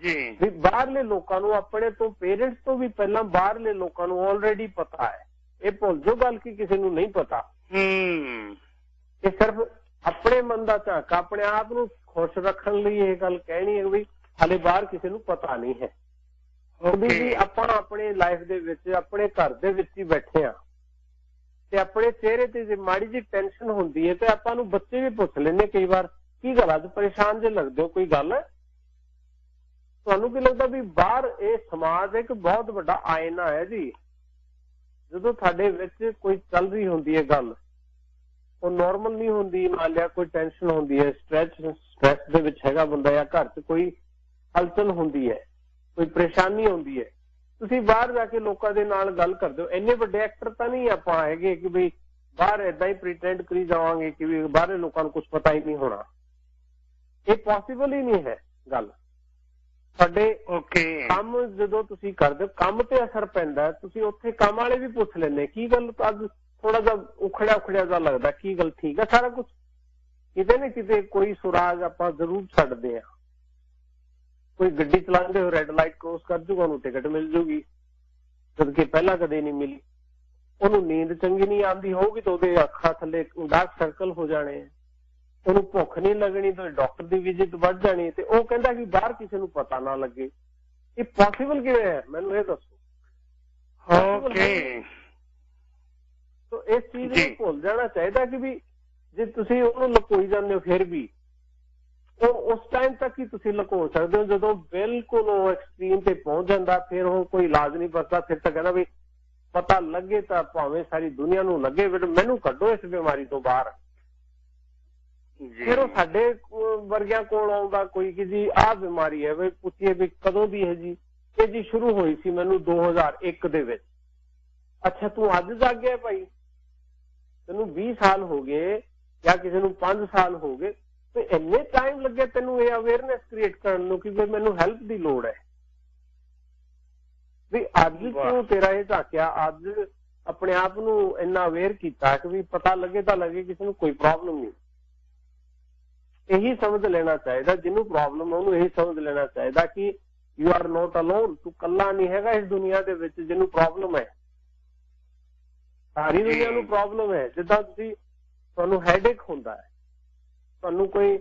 ਜੀ। ਵੀ ਬਾਹਰਲੇ ਲੋਕਾਂ ਨੂੰ, ਆਪਣੇ ਤੋਂ ਪੇਰੈਂਟਸ ਤੋਂ ਵੀ ਪਹਿਲਾਂ ਬਾਹਰਲੇ ਲੋਕਾਂ ਨੂੰ ਆਲਰੇਡੀ ਪਤਾ ਹੈ। ਇਹ ਭੁੱਲ ਜੋ ਗੱਲ ਕਿ ਕਿਸੇ ਨੂੰ ਨਹੀਂ ਪਤਾ। ਇਹ ਸਿਰਫ ਆਪਣੇ ਮਨ ਦਾ ਝਾਕਾ, ਆਪਣੇ ਆਪ ਨੂੰ ਖੁਸ਼ ਰੱਖਣ ਲਈ ਇਹ ਗੱਲ ਕਹਿਣੀ ਹੈ ਵੀ ਹਾਲੇ ਬਾਹਰ ਕਿਸੇ ਨੂੰ ਪਤਾ ਨਹੀਂ ਹੈ। ਵੀ ਆਪਾਂ ਆਪਣੇ ਲਾਈਫ ਦੇ ਵਿੱਚ ਆਪਣੇ ਘਰ ਦੇ ਵਿੱਚ ਹੀ ਬੈਠੇ ਆ ਤੇ ਆਪਣੇ ਚਿਹਰੇ ਤੇ ਜੇ ਮਾੜੀ ਜਿਹੀ ਟੈਨਸ਼ਨ ਹੁੰਦੀ ਹੈ ਤੇ ਆਪਾਂ ਨੂੰ ਬੱਚੇ ਵੀ ਪੁੱਛ ਲੈਂਦੇ ਕਈ ਵਾਰ, ਕੀ ਗੱਲ ਅੱਜ ਪਰੇਸ਼ਾਨ ਜੇ ਲੱਗਦੇ ਹੋ, ਕੋਈ ਗੱਲ ਹੈ? ਤੁਹਾਨੂੰ ਕੀ ਲੱਗਦਾ ਵੀ ਬਾਹਰ ਇਹ ਸਮਾਜ ਇੱਕ ਬਹੁਤ ਵੱਡਾ ਆਇਨਾ ਹੈ ਜੀ। ਜਦੋਂ ਤੁਹਾਡੇ ਵਿੱਚ ਕੋਈ ਚੱਲ ਰਹੀ ਹੁੰਦੀ ਹੈ ਗੱਲ, ਉਹ ਨੋਰਮਲ ਨਹੀਂ ਹੁੰਦੀ, ਮੰਨ ਲਿਆ ਕੋਈ ਟੈਨਸ਼ਨ ਹੁੰਦੀ ਹੈ, ਸਟ੍ਰੈਸ ਦੇ ਵਿੱਚ ਹੈਗਾ ਬੰਦਾ, ਜਾਂ ਘਰ 'ਚ ਕੋਈ ਹਲਚਲ ਹੁੰਦੀ ਹੈ, ਕੋਈ ਪਰੇਸ਼ਾਨੀ ਹੁੰਦੀ ਹੈ, ਤੁਸੀਂ ਬਾਹਰ ਜਾ ਕੇ ਲੋਕਾਂ ਦੇ ਨਾਲ ਗੱਲ ਕਰਦੇ ਹੋ। ਇੰਨੇ ਵੱਡੇ ਐਕਟਰ ਤਾਂ ਨਹੀਂ ਆਪਾਂ ਹੈਗੇ ਕਿ ਵੀ ਬਾਹਰ ਏਦਾਂ ਹੀ ਪ੍ਰੀਟੈਂਡ ਕਰੀ ਜਾਵਾਂਗੇ ਕਿ ਵੀ ਬਾਹਰਲੇ ਲੋਕਾਂ ਨੂੰ ਕੁਝ ਪਤਾ ਹੀ ਨਹੀਂ ਹੋਣਾ। ਇਹ ਪੋਸੀਬਲ ਹੀ ਨਹੀਂ ਹੈ ਗੱਲ। ਸਾਡੇ ਕੰਮ ਜਦੋਂ ਤੁਸੀਂ ਕਰਦੇ ਹੋ, ਕੰਮ ਤੇ ਅਸਰ ਪੈਂਦਾ। ਤੁਸੀਂ ਉੱਥੇ ਕੰਮ ਵਾਲੇ ਵੀ ਪੁੱਛ ਲੈਂਦੇ ਕੀ ਗੱਲ ਅੱਜ ਥੋੜਾ ਜਿਹਾ ਉਖੜਿਆ ਜਿਹਾ ਲੱਗਦਾ, ਕੀ ਗੱਲ ਠੀਕ ਹੈ ਸਾਰਾ ਕੁਝ? ਕਿਤੇ ਨਾ ਕਿਤੇ ਕੋਈ ਸੁਰਾਗ ਆਪਾਂ ਜ਼ਰੂਰ ਛੱਡਦੇ ਆ। ਕੋਈ ਗੱਡੀ ਚਲਾਉਂਦੇ ਹੋ, ਰੈੱਡ ਲਾਈਟ ਕ੍ਰੋਸ ਕਰ ਜੂਗਾ, ਉਹਨੂੰ ਟਿਕਟ ਮਿਲ ਜੂਗੀ, ਜਦਕਿ ਪਹਿਲਾਂ ਕਦੇ ਨਹੀਂ ਮਿਲੀ। ਉਹਨੂੰ ਨੀਂਦ ਚੰਗੀ ਨਹੀਂ ਆਉਂਦੀ ਹੋਊਗੀ ਤਾਂ ਉਹਦੇ ਅੱਖਾਂ ਥੱਲੇ ਡਾਰਕ ਸਰਕਲ ਹੋ ਜਾਣੇ। ਉਹਨੂੰ ਭੁੱਖ ਨਹੀਂ ਲੱਗਣੀ ਤਾਂ ਡਾਕਟਰ ਦੀ ਵਿਜ਼ਿਟ ਵੱਧ ਜਾਣੀ, ਤੇ ਉਹ ਕਹਿੰਦਾ ਕਿ ਬਾਹਰ ਕਿਸੇ ਨੂੰ ਪਤਾ ਨਾ ਲੱਗੇ। ਇਹ ਪੋਸੀਬਲ ਕਿਵੇਂ ਹੈ, ਮੈਨੂੰ ਇਹ ਦੱਸੋ। ਤੋ ਇਸ ਚੀਜ਼ ਨੂੰ ਭੁੱਲ ਜਾਣਾ ਚਾਹੀਦਾ ਕਿ ਵੀ ਜੇ ਤੁਸੀਂ ਉਹਨੂੰ ਲੁਕੋਈ ਜਾਂਦੇ ਹੋ ਫਿਰ ਵੀ ਉਹ ਉਸ ਟਾਈਮ ਤੱਕ ਹੀ ਤੁਸੀਂ ਲੁਕੋ ਸਕਦੇ ਹੋ। ਜਦੋਂ ਬਿਲਕੁਲ ਉਹ ਐਕਸਟ੍ਰੀਮ ਤੇ ਪਹੁੰਚ ਜਾਂਦਾ ਫਿਰ ਉਹ ਕੋਈ ਇਲਾਜ ਨਹੀਂ ਬਚਦਾ। ਫਿਰ ਤਾਂ ਕਹਿੰਦਾ ਵੀ ਪਤਾ ਲੱਗੇ ਤਾਂ ਭਾਵੇਂ ਸਾਰੀ ਦੁਨੀਆ ਨੂੰ ਲੱਗੇ, ਬਟ ਮੈਨੂੰ ਕੱਢੋ ਇਸ ਬਿਮਾਰੀ ਤੋਂ ਬਾਹਰ। ਫਿਰ ਉਹ ਸਾਡੇ ਵਰਗਿਆਂ ਕੋਲ ਆਉਂਦਾ ਕੋਈ ਕਿ ਜੀ ਆਹ ਬਿਮਾਰੀ ਹੈ, ਵੀ ਪੁੱਛੀਏ ਵੀ ਕਦੋਂ ਦੀ ਹੈ ਜੀ? ਇਹ ਜੀ ਸ਼ੁਰੂ ਹੋਈ ਸੀ ਮੈਨੂੰ 2001 ਦੇ ਵਿੱਚ। ਅੱਛਾ ਤੂੰ ਅੱਜ ਜਾਗ ਗਿਆ ਭਾਈ, ਤੈਨੂੰ 20 ਸਾਲ ਹੋ ਗਏ ਜਾਂ ਕਿਸੇ ਨੂੰ 5 ਸਾਲ ਹੋ ਗਏ, ਤੇ ਇੰਨੇ ਟਾਈਮ ਲੱਗਿਆ ਤੈਨੂੰ ਇਹ ਅਵੇਅਰਨੈਸ ਕ੍ਰੀਏਟ ਕਰਨ ਨੂੰ ਕਿ ਮੈਨੂੰ ਹੈਲਪ ਦੀ ਲੋੜ ਹੈ। ਵੀ ਅੱਜ ਤੂੰ ਤੇਰਾ ਇਹ ਝਾਕਿਆ, ਅੱਜ ਆਪਣੇ ਆਪ ਨੂੰ ਇੰਨਾ ਅਵੇਅਰ ਕੀਤਾ ਕਿ ਵੀ ਪਤਾ ਲੱਗੇ ਤਾਂ ਲੱਗੇ ਕਿਸੇ ਨੂੰ ਕੋਈ ਪ੍ਰੋਬਲਮ ਨਹੀਂ। ਇਹੀ ਸਮਝ ਲੈਣਾ ਚਾਹੀਦਾ ਜਿਹਨੂੰ ਪ੍ਰੋਬਲਮ ਹੈ, ਉਹਨੂੰ ਇਹੀ ਸਮਝ ਲੈਣਾ ਚਾਹੀਦਾ ਕਿ ਯੂ ਆਰ ਨੋਟ ਅਲੋਨ। ਤੂੰ ਇਕੱਲਾ ਨਹੀਂ ਹੈਗਾ ਇਸ ਦੁਨੀਆ ਦੇ ਵਿੱਚ ਜਿਹਨੂੰ ਪ੍ਰੋਬਲਮ ਹੈ। ਸਾਰੀ ਦੁਨੀਆ ਨੂੰ ਪ੍ਰੋਬਲਮ ਹੈ। ਜਿੱਦਾਂ ਤੁਹਾਨੂੰ ਹੈਡੇਕ ਹੁੰਦਾ ਹੈ, ਤੁਹਾਨੂੰ ਕੋਈ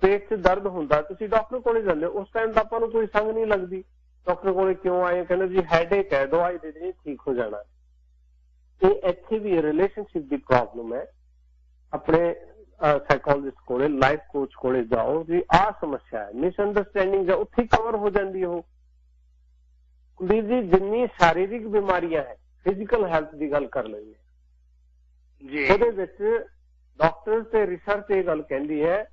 ਪੇਟ 'ਚ ਦਰਦ ਹੁੰਦਾ, ਤੁਸੀਂ ਡਾਕਟਰ ਕੋਲ ਜਾਂਦੇ ਹੋ, ਉਸ ਟਾਈਮ ਤਾਂ ਆਪਾਂ ਨੂੰ ਕੋਈ ਸੰਗ ਨਹੀਂ ਲੱਗਦੀ। ਡਾਕਟਰ ਕੋਲ ਕਿਉਂ ਆਏ? ਕਹਿੰਦੇ ਜੀ ਹੈਡੇਕ ਹੈ, ਦਵਾਈ ਦੇ ਦੇਣੀ, ਠੀਕ ਹੋ ਜਾਣਾ। ਇਹ ਇੱਥੇ ਵੀ ਰਿਲੇਸ਼ਨਸ਼ਿਪ ਦੀ ਪ੍ਰੋਬਲਮ ਹੈ। ਆਪਣੇ ਸਾਈਕੋਲੋਜਿਸਟ ਕੋਲੇ, ਲਾਈਫ ਕੋਚ ਕੋਲੇ ਜਾਓ ਜੀ, ਆਹ ਸਮੱਸਿਆ ਹੈ, ਮਿਸਅੰਡਰਸਟੈਂਡਿੰਗ ਜਾਂ ਉੱਥੇ ਕਵਰ ਹੋ ਜਾਂਦੀ। ਉਹ ਕੁਲਦੀਪ ਜੀ ਜਿੰਨੀ ਸਰੀਰਕ ਬਿਮਾਰੀਆਂ ਹੈ, ਫਿਜ਼ੀਕਲ ਹੈਲਥ ਦੀ ਗੱਲ ਕਰ ਲੈਂਦੇ ਜੀ, ਉਹਦੇ ਵਿੱਚ ਡਾਕਟਰ ਤੇ ਰਿਸਰਚ ਇਹ ਗੱਲ ਕਹਿੰਦੀ ਹੈ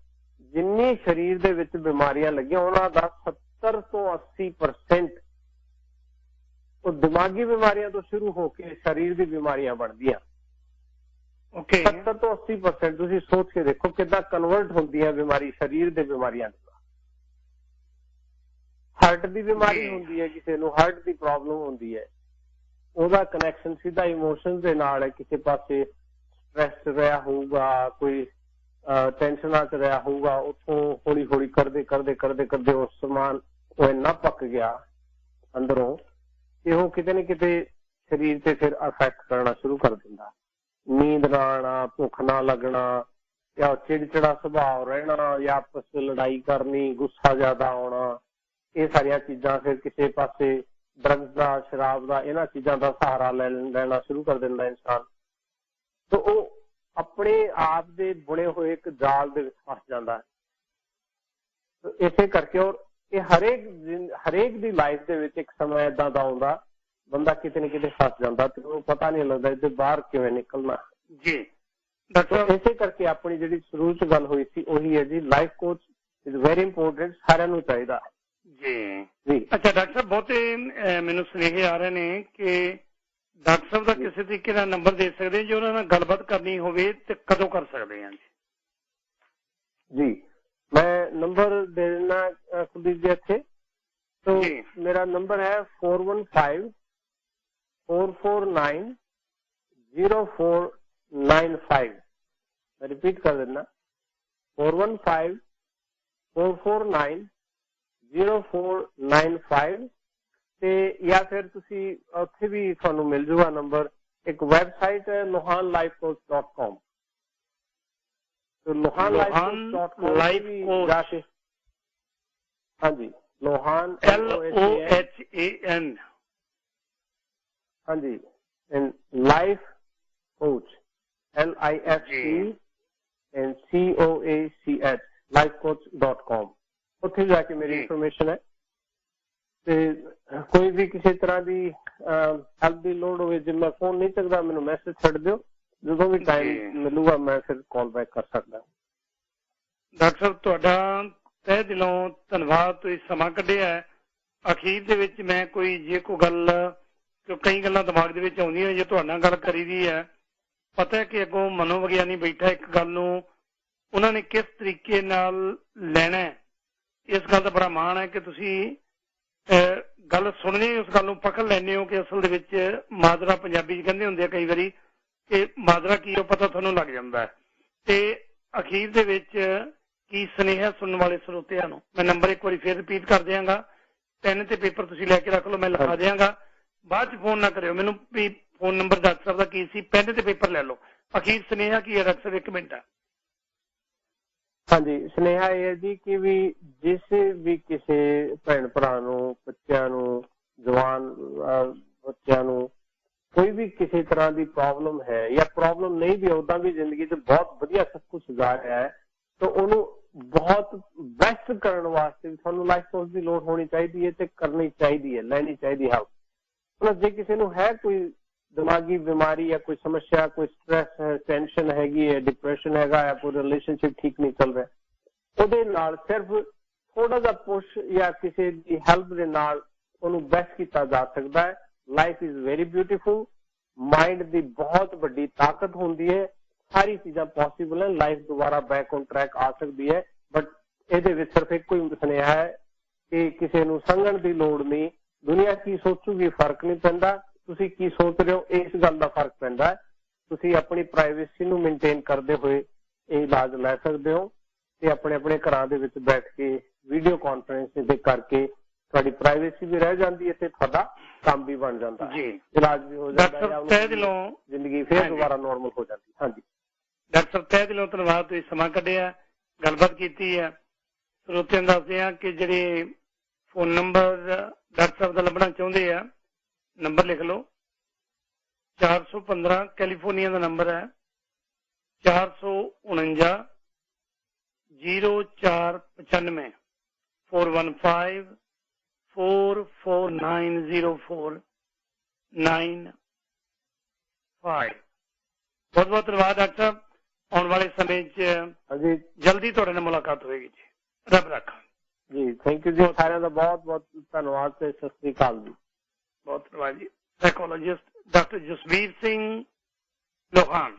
ਜਿੰਨੀ ਸਰੀਰ ਦੇ ਵਿੱਚ ਬਿਮਾਰੀਆਂ ਲੱਗੀਆਂ ਉਹਨਾਂ ਦਾ 70 ਤੋਂ 80% ਉਹ ਦਿਮਾਗੀ ਬਿਮਾਰੀਆਂ ਤੋਂ ਸ਼ੁਰੂ ਹੋ ਕੇ ਸਰੀਰ ਦੀ ਬਿਮਾਰੀਆਂ ਬਣਦੀਆਂ। 70 ਤੋਂ 80% ਤੁਸੀਂ ਸੋਚ ਕੇ ਦੇਖੋ ਕਿੱਦਾਂ ਕਨਵਰਟ ਹੁੰਦੀ ਹੈ ਬਿਮਾਰੀ ਸਰੀਰ ਦੇ ਬਿਮਾਰੀਆਂ ਦੇ। ਹਾਰਟ ਦੀ ਬਿਮਾਰੀ ਹੁੰਦੀ ਹੈ, ਕਿਸੇ ਨੂੰ ਹਾਰਟ ਦੀ ਪ੍ਰੋਬਲਮ ਹੁੰਦੀ ਹੈ, ਉਹਦਾ ਕਨੈਕਸ਼ਨ ਸਿੱਧਾ ਇਮੋਸ਼ਨਸ ਦੇ ਨਾਲ ਹੈ। ਕਿਸੇ ਪਾਸੇ ਸਟ੍ਰੈਸ ਰਿਹਾ ਹੋਊਗਾ, ਕੋਈ ਟੈਨਸ਼ਨਾਂ 'ਚ ਰਿਹਾ ਹੋਊਗਾ, ਉੱਥੋਂ ਹੌਲੀ ਹੌਲੀ ਕਰਦੇ ਉਹ ਸਮਾਨ ਉਹ ਇੰਨਾ ਪੱਕ ਗਿਆ ਅੰਦਰੋਂ ਕਿ ਉਹ ਕਿਤੇ ਨਾ ਕਿਤੇ ਸਰੀਰ ਤੇ ਫਿਰ ਅਫੈਕਟ ਕਰਨਾ ਸ਼ੁਰੂ ਕਰ ਦਿੰਦਾ। ਨੀਂਦ ਨਾ ਆਉਣਾ, ਭੁੱਖ ਨਾ ਲੱਗਣਾ, ਜਾਂ ਚਿੜਚਿੜਾ ਸੁਭਾਅ ਰਹਿਣਾ, ਜਾਂ ਆਪਸ ਵਿੱਚ ਲੜਾਈ ਕਰਨੀ, ਗੁੱਸਾ ਜ਼ਿਆਦਾ ਆਉਣਾ, ਇਹ ਸਾਰੀਆਂ ਚੀਜ਼ਾਂ ਫਿਰ ਕਿਸੇ ਪਾਸੇ ਡਰੱਗਸ ਦਾ, ਸ਼ਰਾਬ ਦਾ, ਇਹਨਾਂ ਚੀਜ਼ਾਂ ਦਾ ਸਹਾਰਾ ਲੈਣਾ ਸ਼ੁਰੂ ਕਰ ਦਿੰਦਾ ਇਨਸਾਨ। ਤਾਂ ਉਹ ਆਪਣੇ ਆਪ ਦੇ ਬੁਣੇ ਹੋਏ ਇੱਕ ਜਾਲ ਦੇ ਵਿੱਚ ਫਸ ਜਾਂਦਾ ਹੈ। ਇਸੇ ਕਰਕੇ ਔਰ ਇਹ ਹਰੇਕ ਦੀ ਲਾਈਫ ਦੇ ਵਿੱਚ ਇੱਕ ਸਮਾਂ ਏਦਾਂ ਦਾ ਆਉਂਦਾ ਬੰਦਾ ਕਿਤੇ ਨਾ ਕਿਤੇ ਫਸ ਜਾਂਦਾ ਤੇ ਉਹਨੂੰ ਪਤਾ ਨਹੀਂ ਲੱਗਦਾ ਇਹਦੇ ਬਾਹਰ ਕਿਵੇਂ ਨਿਕਲਣਾ ਜੀ। ਇਸੇ ਕਰਕੇ ਆਪਣੀ ਜਿਹੜੀ ਸ਼ੁਰੂ ਚ ਗੱਲ ਹੋਈ ਸੀ ਉਹੀ ਹੈ ਜੀ, life coach is very important, ਸਾਰਿਆਂ ਨੂੰ ਚਾਹੀਦਾ ਜੀ ਜੀ। ਅੱਛਾ ਡਾਕਟਰ ਸਾਹਿਬ, ਬਹੁਤੇ ਮੈਨੂੰ ਸੁਨੇਹੇ ਆ ਰਹੇ ਨੇ ਕਿ ਡਾਕਟਰ ਸਾਹਿਬ ਦਾ ਕਿਸੇ ਤਰੀਕੇ ਦਾ ਨੰਬਰ ਦੇ ਸਕਦੇ ਜੇ ਉਹਨਾਂ ਨਾਲ ਗੱਲਬਾਤ ਕਰਨੀ ਹੋਵੇ ਤੇ ਕਦੋਂ ਕਰ ਸਕਦੇ ਹਾਂ ਜੀ? ਮੈਂ ਨੰਬਰ ਦੇ ਦੇਣਾ ਕੁਲਦੀਪ ਜੀ ਇੱਥੇ। तो मेरा नंबर है 415-449-0495। मैं रिपीट कर देना, 415-449-0495। ਤੇ ਜਾਂ ਫਿਰ ਤੁਸੀਂ ਉੱਥੇ ਵੀ ਤੁਹਾਨੂੰ ਮਿਲ ਜੂਗਾ ਨੰਬਰ। ਇੱਕ ਵੈਬਸਾਈਟ ਹੈ lohanlifecoach.com। तो lohanlifecoach.com ਜਾ ਕੇ, ਹਾਂਜੀ लोहान LOHAN, हाँ जी, लाइफ कोच LIFECOACH lifecoach.com। ਉੱਥੇ ਜਾ ਕੇ ਮੇਰੀ ਇਨਫੋਰਮੇਸ਼ਨ ਹੈ ਤੇ ਕੋਈ ਵੀ ਕਿਸੇ ਤਰ੍ਹਾਂ ਦੀ ਹੈਲਪ ਦੀ ਲੋੜ ਹੋਵੇ, ਜੇ ਮੈਂ ਫੋਨ ਨਹੀਂ ਚੱਕਦਾ ਮੈਨੂੰ ਮੈਸੇਜ ਛੱਡ ਦਿਓ, ਜਦੋਂ ਵੀ ਟਾਈਮ ਮਿਲੂਗਾ ਮੈਂ ਫਿਰ ਕਾਲ ਬੈਕ ਕਰ ਸਕਦਾ। ਡਾਕਟਰ ਸਾਹਿਬ ਤੁਹਾਡਾ ਤਹਿ ਦਿਲੋਂ ਧੰਨਵਾਦ, ਤੁਸੀਂ ਸਮਾਂ ਕੱਢਿਆ। ਅਖੀਰ ਦੇ ਵਿੱਚ ਮੈਂ ਜੇ ਕੋਈ ਗੱਲ, ਕਈ ਗੱਲਾਂ ਦਿਮਾਗ ਦੇ ਵਿੱਚ ਆਉਂਦੀਆਂ ਜੇ ਤੁਹਾਡੇ ਨਾਲ ਗੱਲ ਕਰੀ ਦੀ ਹੈ, ਪਤਾ ਹੈ ਕਿ ਅੱਗੋਂ ਮਨੋਵਿਗਿਆਨੀ ਬੈਠਾ, ਇੱਕ ਗੱਲ ਨੂੰ ਉਹਨਾਂ ਨੇ ਕਿਸ ਤਰੀਕੇ ਨਾਲ ਲੈਣਾ, ਇਸ ਗੱਲ ਦਾ ਬੜਾ ਮਾਣ ਹੈ ਕਿ ਤੁਸੀਂ ਗੱਲ ਸੁਣਨੀ, ਉਸ ਗੱਲ ਨੂੰ ਪਕੜ ਲੈਂਦੇ ਹੋ ਕਿ ਅਸਲ ਦੇ ਵਿੱਚ ਮਾਜਰਾ, ਪੰਜਾਬੀ 'ਚ ਕਹਿੰਦੇ ਹੁੰਦੇ ਆ ਕਈ ਵਾਰੀ ਕਿ ਮਾਜਰਾ ਕੀ ਉਹ ਪਤਾ ਤੁਹਾਨੂੰ ਲੱਗ ਜਾਂਦਾ। ਤੇ ਅਖੀਰ ਦੇ ਵਿੱਚ ਕੀ ਸੁਨੇਹਾ ਸੁਣਨ ਵਾਲੇ ਸਰੋਤਿਆਂ ਨੂੰ? ਮੈਂ ਨੰਬਰ ਇੱਕ ਵਾਰੀ ਫਿਰ ਰਿਪੀਟ ਕਰ ਦਿਆਂਗਾ, ਪੈਨ ਤੇ ਪੇਪਰ ਤੁਸੀਂ ਲੈ ਕੇ ਰੱਖ ਲਓ, ਮੈਂ ਲਿਖਾ ਦਿਆਂਗਾ, ਬਾਅਦ 'ਚ ਫੋਨ ਨਾ ਕਰਿਓ ਮੈਨੂੰ ਵੀ ਫੋਨ ਨੰਬਰ ਡਾਕਟਰ ਸਾਹਿਬ ਦਾ ਕੀ ਸੀ, ਪੈਨ ਤੇ ਪੇਪਰ ਲੈ ਲਓ। ਅਖੀਰ ਸੁਨੇਹਾ ਕੀ ਹੈ ਡਾਕਟਰ ਸਾਹਿਬ? 1 ਮਿੰਟ। ਹਾਂਜੀ, ਸੁਨੇਹਾ ਇਹ ਹੈ ਜੀ ਕਿ ਵੀ ਜਿਸ ਵੀ ਕਿਸੇ ਭੈਣ ਭਰਾ ਨੂੰ, ਬੱਚਿਆਂ ਨੂੰ, ਜਵਾਨ ਬੱਚਿਆਂ ਨੂੰ ਕੋਈ ਵੀ ਕਿਸੇ ਤਰ੍ਹਾਂ ਦੀ ਪ੍ਰੋਬਲਮ ਹੈ ਜਾਂ ਪ੍ਰੋਬਲਮ ਨਹੀਂ ਵੀ, ਉੱਦਾਂ ਵੀ ਜ਼ਿੰਦਗੀ 'ਚ ਬਹੁਤ ਵਧੀਆ ਸਭ ਕੁਝ ਜਾ ਰਿਹਾ ਹੈ, ਤਾਂ ਉਹਨੂੰ ਬਹੁਤ ਬੈਸਟ ਕਰਨ ਵਾਸਤੇ ਵੀ ਤੁਹਾਨੂੰ ਲਾਈਫ ਕੋਚ ਦੀ ਲੋੜ ਹੋਣੀ ਚਾਹੀਦੀ ਹੈ ਤੇ ਕਰਨੀ ਚਾਹੀਦੀ ਹੈ, ਲੈਣੀ ਚਾਹੀਦੀ ਹੈਲਪ। ਮਤਲਬ ਜੇ ਕਿਸੇ ਨੂੰ ਹੈ ਕੋਈ ਦਿਮਾਗੀ ਬਿਮਾਰੀ ਜਾਂ ਕੋਈ ਸਮੱਸਿਆ, ਕੋਈ ਸਟ੍ਰੈਸ ਹੈ, ਟੈਨਸ਼ਨ ਹੈਗੀ ਹੈ, ਡਿਪਰੈਸ਼ਨ ਹੈਗਾ ਹੈ, ਕੋਈ ਰਿਲੇਸ਼ਨਸ਼ਿਪ ਠੀਕ ਨਹੀਂ ਚੱਲ ਰਿਹਾ, ਉਹਦੇ ਨਾਲ ਸਿਰਫ ਥੋੜਾ ਜਿਹਾ ਪੁਸ਼ ਜਾਂ ਕਿਸੇ ਦੀ ਹੈਲਪ ਦੇ ਨਾਲ ਉਹਨੂੰ ਬੈਸਟ ਕੀਤਾ ਜਾ ਸਕਦਾ ਹੈ। Life is very beautiful, mind ਦੀ ਬਹੁਤ ਵੱਡੀ ਤਾਕਤ ਹੁੰਦੀ ਹੈ, ਸਾਰੀ ਚੀਜ਼ਾਂ ਪੋਸੀਬਲ ਹੈ, ਲਾਈਫ ਦੁਬਾਰਾ ਬੈਕ ਔਨ ਟਰੈਕ ਆ ਸਕਦੀ ਹੈ। ਬਟ ਇਹਦੇ ਵਿੱਚ ਸਿਰਫ ਇੱਕੋ ਹੀ ਸੁਨੇਹਾ ਹੈ ਕਿ ਕਿਸੇ ਨੂੰ ਸੰਗਣ ਦੀ ਲੋੜ ਨਹੀਂ, ਦੁਨੀਆ ਕੀ ਸੋਚੂਗੀ ਫਰਕ ਨਹੀਂ ਪੈਂਦਾ, ਤੁਸੀਂ ਕੀ ਸੋਚ ਰਹੇ ਹੋ ਇਸ ਗੱਲ ਦਾ ਫਰਕ ਪੈਂਦਾ ਹੈ। ਤੁਸੀਂ ਆਪਣੀ ਪ੍ਰਾਈਵੇਸੀ ਨੂੰ ਮੇਨਟੇਨ ਕਰਦੇ ਹੋਏ ਇਹ ਇਲਾਜ ਲੈ ਸਕਦੇ ਹੋ ਤੇ ਆਪਣੇ ਆਪਣੇ ਘਰਾਂ ਦੇ ਵਿੱਚ ਬੈਠ ਕੇ ਵੀਡੀਓ ਕਾਨਫਰੰਸ ਦੇ ਕਰਕੇ ਤੁਹਾਡੀ ਪ੍ਰਾਈਵੇਸੀ ਵੀ ਰਹਿ ਜਾਂਦੀ ਹੈ ਤੇ ਤੁਹਾਡਾ ਕੰਮ ਵੀ ਬਣ ਜਾਂਦਾ ਹੈ, ਇਲਾਜ ਵੀ ਹੋ ਜਾਂਦਾ ਹੈ, ਜ਼ਿੰਦਗੀ ਫਿਰ ਦੁਬਾਰਾ ਨਾਰਮਲ ਹੋ ਜਾਂਦੀ। ਹਾਂਜੀ ਡਾਕਟਰ ਸਾਹਿਬ, ਤਹਿ ਦਿਲੋਂ ਧੰਨਵਾਦ, ਤੁਸੀਂ ਸਮਾਂ ਕੱਢਿਆ, ਗੱਲਬਾਤ ਕੀਤੀ ਹੈ। ਸਰੋਤਿਆਂ ਨੂੰ ਦੱਸਦੇ ਹਾਂ ਕਿ ਜਿਹੜੇ ਫੋਨ ਨੰਬਰ ਡਾਕਟਰ ਸਾਹਿਬ ਦਾ ਲੱਭਣਾ ਚਾਹੁੰਦੇ ਆ, ਨੰਬਰ ਲਿਖ ਲਓ, 415 ਕੈਲੀਫੋਰਨੀਆ ਦਾ ਨੰਬਰ ਹੈ, 449 0495 415 4490495। ਬਹੁਤ ਬਹੁਤ ਧੰਨਵਾਦ ਡਾਕਟਰ ਸਾਹਿਬ। ਆਉਣ ਵਾਲੇ ਸਮੇਂ 'ਚ ਜਲਦੀ ਤੁਹਾਡੇ ਨਾਲ ਮੁਲਾਕਾਤ ਹੋਏਗੀ ਜੀ। ਰੱਬ ਰੱਖਾ ਜੀ। ਥੈਂਕ ਯੂ ਜੀ, ਸਾਰਿਆਂ ਦਾ ਬਹੁਤ ਬਹੁਤ ਧੰਨਵਾਦ ਤੇ ਸਤਿ ਸ੍ਰੀ ਅਕਾਲ ਜੀ। ਬਹੁਤ ਧੰਨਵਾਦ ਜੀ। Psychologist doctor Jasvir Singh ਲੋਹਾਨ।